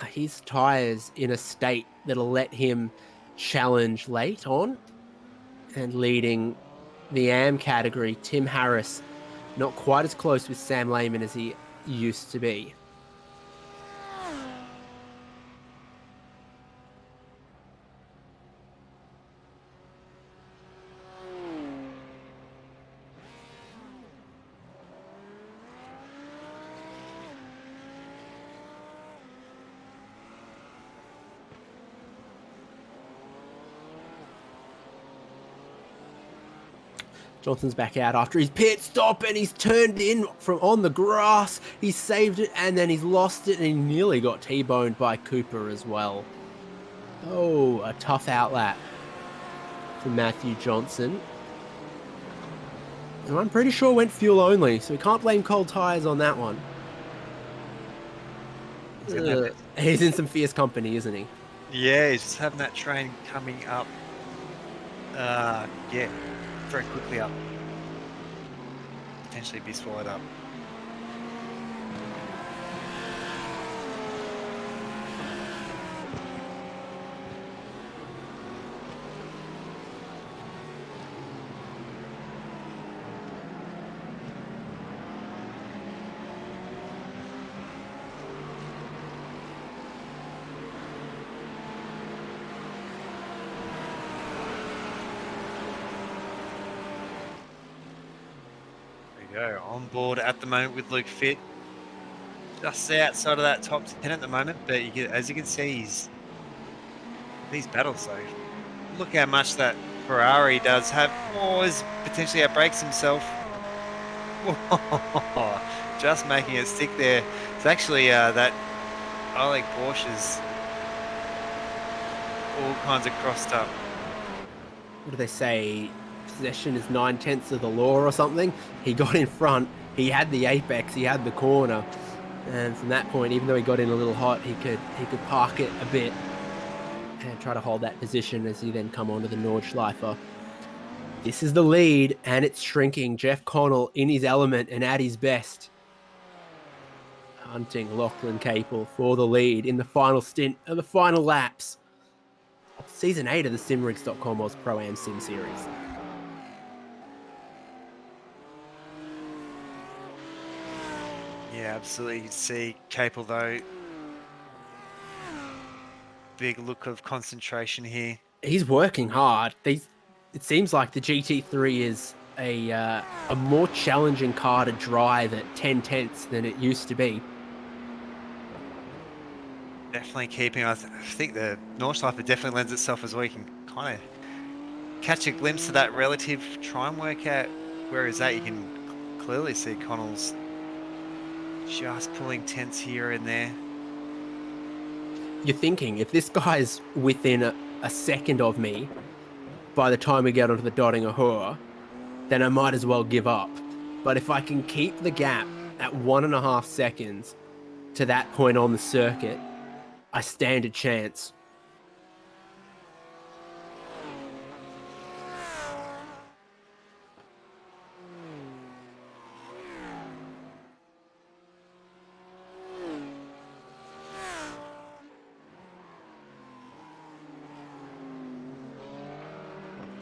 His tyres in a state that'll let him challenge late on. And leading the AM category, Tim Harris, not quite as close with Sam Lehman as he used to be. Johnson's back out after his pit stop, and he's turned in from on the grass. He saved it, and then he's lost it, and he nearly got T-boned by Cooper as well. Oh, a tough outlap for Matthew Johnson. And I'm pretty sure went fuel only, so we can't blame cold tyres on that one. He's in some fierce company, isn't he? Yeah, he's just having that train coming up. Yeah. Very quickly up. Potentially be swallowed up. we go. On board at the moment with Luke Fit. Just outside of that top 10 at the moment, but as you can see, these battles though. Look how much that Ferrari does have. Oh, is potentially outbrakes himself. Just making it stick there. It's actually that Oleg Porsche's all kinds of crossed up. What do they say? Possession is 9/10 of the law or something. He got in front. He had the apex. He had the corner. And from that point, even though he got in a little hot, he could park it a bit and try to hold that position as he then come onto the Nordschleife. This is the lead, and it's shrinking. Jeff Connell in his element and at his best. Hunting Lachlan Capel for the lead in the final stint of the final laps. Season 8 of the Simrigs.com Oz Pro-Am Sim Series. Yeah, absolutely. You can see Capel though. Big look of concentration here. He's working hard. It seems like the GT3 is a more challenging car to drive at 10/10 than it used to be. Definitely keeping. I think the Nordschilefe definitely lends itself as well. You can kind of catch a glimpse of that relative. Try and work out where is that. You can clearly see Connell's just pulling tenths here and there. You're thinking, if this guy's within a second of me by the time we get onto the dotting Ahura, then I might as well give up. But if I can keep the gap at 1.5 seconds to that point on the circuit, I stand a chance.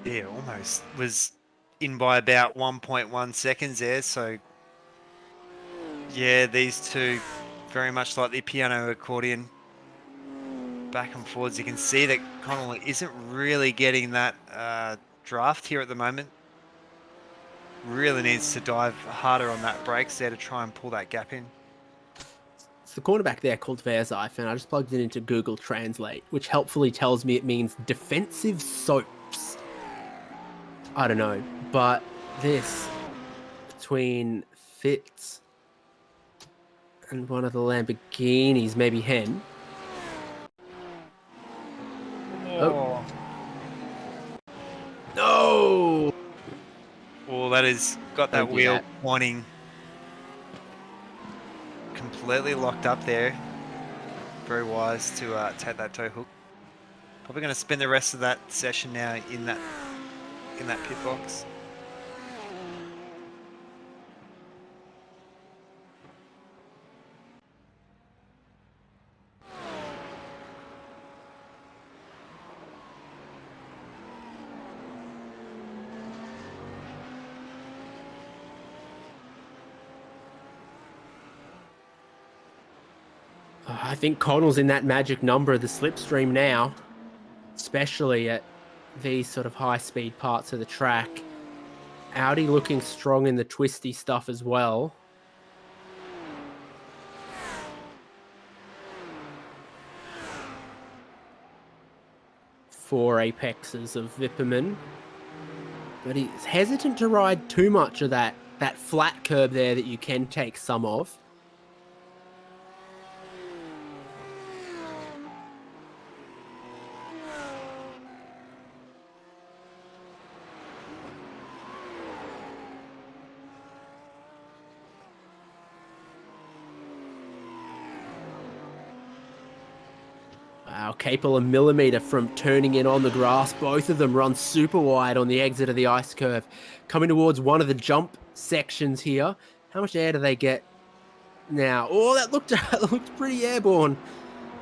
Yeah, almost was in by about 1.1 seconds there. So yeah, these two very much like the piano accordion, back and forwards. You can see that Connell isn't really getting that draft here at the moment. Really needs to dive harder on that brakes there to try and pull that gap in. It's the cornerback there called Verzeif, and I just plugged it into Google Translate, which helpfully tells me it means defensive soaps. I don't know, but this between Fitz and one of the Lamborghinis, maybe Hen. Oh. No! Well, that has got that wheel pointing completely locked up there. Very wise to take that tow hook. Probably going to spend the rest of that session now in that pit box. I think Connell's in that magic number of the slipstream now, especially at these sort of high-speed parts of the track. Audi looking strong in the twisty stuff as well. Four apexes of Vipperman. But he's hesitant to ride too much of that flat curb there that you can take some of. Wow, Capel a millimetre from turning in on the grass. Both of them run super wide on the exit of the ice curve. Coming towards one of the jump sections here. How much air do they get now? Oh, that looked pretty airborne.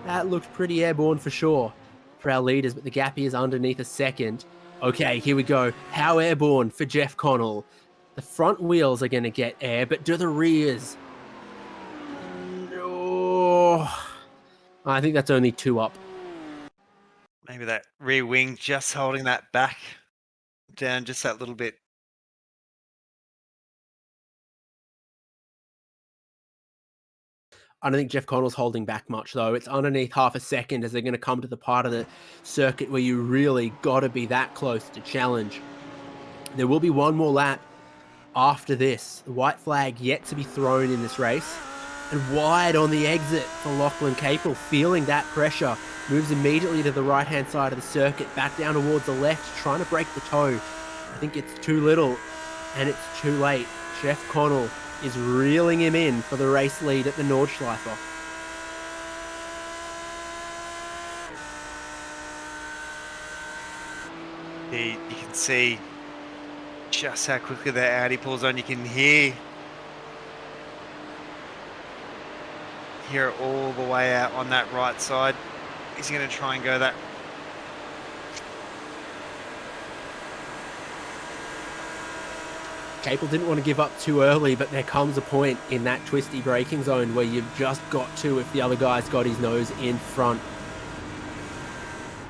That looked pretty airborne for sure for our leaders, but the gap is underneath a second. Okay, here we go. How airborne for Jeff Connell. The front wheels are going to get air, but do the rears? No. I think that's only 2 up. Maybe that rear wing just holding that back down just that little bit. I don't think Jeff Connell's holding back much, though. It's underneath half a second as they're going to come to the part of the circuit where you really got to be that close to challenge. There will be one more lap after this. The white flag yet to be thrown in this race. And wide on the exit for Lachlan Capel, feeling that pressure, moves immediately to the right-hand side of the circuit, back down towards the left, trying to break the toe. I think it's too little, and it's too late. Jeff Connell is reeling him in for the race lead at the Nordschleife. You can see just how quickly that Audi pulls on. You can hear it all the way out on that right side. He's going to try and go that. Capel didn't want to give up too early, but there comes a point in that twisty braking zone where you've just got to if the other guy's got his nose in front.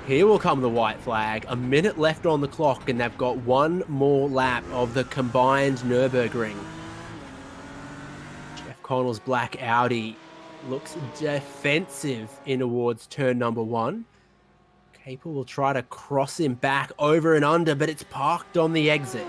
Here will come the white flag. A minute left on the clock, and they've got one more lap of the combined Nurburgring. Jeff Connell's black Audi looks defensive in towards turn number 1. Capel will try to cross him back over and under, but it's parked on the exit.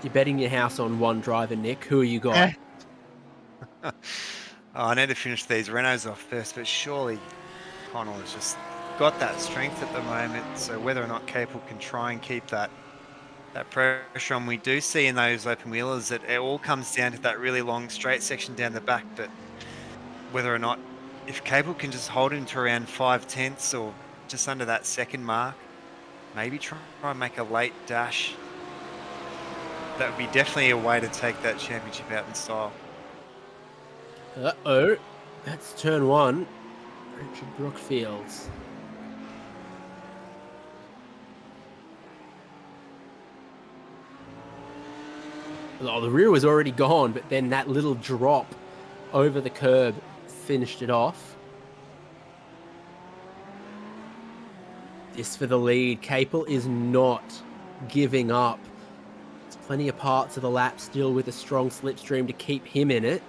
You're betting your house on one driver, Nick. Who are you got? I need to finish these Renaults off first, but surely Connell has just got that strength at the moment. So whether or not Capel can try and keep that pressure on, we do see in those open wheelers that it all comes down to that really long straight section down the back. But whether or not, if Capel can just hold him to around 5/10 or just under that second mark, maybe try and make a late dash. That would be definitely a way to take that championship out in style. Uh-oh. That's turn 1. Richard Brookfields. Oh, the rear was already gone, but then that little drop over the curb finished it off. This for the lead. Capel is not giving up. Plenty of parts of the lap still with a strong slipstream to keep him in it.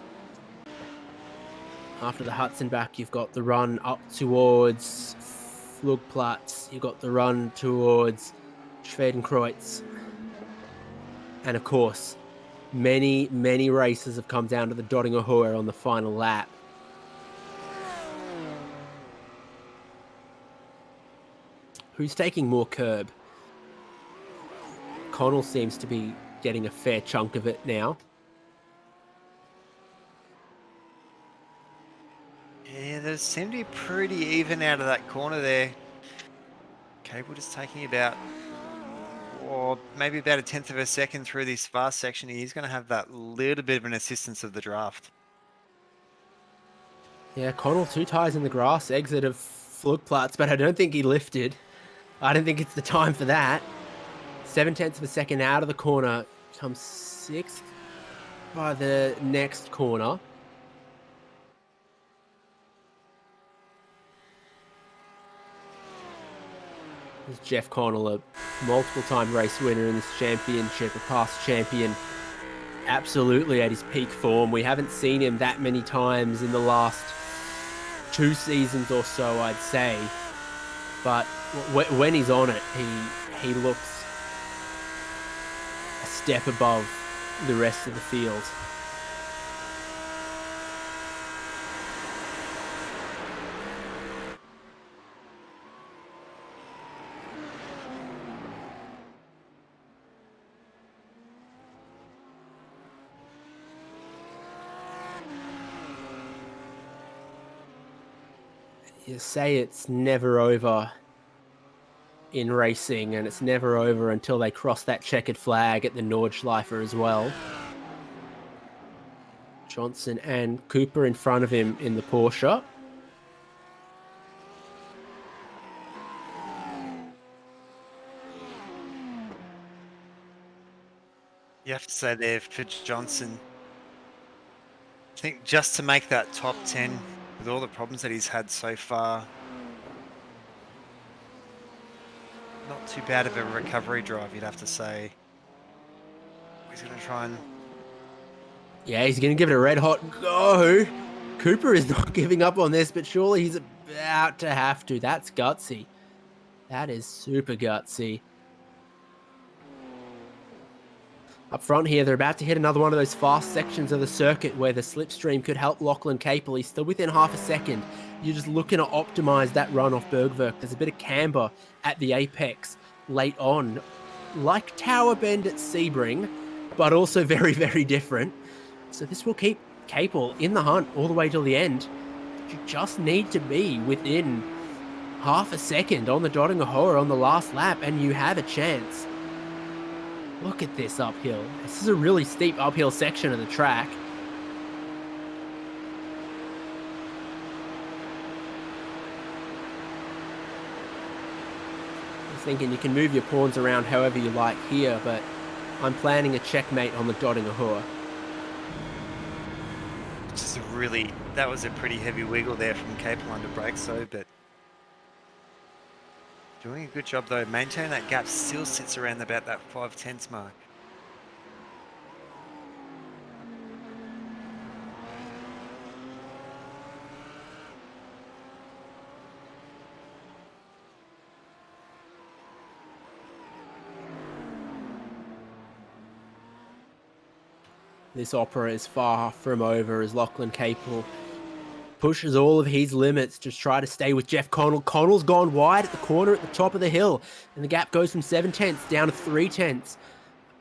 After the Hudson back, you've got the run up towards Flugplatz. You've got the run towards Schwedenkreuz. And of course, many, many races have come down to the Dottinger Hohe on the final lap. Who's taking more curb? Connell seems to be getting a fair chunk of it now. Yeah, they seem to be pretty even out of that corner there. Capel just taking about, or maybe about 1/10 of a second through this fast section. He's going to have that little bit of an assistance of the draft. Yeah, Connell 2 tires in the grass, exit of Flugplatz, but I don't think he lifted. I don't think it's the time for that. 7/10 of a second out of the corner, comes 6th by the next corner. There's Jeff Connell, a multiple-time race winner in this championship, a past champion, absolutely at his peak form. We haven't seen him that many times in the last 2 seasons or so, I'd say. But when he's on it, he looks a step above the rest of the field. You say it's never over in racing, and it's never over until they cross that checkered flag at the Nordschilefe as well. Johnson and Cooper in front of him in the Porsche. You have to say there for Johnson, I think just to make that top 10 with all the problems that he's had so far, not too bad of a recovery drive, you'd have to say. He's going to try and... Yeah, he's going to give it a red hot go. Cooper is not giving up on this, but surely he's about to have to. That's gutsy. That is super gutsy. Up front here, they're about to hit another one of those fast sections of the circuit where the slipstream could help Lachlan Capel. He's still within half a second. You're just looking to optimize that run off Bergwerk. There's a bit of camber at the apex late on, like Tower Bend at Sebring, but also very, very different. So this will keep Capel in the hunt all the way till the end. You just need to be within half a second on the Dodingahoa on the last lap, and you have a chance. Look at this uphill. This is a really steep uphill section of the track. I'm thinking you can move your pawns around however you like here, but I'm planning a checkmate on the Dodingahoa. Just a really, that was a pretty heavy wiggle there from Capel under brakes though, but doing a good job though. Maintaining that gap, still sits around about that 5/10 mark. This opera is far from over as Lachlan Capel pushes all of his limits to try to stay with Jeff Connell. Connell's gone wide at the corner at the top of the hill, and the gap goes from 7/10 down to 3/10.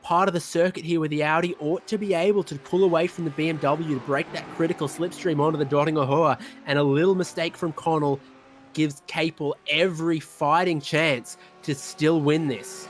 Part of the circuit here with the Audi ought to be able to pull away from the BMW to break that critical slipstream onto the Dodingahoa, and a little mistake from Connell gives Capel every fighting chance to still win this.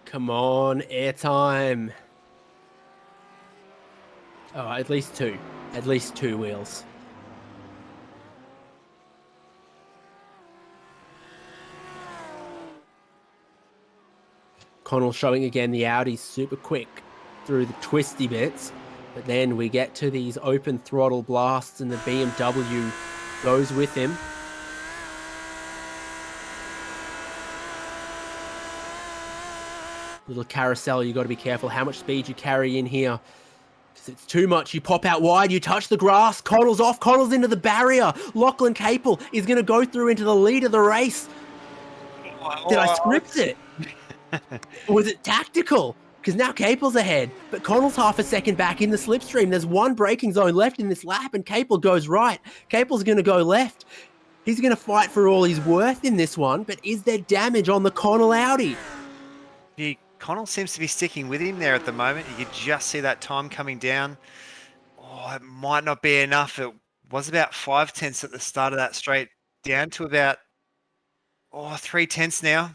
Come on, airtime. Oh, at least two. At least two wheels. Connell showing again the Audi's super quick through the twisty bits. But then we get to these open throttle blasts and the BMW goes with him. Little carousel, you got to be careful how much speed you carry in here. Because it's too much. You pop out wide, you touch the grass. Connell's off, Connell's into the barrier. Lachlan Capel is going to go through into the lead of the race. Did I script it? Was it tactical? Because now Capel's ahead, but Connell's half a second back in the slipstream. There's one braking zone left in this lap, and Capel goes right. Capel's going to go left. He's going to fight for all he's worth in this one, but is there damage on the Connell Audi? Connell seems to be sticking with him there at the moment. You can just see that time coming down. Oh, it might not be enough. It was about 5/10 at the start of that straight, down to about 3/10 now.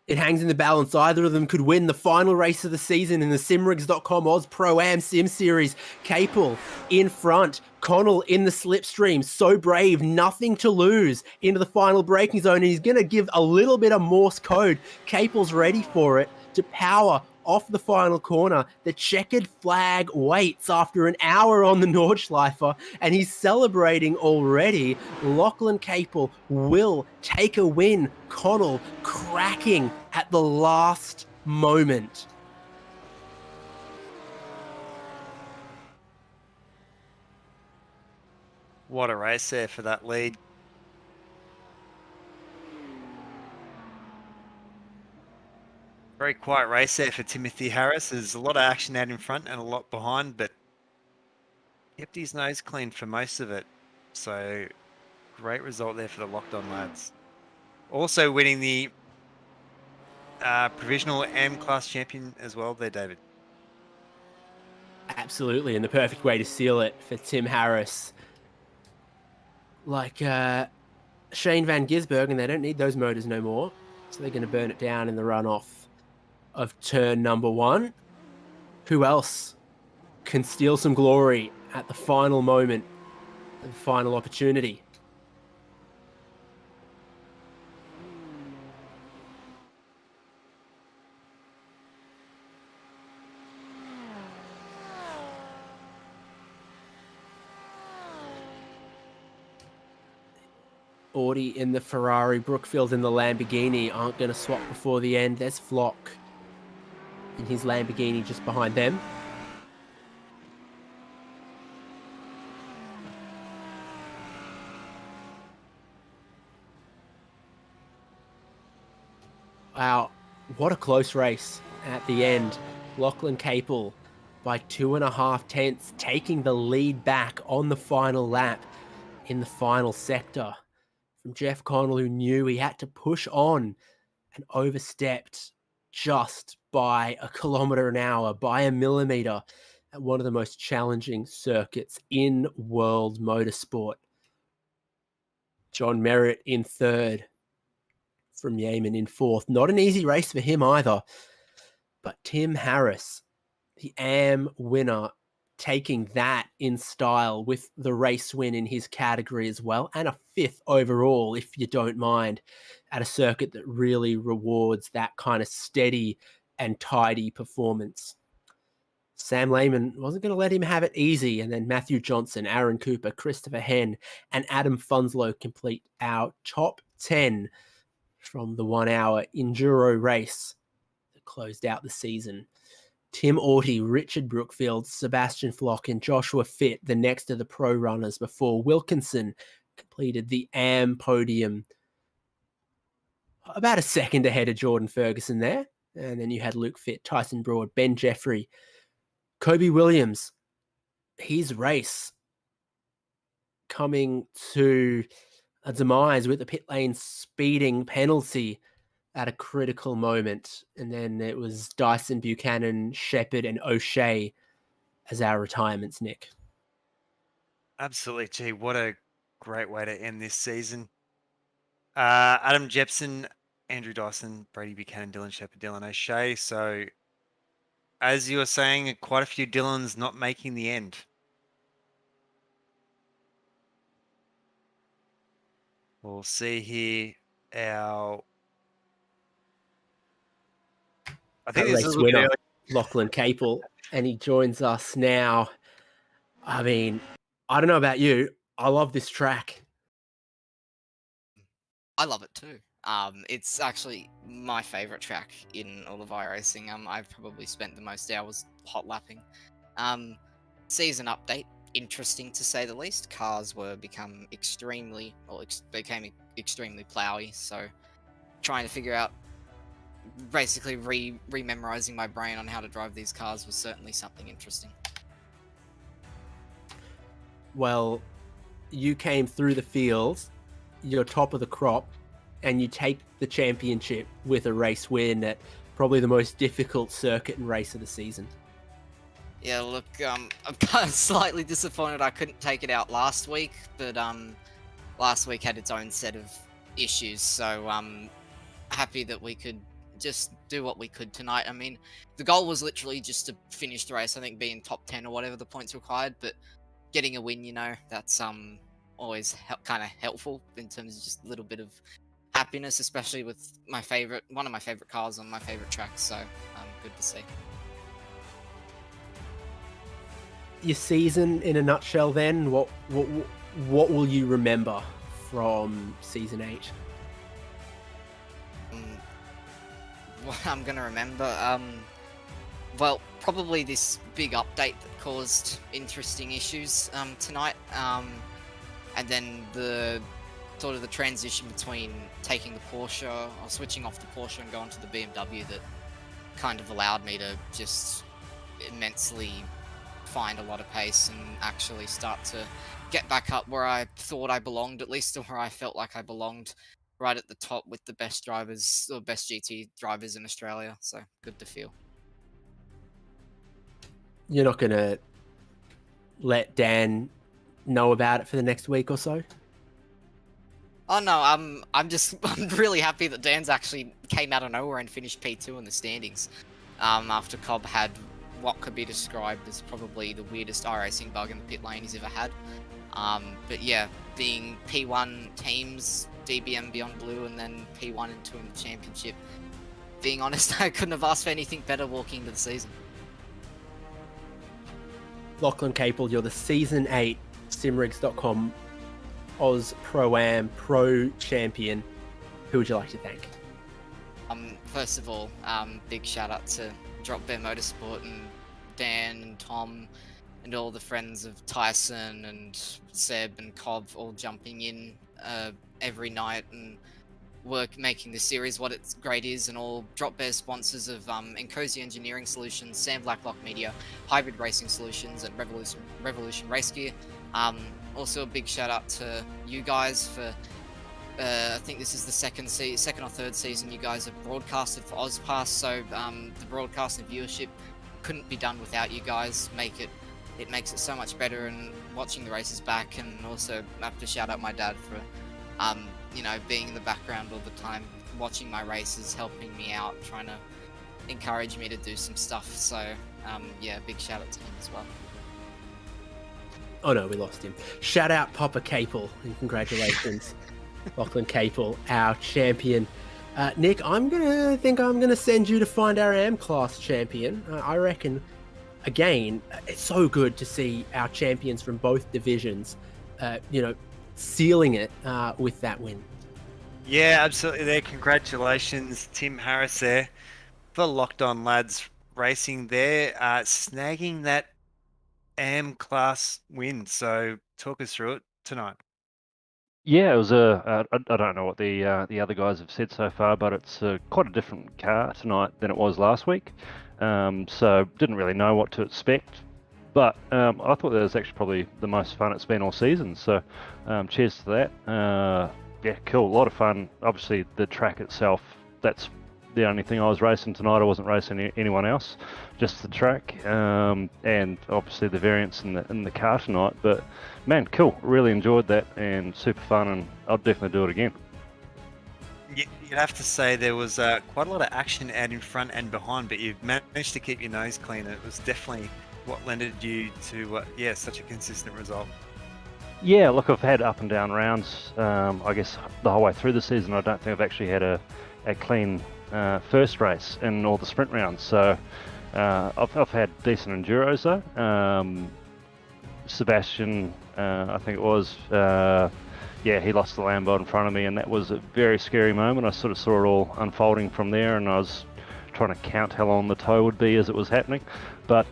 It hangs in the balance. Either of them could win the final race of the season in the Simrigs.com Oz Pro-Am Sim Series. Capel in front. Connell in the slipstream. So brave. Nothing to lose into the final braking zone. And he's going to give a little bit of Morse code. Capel's ready for it to power off the final corner. The checkered flag waits after an hour on the Nordschilefe, and he's celebrating already. Lachlan Capel will take a win. Connell cracking at the last moment. What a race there for that lead. Very quiet race there for Timothy Harris. There's a lot of action out in front and a lot behind, but kept his nose clean for most of it. So great result there for the Locked On lads. Also winning the provisional M-Class champion as well there, David. Absolutely, and the perfect way to seal it for Tim Harris. like Shane Van Gisbergen, and they don't need those motors no more. So they're going to burn it down in the runoff of turn number 1. Who else can steal some glory at the final moment, the final opportunity? Audi in the Ferrari, Brookfield in the Lamborghini aren't going to swap before the end. There's Flock in his Lamborghini just behind them. Wow, what a close race at the end. Lachlan Capel by 2.5 tenths, taking the lead back on the final lap in the final sector from Jeff Connell, who knew he had to push on and overstepped just by 1 kilometre an hour, by a millimetre, at one of the most challenging circuits in world motorsport. John Merritt in 3rd, from Yeaman in 4th. Not an easy race for him either. But Tim Harris, the AM winner, taking that in style with the race win in his category as well, and a 5th overall, if you don't mind, at a circuit that really rewards that kind of steady and tidy performance. Sam Lehman wasn't going to let him have it easy, and then Matthew Johnson, Aaron Cooper, Christopher Henn, and Adam Funslow complete our top 10 from the 1 hour enduro race that closed out the season. Tim Auty, Richard Brookfield, Sebastian Flock, and Joshua Fitt, the next of the pro runners, before Wilkinson completed the AM podium about a second ahead of Jordan Ferguson there. And then you had Luke Fitt, Tyson Broad, Ben Jeffrey, Kobe Williams, his race coming to a demise with the pit lane speeding penalty at a critical moment. And then it was Dyson, Buchanan, Shepherd, and O'Shea as our retirements, Nick. Absolutely. Gee, what a great way to end this season. Adam Jepson, Andrew Dyson, Brady Buchanan, Dylan Shepherd, Dylan O'Shea. So, as you were saying, quite a few Dylans not making the end. We'll see here I think this is winner, Lachlan Capel, and he joins us now. I mean, I don't know about you. I love this track. I love it too. It's actually my favorite track in all of iRacing. I've probably spent the most hours hot lapping. Season update, interesting to say the least. Cars became extremely plowy. So trying to figure out, basically rememorizing my brain on how to drive these cars was certainly something interesting. Well, you came through the field, you're top of the crop, and you take the championship with a race win at probably the most difficult circuit and race of the season. Yeah, look, I'm kind of slightly disappointed I couldn't take it out last week, but last week had its own set of issues, so I'm happy that we could just do what we could tonight. I mean, the goal was literally just to finish the race, I think being top 10 or whatever the points required, but getting a win, you know, that's always kind of helpful in terms of just a little bit of happiness, especially with one of my favorite cars on my favorite track, so good to see. Your season in a nutshell then, what will you remember from season 8? What I'm gonna remember, well, probably this big update that caused interesting issues tonight, and then the sort of the transition between taking the Porsche or switching off the Porsche and going to the BMW that kind of allowed me to just immensely find a lot of pace and actually start to get back up where I thought I belonged, at least, or where I felt like I belonged, right at the top with the best drivers, or best GT drivers in Australia. So good to feel. You're not gonna let Dan know about it for the next week or so? Oh no, I'm really happy that Dan's actually came out of nowhere and finished P2 in the standings. After Cobb had what could be described as probably the weirdest iRacing bug in the pit lane he's ever had. But yeah, being P1 teams, DBM Beyond Blue, and then P1 and 2 in the championship. Being honest, I couldn't have asked for anything better walking into the season. Lachlan Capel, you're the Season 8 Simrigs.com Oz Pro-Am Pro Champion. Who would you like to thank? First of all, big shout out to Drop Bear Motorsport and Dan and Tom and all the friends of Tyson and Seb and Cobb all jumping in every night and making the series what its great is, and all Drop Bear sponsors of Encozy Engineering Solutions, Sam Blacklock Media, Hybrid Racing Solutions, and Revolution Race Gear. Also a big shout out to you guys for I think this is the second or third season you guys have broadcasted for AusPass, so the broadcast and viewership couldn't be done without you guys. It makes it so much better, and watching the races back. And also I have to shout out my dad for being in the background all the time, watching my races, helping me out, trying to encourage me to do some stuff. So yeah, big shout out to him as well. Oh no, we lost him. Shout out Papa Capel and congratulations, Lachlan Capel, our champion. Nick, I'm gonna send you to find our AM class champion. I reckon, again, it's so good to see our champions from both divisions, sealing it with that win. Yeah, absolutely. There, congratulations, Tim Harris there for Locked On Lads Racing there, snagging that AM class win. So talk us through it tonight. Yeah, it was I don't know what the other guys have said so far, but it's quite a different car tonight than it was last week. So didn't really know what to expect, but I thought that was actually probably the most fun it's been all season. So cheers to that. Yeah, cool, a lot of fun. Obviously the track itself, that's the only thing I was racing tonight. I wasn't racing anyone else, just the track, and obviously the variants in the car tonight. But man, cool, really enjoyed that and super fun, and I'll definitely do it again. You'd have to say there was quite a lot of action out in front and behind, but you've managed to keep your nose clean. It was definitely what lended you to such a consistent result. Yeah, look, I've had up and down rounds. I guess the whole way through the season, I don't think I've actually had a clean first race in all the sprint rounds. So I've had decent enduros though. Sebastian, I think it was, he lost the Lambo in front of me, and that was a very scary moment. I sort of saw it all unfolding from there, and I was trying to count how long the tow would be as it was happening, but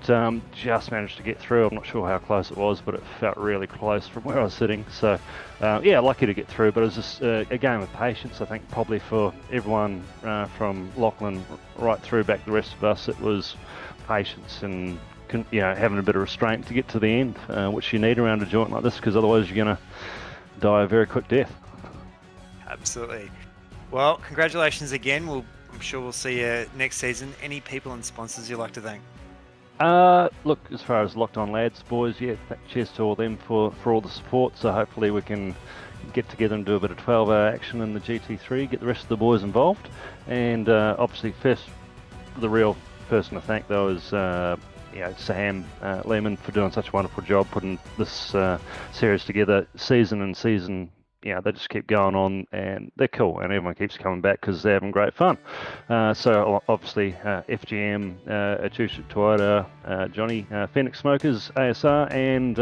just managed to get through. I'm not sure how close it was, but it felt really close from where I was sitting. So lucky to get through, but it was just a game of patience. I think probably for everyone from Lachlan right through back to the rest of us, it was patience and having a bit of restraint to get to the end, which you need around a joint like this, because otherwise you're going to die a very quick death. Absolutely. Well, congratulations again. I'm sure we'll see you next season. Any people and sponsors you'd like to thank? Look, as far as Locked On Lads, boys, cheers to all them for all the support. So hopefully we can get together and do a bit of 12-hour action in the GT3, get the rest of the boys involved. And obviously first, the real person to thank though is Sam Lehman for doing such a wonderful job putting this series together season. They just keep going on, and they're cool, and everyone keeps coming back because they're having great fun. So obviously FGM, Atusha Toyota, Johnny, Phoenix Smokers, ASR, and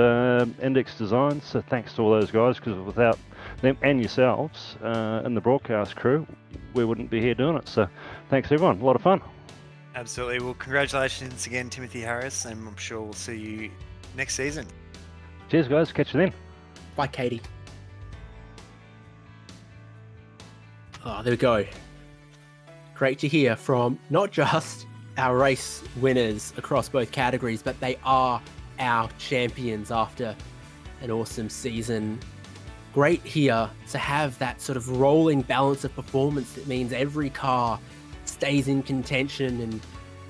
Index Designs. So thanks to all those guys, because without them and yourselves and the broadcast crew, we wouldn't be here doing it. So thanks everyone, a lot of fun. Absolutely. Well, congratulations again, Timothy Harris, and I'm sure we'll see you next season. Cheers guys, catch you then. Bye, Katie. Oh, there we go. Great to hear from not just our race winners across both categories, but they are our champions after an awesome season. Great here to have that sort of rolling balance of performance that means every car stays in contention,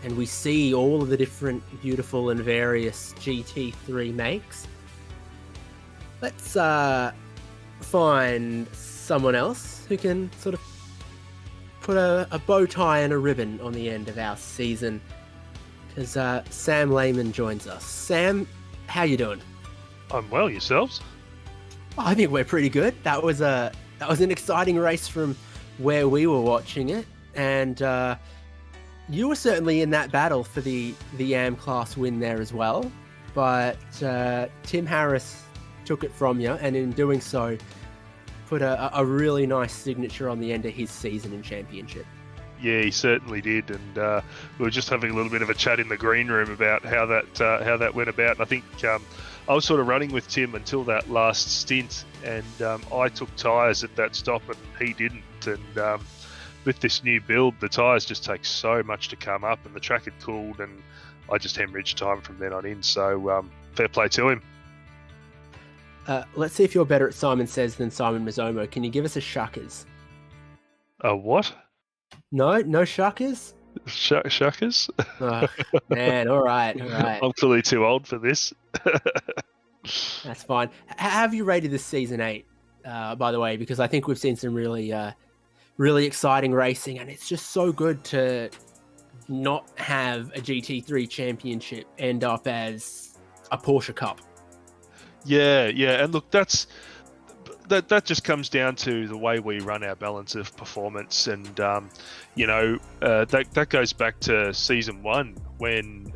and we see all of the different beautiful and various GT3 makes. Let's find someone else who can sort of put a bow tie and a ribbon on the end of our season, because Sam Lehman joins us. Sam, how you doing? I'm well, yourselves? I think we're pretty good. That was an exciting race from where we were watching it, and you were certainly in that battle for the AM class win there as well. But Tim Harris took it from you, and in doing so, put a really nice signature on the end of his season in championship. Yeah, he certainly did, and we were just having a little bit of a chat in the green room about how that went about. And I think I was sort of running with Tim until that last stint, and I took tyres at that stop, and he didn't. And with this new build, the tyres just take so much to come up, and the track had cooled, and I just hemorrhaged time from then on in. So fair play to him. Let's see if you're better at Simon Says than Simon Mizomo. Can you give us a shuckers? A what? No shuckers? Shuckers? Oh, man, all right. I'm clearly too old for this. That's fine. Have you rated this season 8, by the way? Because I think we've seen some really exciting racing, and it's just so good to not have a GT3 championship end up as a Porsche Cup. Yeah, and look, that just comes down to the way we run our balance of performance, and that goes back to season 1 when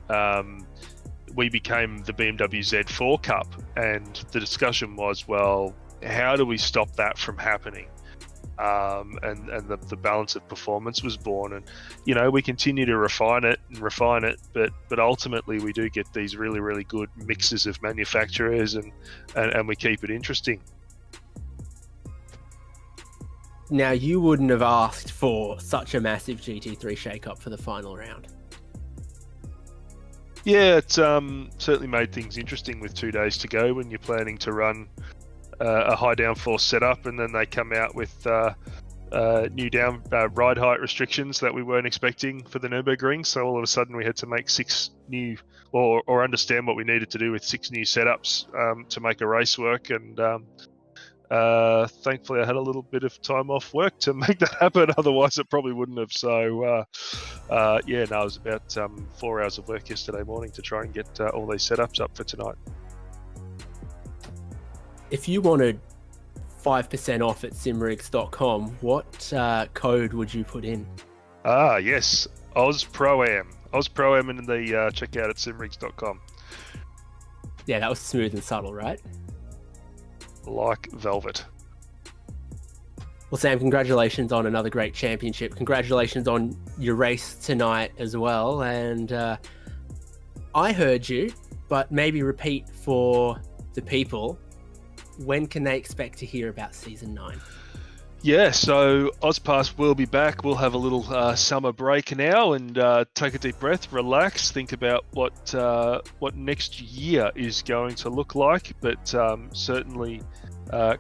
we became the BMW Z4 Cup, and the discussion was, well, how do we stop that from happening? And the balance of performance was born, and we continue to refine it, but ultimately we do get these really, really good mixes of manufacturers, and we keep it interesting. Now, you wouldn't have asked for such a massive GT3 shake-up for the final round. Yeah, it's certainly made things interesting with 2 days to go when you're planning to run a high downforce setup, and then they come out with new ride height restrictions that we weren't expecting for the Nurburgring. So all of a sudden we had to make 6 new, or understand what we needed to do with 6 new setups to make a race work. And thankfully I had a little bit of time off work to make that happen. Otherwise it probably wouldn't have. So it was about 4 hours of work yesterday morning to try and get all these setups up for tonight. If you wanted 5% off at simrigs.com, what code would you put in? Yes, AusProAm. AusProAm in the checkout at simrigs.com. Yeah, that was smooth and subtle, right? Like velvet. Well, Sam, congratulations on another great championship. Congratulations on your race tonight as well. And I heard you, but maybe repeat for the people. When can they expect to hear about Season 9? Yeah, so AusPass will be back. We'll have a little summer break now and take a deep breath, relax, think about what next year is going to look like. But certainly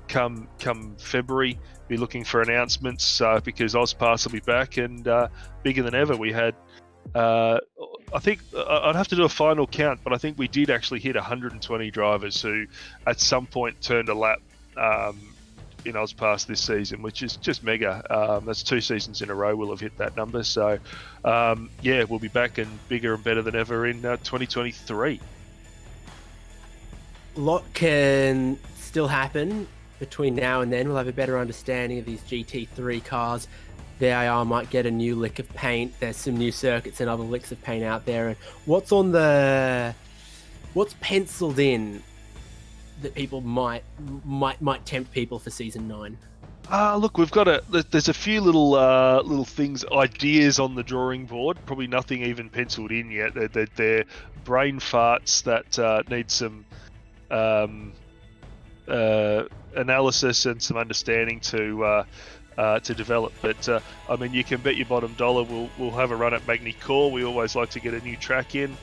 come February, be looking for announcements because AusPass will be back and bigger than ever. We had, I think, I'd have to do a final count, but I think we did actually hit 120 drivers who at some point turned a lap in AusPass this season, which is just mega. That's 2 seasons in a row we'll have hit that number. So, we'll be back and bigger and better than ever in 2023. A lot can still happen between now and then. We'll have a better understanding of these GT3 cars. The AR might get a new lick of paint. There's some new circuits and other licks of paint out there. And what's penciled in that people might tempt people for Season 9? Look, there's a few little things, ideas on the drawing board. Probably nothing even penciled in yet. They're brain farts that need some analysis and some understanding to develop. But I mean, you can bet your bottom dollar we'll have a run at Magny Core. We always like to get a new track in.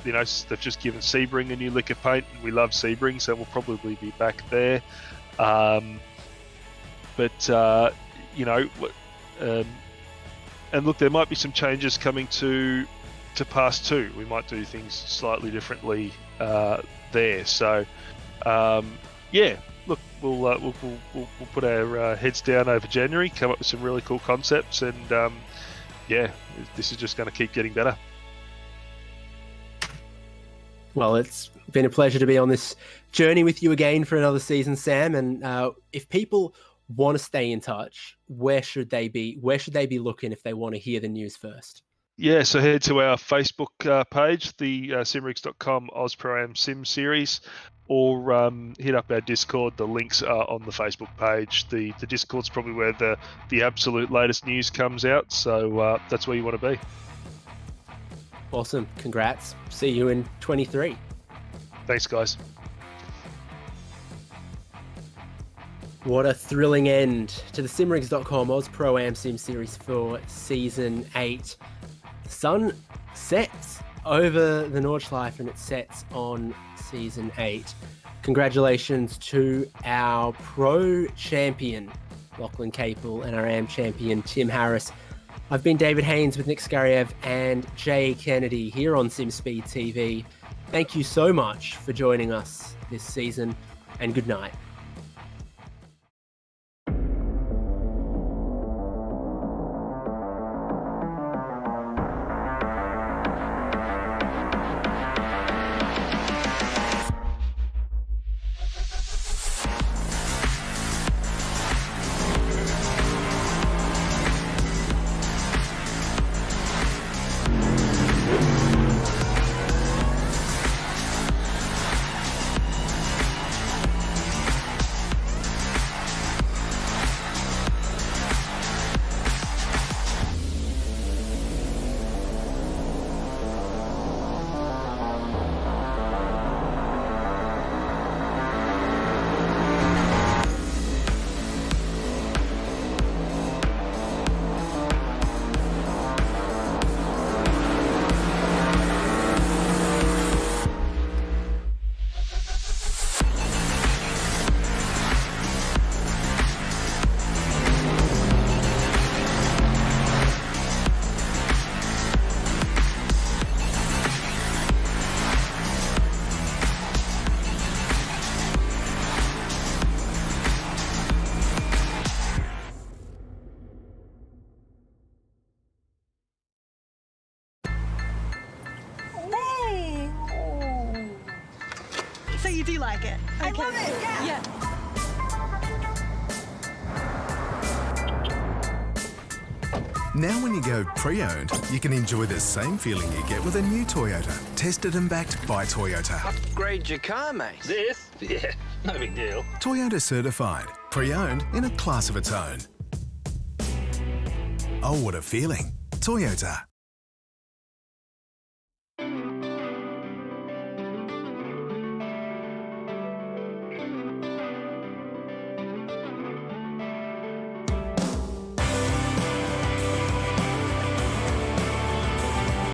They've just given Sebring a new lick of paint, and we love Sebring, so we'll probably be back there. And look, there might be some changes coming to Pass 2. We might do things slightly differently there. So, look, we'll put our heads down over January, come up with some really cool concepts, and this is just going to keep getting better. Well, it's been a pleasure to be on this journey with you again for another season, Sam. And if people want to stay in touch, where should they be? Where should they be looking if they want to hear the news first? Yeah, so head to our Facebook page, the simrigs.com AusPro Sim series, or hit up our Discord. The links are on the Facebook page. The Discord's probably where the absolute latest news comes out, so that's where you want to be. Awesome. Congrats. See you in 23. Thanks, guys. What a thrilling end to the simrigs.com Oz Pro Am Sim Series for Season 8. The sun sets over the Nordschilefe and it sets on Season 8. Congratulations to our Pro Champion, Lachlan Capel, and our Am Champion, Tim Harris. I've been David Haynes with Nick Skariev and Jay Kennedy here on SimSpeed TV. Thank you so much for joining us this season, and good night. So you do like it? I love it, yeah. Now when you go pre-owned, you can enjoy the same feeling you get with a new Toyota. Tested and backed by Toyota. Upgrade your car, mate. This? Yeah, no big deal. Toyota certified. Pre-owned in a class of its own. Oh, what a feeling. Toyota.